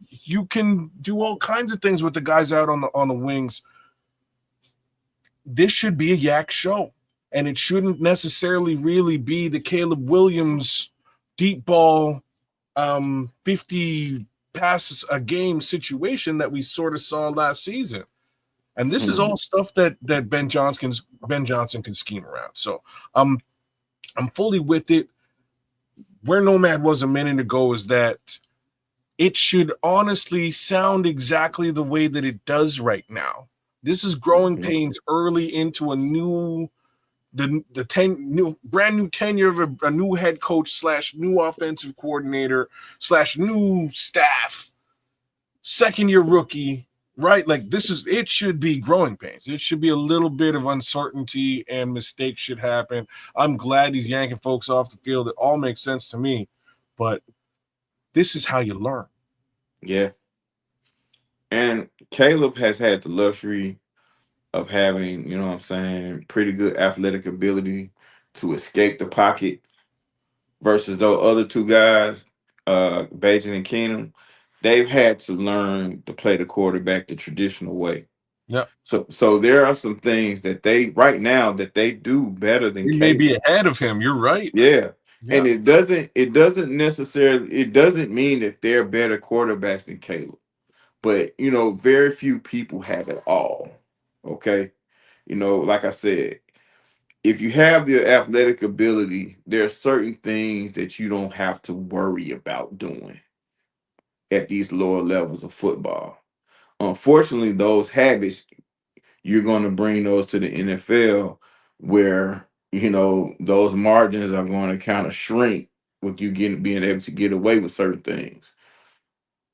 you can do all kinds of things with the guys out on the wings. This should be a yak show, and it shouldn't necessarily really be the Caleb Williams deep ball 50 passes a game situation that we sort of saw last season. And this is all stuff that Ben Johnson can scheme around. So I'm fully with it. Where Nomad was a minute ago is that it should honestly sound exactly the way that it does right now. This is growing pains early into a brand new tenure of a new head coach / new offensive coordinator / new staff, second year rookie. Right, like it should be growing pains. It should be a little bit of uncertainty and mistakes should happen. I'm glad he's yanking folks off the field. It all makes sense to me, but this is how you learn.
Yeah. And Caleb has had the luxury of having, you know what I'm saying, pretty good athletic ability to escape the pocket versus those other two guys, Bajan and Keenum. They've had to learn to play the quarterback the traditional way.
Yeah.
So there are some things that they right now that they do better than
He may be ahead of him. You're right.
Yeah. And it doesn't mean that they're better quarterbacks than Caleb. But very few people have it all. Okay. Like I said, if you have the athletic ability, there are certain things that you don't have to worry about doing at these lower levels of football. Unfortunately, those habits, you're going to bring those to the NFL where, those margins are going to kind of shrink with you being able to get away with certain things.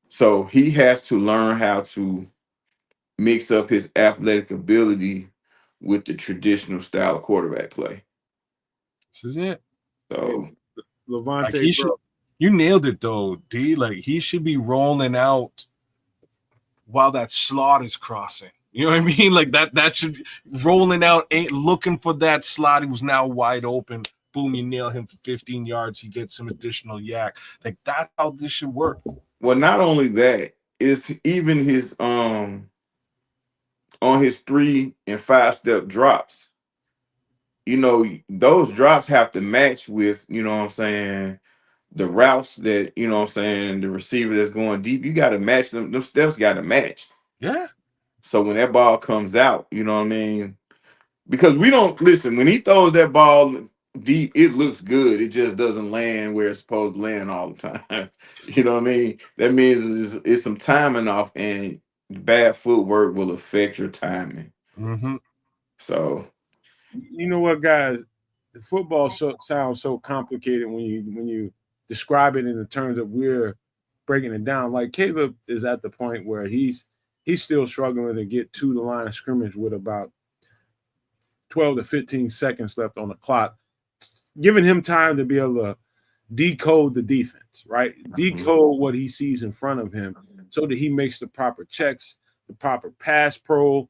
So he has to learn how to mix up his athletic ability with the traditional style of quarterback play.
This is it.
So
Levante,
you nailed it though, D. Like he should be rolling out while that slot is crossing. You know what I mean? Like that should rolling out, ain't looking for that slot. He was now wide open. Boom, you nail him for 15 yards. He gets some additional yak. Like that's how this should work.
Well, not only that, it's even his on his 3 and 5 step drops. Those drops have to match with, the routes that, the receiver that's going deep. You got to match them. Those steps got to match.
Yeah.
So when that ball comes out, you know what I mean? Because we don't listen, when he throws that ball deep, it looks good. It just doesn't land where it's supposed to land all the time. You know what I mean? That means it's some timing off, and bad footwork will affect your timing. So,
you know what, guys? Football sounds so complicated when you describe it in the terms of we're breaking it down. Like Caleb is at the point where he's still struggling to get to the line of scrimmage with about 12 to 15 seconds left on the clock, giving him time to be able to decode the defense, right? Decode what he sees in front of him so that he makes the proper checks, the proper pass pro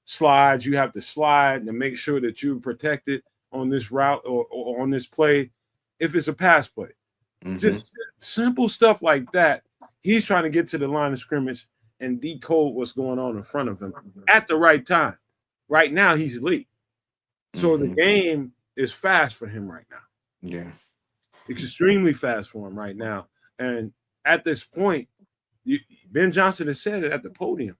slides. You have to slide and make sure that you're protected on this route or on this play if it's a pass play. Just simple stuff like that. He's trying to get to the line of scrimmage and decode what's going on in front of him at the right time. Right now, he's late. So the game is fast for him right now.
Yeah.
It's extremely fast for him right now. And at this point, Ben Johnson has said it at the podium.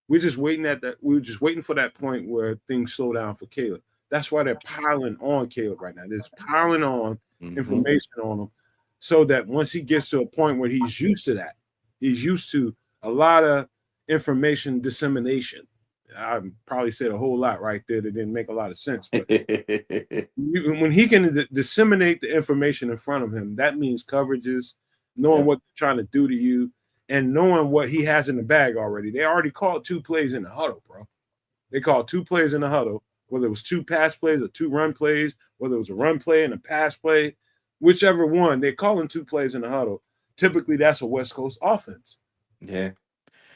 We're just waiting for that point where things slow down for Caleb. That's why they're piling on Caleb right now. They're just piling on information on him so that once he gets to a point where he's used to that, he's used to a lot of information dissemination, I probably said a whole lot right there that didn't make a lot of sense. But when he can disseminate the information in front of him, that means coverages, knowing what they're trying to do to you, and knowing what he has in the bag already. They already called 2 plays in the huddle, bro. They called 2 plays in the huddle, whether it was 2 pass plays or 2 run plays, whether it was a run play and a pass play, whichever one, they're calling 2 plays in the huddle. Typically, that's a West Coast offense.
Yeah.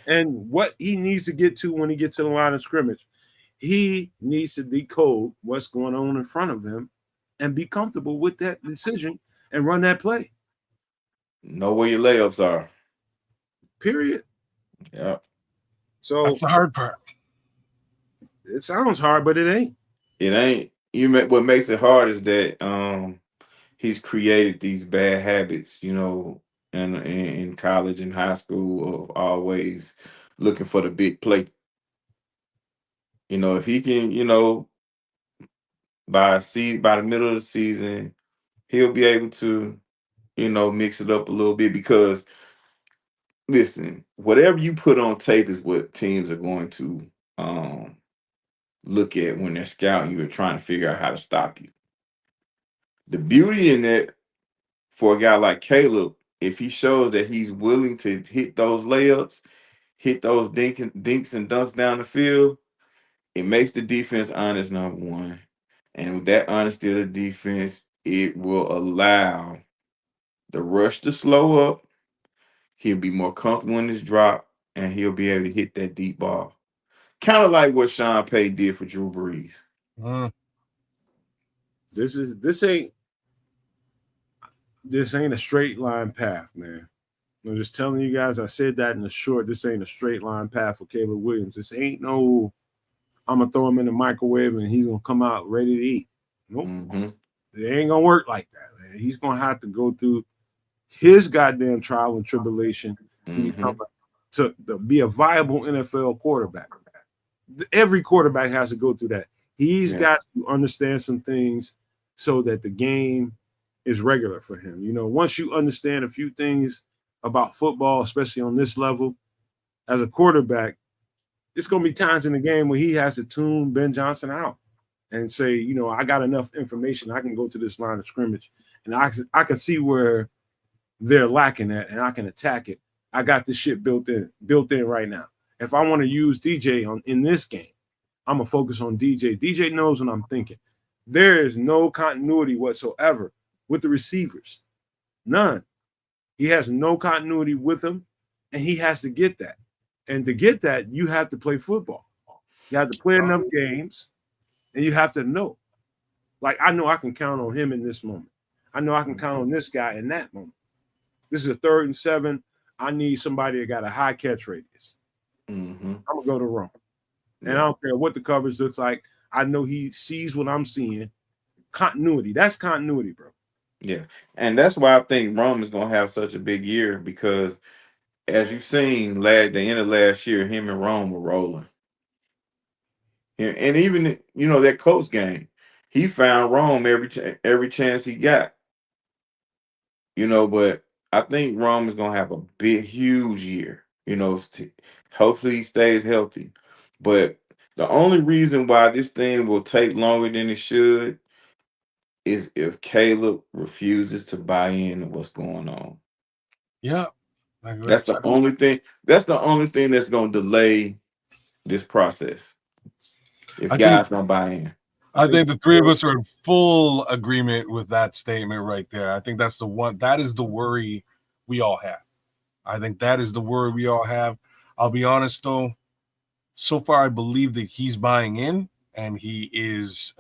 And what he needs to get to when he gets to the line of scrimmage, he needs to decode what's going on in front of him and be comfortable with that decision and run that play.
Know where your layups are.
Period.
Yeah.
So
that's the hard part.
It sounds hard, but it ain't.
It ain't. What makes it hard is that he's created these bad habits, in college and high school of always looking for the big play. If he can, by the middle of the season, he'll be able to, mix it up a little bit because listen, whatever you put on tape is what teams are going to look at when they're scouting you and trying to figure out how to stop you. The beauty in that for a guy like Caleb, if he shows that he's willing to hit those layups, hit those dinks and dunks down the field, it makes the defense honest, number one. And with that honesty of the defense, it will allow the rush to slow up. He'll be more comfortable in his drop, and he'll be able to hit that deep ball. Kind of like what Sean Payton did for Drew Brees.
This ain't a straight line path, man. I'm just telling you guys, I said that in the short. This ain't a straight line path for Caleb Williams. This ain't no, I'm going to throw him in the microwave and he's going to come out ready to eat. Nope.
Mm-hmm.
It ain't going to work like that, man. He's going to have to go through his goddamn trial and tribulation to be a viable NFL quarterback. Every quarterback has to go through that. He's got to understand some things so that the game is regular for him. Once you understand a few things about football, especially on this level, as a quarterback, it's going to be times in the game where he has to tune Ben Johnson out and say, I got enough information. I can go to this line of scrimmage and I can see where they're lacking at and I can attack it. I got this shit built in right now. If I want to use DJ in this game, I'm going to focus on DJ. DJ knows what I'm thinking. There is no continuity whatsoever with the receivers. None. He has no continuity with them, and he has to get that. And to get that, you have to play football. You have to play enough games, and you have to know. Like, I know I can count on him in this moment. I know I can count on this guy in that moment. This is a 3rd and 7. I need somebody that got a high catch radius.
Mm-hmm.
I'm going to go to Rome. And I don't care what the coverage looks like. I know he sees what I'm seeing. Continuity. That's continuity, bro.
Yeah. And that's why I think Rome is going to have such a big year because, as you've seen, the end of last year, him and Rome were rolling. And even, that Colts game, he found Rome every chance he got. But I think Rome is going to have a huge year. Hopefully he stays healthy. But the only reason why this thing will take longer than it should is if Caleb refuses to buy in to what's going on.
Yeah.
That's the only thing. That's the only thing that's going to delay this process. If guys don't buy in.
I think the three of us are in full agreement with that statement right there. I think that's the one. That is the worry we all have. I think that is the worry we all have. I'll be honest, though. So far, I believe that he's buying in, and he is,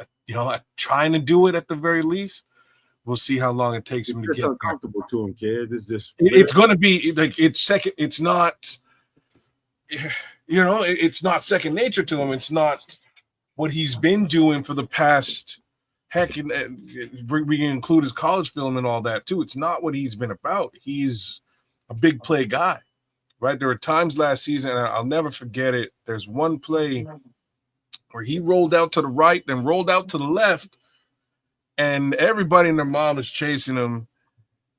trying to do it at the very least. We'll see how long it takes him to get
uncomfortable to him, kid.
It's going to be like it's second. It's not, it's not second nature to him. It's not what he's been doing for the past. Heck, we can include his college film and all that too. It's not what he's been about. He's a big play guy, right? There were times last season, and I'll never forget it. There's one play where he rolled out to the right, then rolled out to the left, and everybody and their mom is chasing him.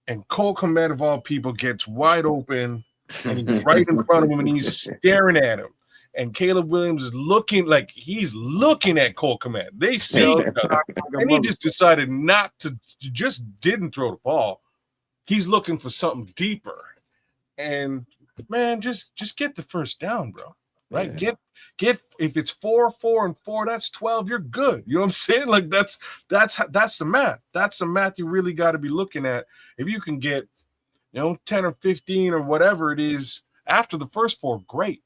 And Cole Kmet, of all people, gets wide open, and he's right in front of him, and he's staring at him. and Caleb Williams is looking like he's looking at Cole Kmet. They see each other, and he just decided not to, just didn't throw the ball. He's looking for something deeper. And man, just get the first down, bro. Right?
Yeah.
Get if it's 4, 4, and 4, that's 12. You're good. You know what I'm saying? Like that's the math. That's the math you really got to be looking at. If you can get, 10 or 15 or whatever it is after the first 4, great.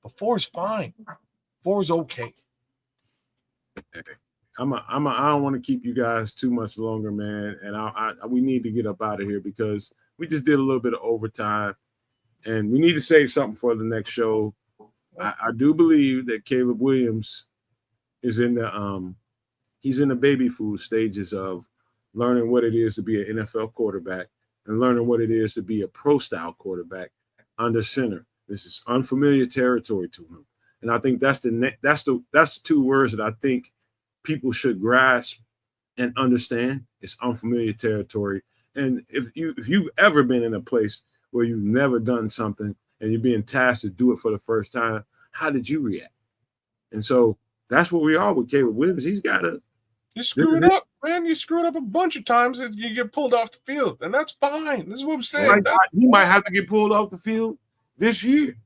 But 4 is fine. 4 is okay.
I don't want to keep you guys too much longer, man. And we need to get up out of here because we just did a little bit of overtime, and we need to save something for the next show. I do believe that Caleb Williams is in the baby food stages of learning what it is to be an NFL quarterback and learning what it is to be a pro style quarterback under center. This is unfamiliar territory to him, and I think that's the 2 words that I think people should grasp and understand. It's unfamiliar territory, and if you've ever been in a place where you've never done something and you're being tasked to do it for the first time, how did you react? And so that's what we are with Caleb Williams. He's got to.
You screw it up, man. You screw it up a bunch of times and you get pulled off the field, and that's fine. This is what I'm saying.
He might have to get pulled off the field this year.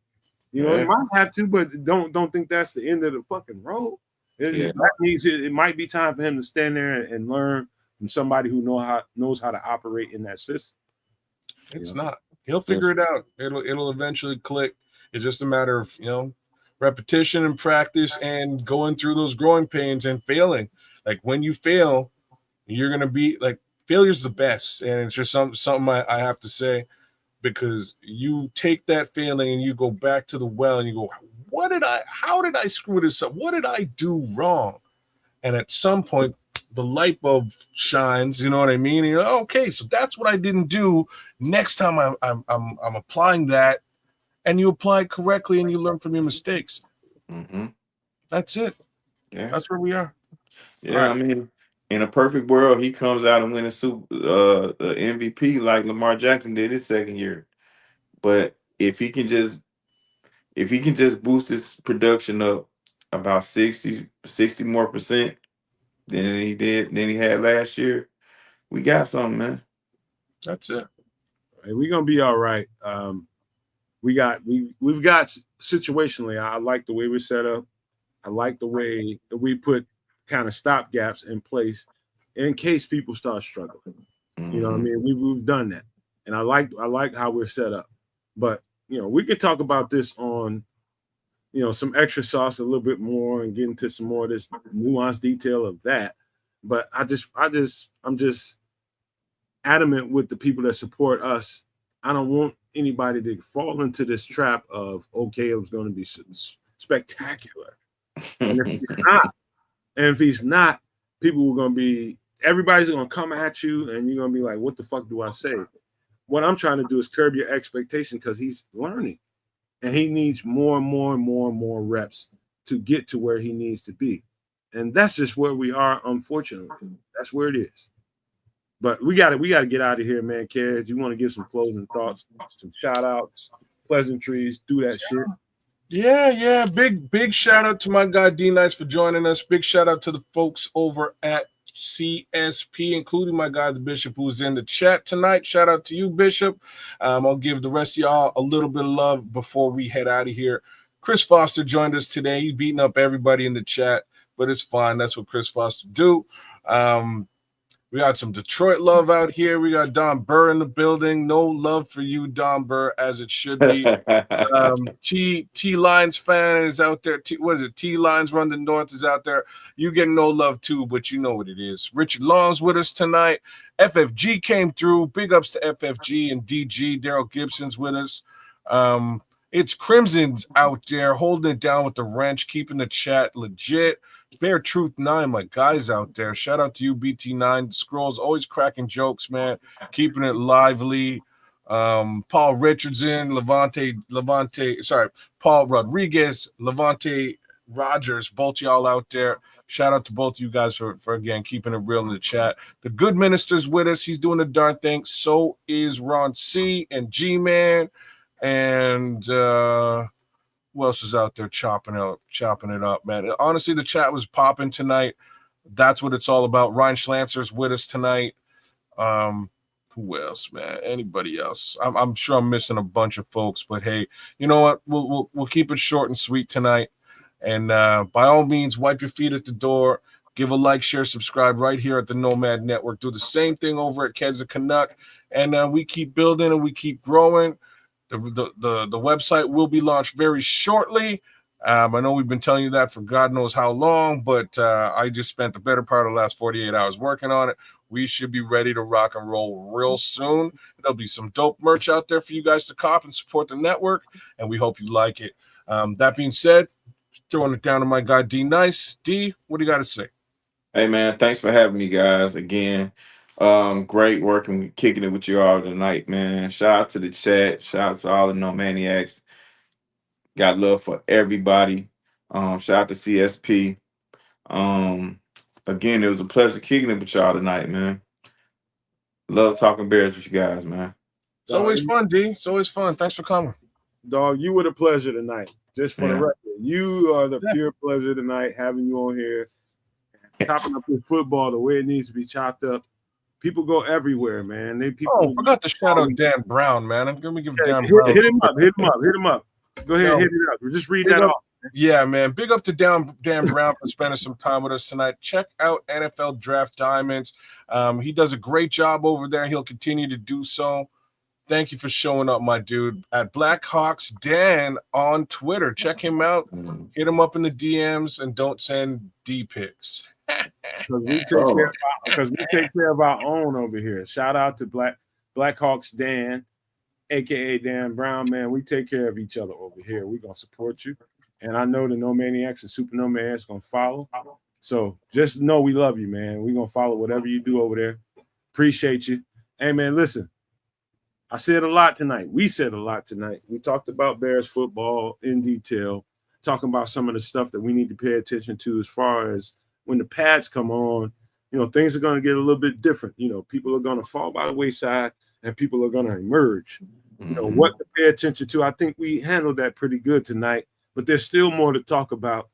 He might have to, but don't think that's the end of the fucking road. It might be time for him to stand there and learn from somebody who knows how to operate in that system.
It's not. He'll figure it out. It'll eventually click. It's just a matter of repetition and practice and going through those growing pains and failing. Like when you fail, you're gonna be like failure's the best, and it's just something I have to say, because you take that failing and you go back to the well and you go, how did I screw this up? What did I do wrong? And at some point, the light bulb shines. You know what I mean? And you're like, okay, so that's what I didn't do. Next time I'm applying that, and you apply it correctly and you learn from your mistakes.
Mm-hmm.
That's it.
Yeah,
that's where we are.
Yeah,
right.
I mean, in a perfect world, he comes out and wins the MVP like Lamar Jackson did his second year. But if he can just boost his production up about 60 more percent than he had last year, we got something, man.
That's it.
We're gonna be all right. We've got situationally. I like the way we're set up. I like the way that we put kind of stop gaps in place in case people start struggling.
Mm-hmm.
You know what I mean? We've done that, and I like how we're set up. But we could talk about this on some extra sauce a little bit more and get into some more of this nuanced detail of that. But I'm just adamant with the people that support us. I don't want anybody to fall into this trap of Caleb's going to be spectacular. And if he's not, people are going to be, everybody's going to come at you and you're going to be like, what the fuck do I say? What I'm trying to do is curb your expectation because he's learning and he needs more and more and more and more reps to get to where he needs to be. And that's just where we are, unfortunately. That's where it is. But we got to get out of here, man. Kez, you want to give some closing thoughts, some shout outs, pleasantries, do that shit.
Yeah. Big shout out to my guy D Nice for joining us. Big shout out to the folks over at CSP, including my guy the Bishop, who's in the chat tonight. Shout out to you, Bishop. I'll give the rest of y'all a little bit of love before we head out of here. Chris Foster joined us today. He's beating up everybody in the chat, but it's fine. That's what Chris Foster do. We got some Detroit love out here. We got Don Burr in the building. No love for you, Don Burr, as it should be. T Lines fan is out there. What is it? T Lines Run the North is out there. You get no love too, but you know what it is. Richard Long's with us tonight. FFG came through. Big ups to FFG and DG. Daryl Gibson's with us. It's Crimson's out there holding it down with the wrench, keeping the chat legit. Bear Truth 9, my guys out there. Shout out to you, BT9. Scrolls always cracking jokes, man. Keeping it lively. Paul Richardson, Paul Rodriguez, Levante Rogers, both y'all out there. Shout out to both of you guys for again keeping it real in the chat. The Good Minister's with us. He's doing the darn thing. So is Ron C and G-Man. And Who else is out there chopping it up, man? Honestly, the chat was popping tonight. That's what it's all about. Ryan Schlantzer's with us tonight. Who else, man? Anybody else? I'm sure I'm missing a bunch of folks, but hey, you know what? We'll keep it short and sweet tonight. And by all means, wipe your feet at the door. Give a like, share, subscribe right here at the Nomad Network. Do the same thing over at Keds of Canuck, and we keep building and we keep growing. The website will be launched very shortly. I know we've been telling you that for God knows how long, but I just spent the better part of the last 48 hours working on it. We should be ready to rock and roll real soon. There'll be some dope merch out there for you guys to cop and support the network, and we hope you like it. That being said, throwing it down to my guy D Nice. D, what do you got to say?
Hey man, thanks for having me, guys. Again, great working, kicking it with you all tonight, man. Shout out to the chat. Shout out to all the Nomaniacs. Got love for everybody. Shout out to CSP. Again, it was a pleasure kicking it with y'all tonight, man. Love talking Bears with you guys, man.
It's always fun, D. It's always fun. Thanks for coming.
Dog, you were the pleasure tonight. Just for the record, you are the pure pleasure tonight having you on here, chopping up your football the way it needs to be chopped up. People go everywhere, man.
Forgot to shout out Dan Brown, man. I'm gonna give Dan
Brown.
Hit
him up. Go ahead, hit it up. Just read that off.
Yeah, man. Big up to Dan Brown for spending some time with us tonight. Check out NFL Draft Diamonds. He does a great job over there. He'll continue to do so. Thank you for showing up, my dude. At Blackhawks Dan on Twitter. Check him out. Hit him up in the DMs and don't send D pics.
Because we take care of our own over here. Shout out to Blackhawks Dan, aka Dan Brown, man. We take care of each other over here. We're gonna support you. And I know the Nomaniacs and Super Nomaniacs gonna follow. So just know we love you, man. We're gonna follow whatever you do over there. Appreciate you. Hey man, listen. I said a lot tonight. We said a lot tonight. We talked about Bears football in detail, talking about some of the stuff that we need to pay attention to as far as when the pads come on, things are going to get a little bit different. People are going to fall by the wayside and people are going to emerge. What to pay attention to. I think we handled that pretty good tonight, but there's still more to talk about.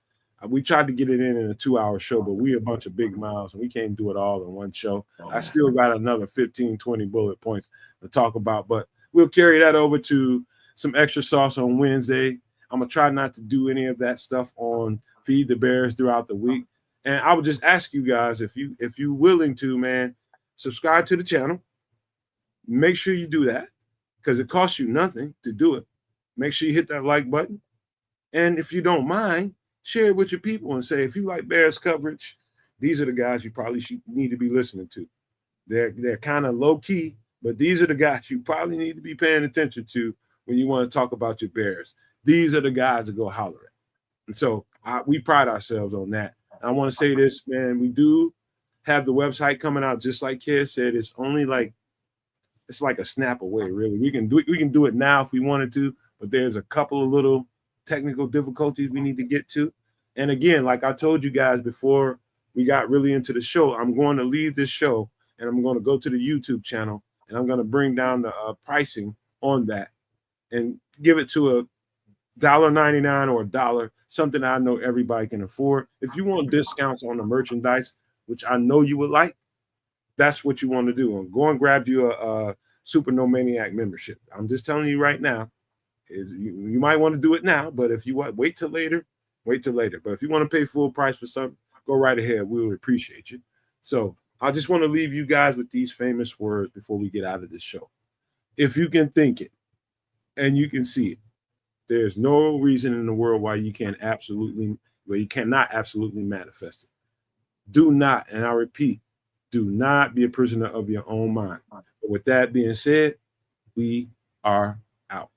We tried to get it in a 2-hour show, but we a bunch of big mouths and we can't do it all in one show. I still got another 15, 20 bullet points to talk about, but we'll carry that over to some extra sauce on Wednesday. I'm going to try not to do any of that stuff on Feed the Bears throughout the week. And I would just ask you guys, if you're willing to, man, subscribe to the channel. Make sure you do that because it costs you nothing to do it. Make sure you hit that like button. And if you don't mind, share it with your people and say, if you like Bears coverage, these are the guys you probably need to be listening to. They're kind of low key, but these are the guys you probably need to be paying attention to when you want to talk about your Bears. These are the guys to go holler at. And so we pride ourselves on that. I want to say this, man. We do have the website coming out, just like Kid said. It's only like a snap away, really. We can do it now if we wanted to, but there's a couple of little technical difficulties we need to get to. And again, like I told you guys before we got really into the show, I'm going to leave this show and I'm going to go to the YouTube channel and I'm going to bring down the pricing on that and give it to a $1.99 or $1, something I know everybody can afford. If you want discounts on the merchandise, which I know you would like, that's what you want to do. And go and grab you a Super Nomaniac membership. I'm just telling you right now, you might want to do it now, but if you want, wait till later. But if you want to pay full price for something, go right ahead. We would appreciate you. So I just want to leave you guys with these famous words before we get out of this show. If you can think it and you can see it, there's no reason in the world why you cannot absolutely manifest it. Do not, and I repeat, do not be a prisoner of your own mind. But with that being said, we are out.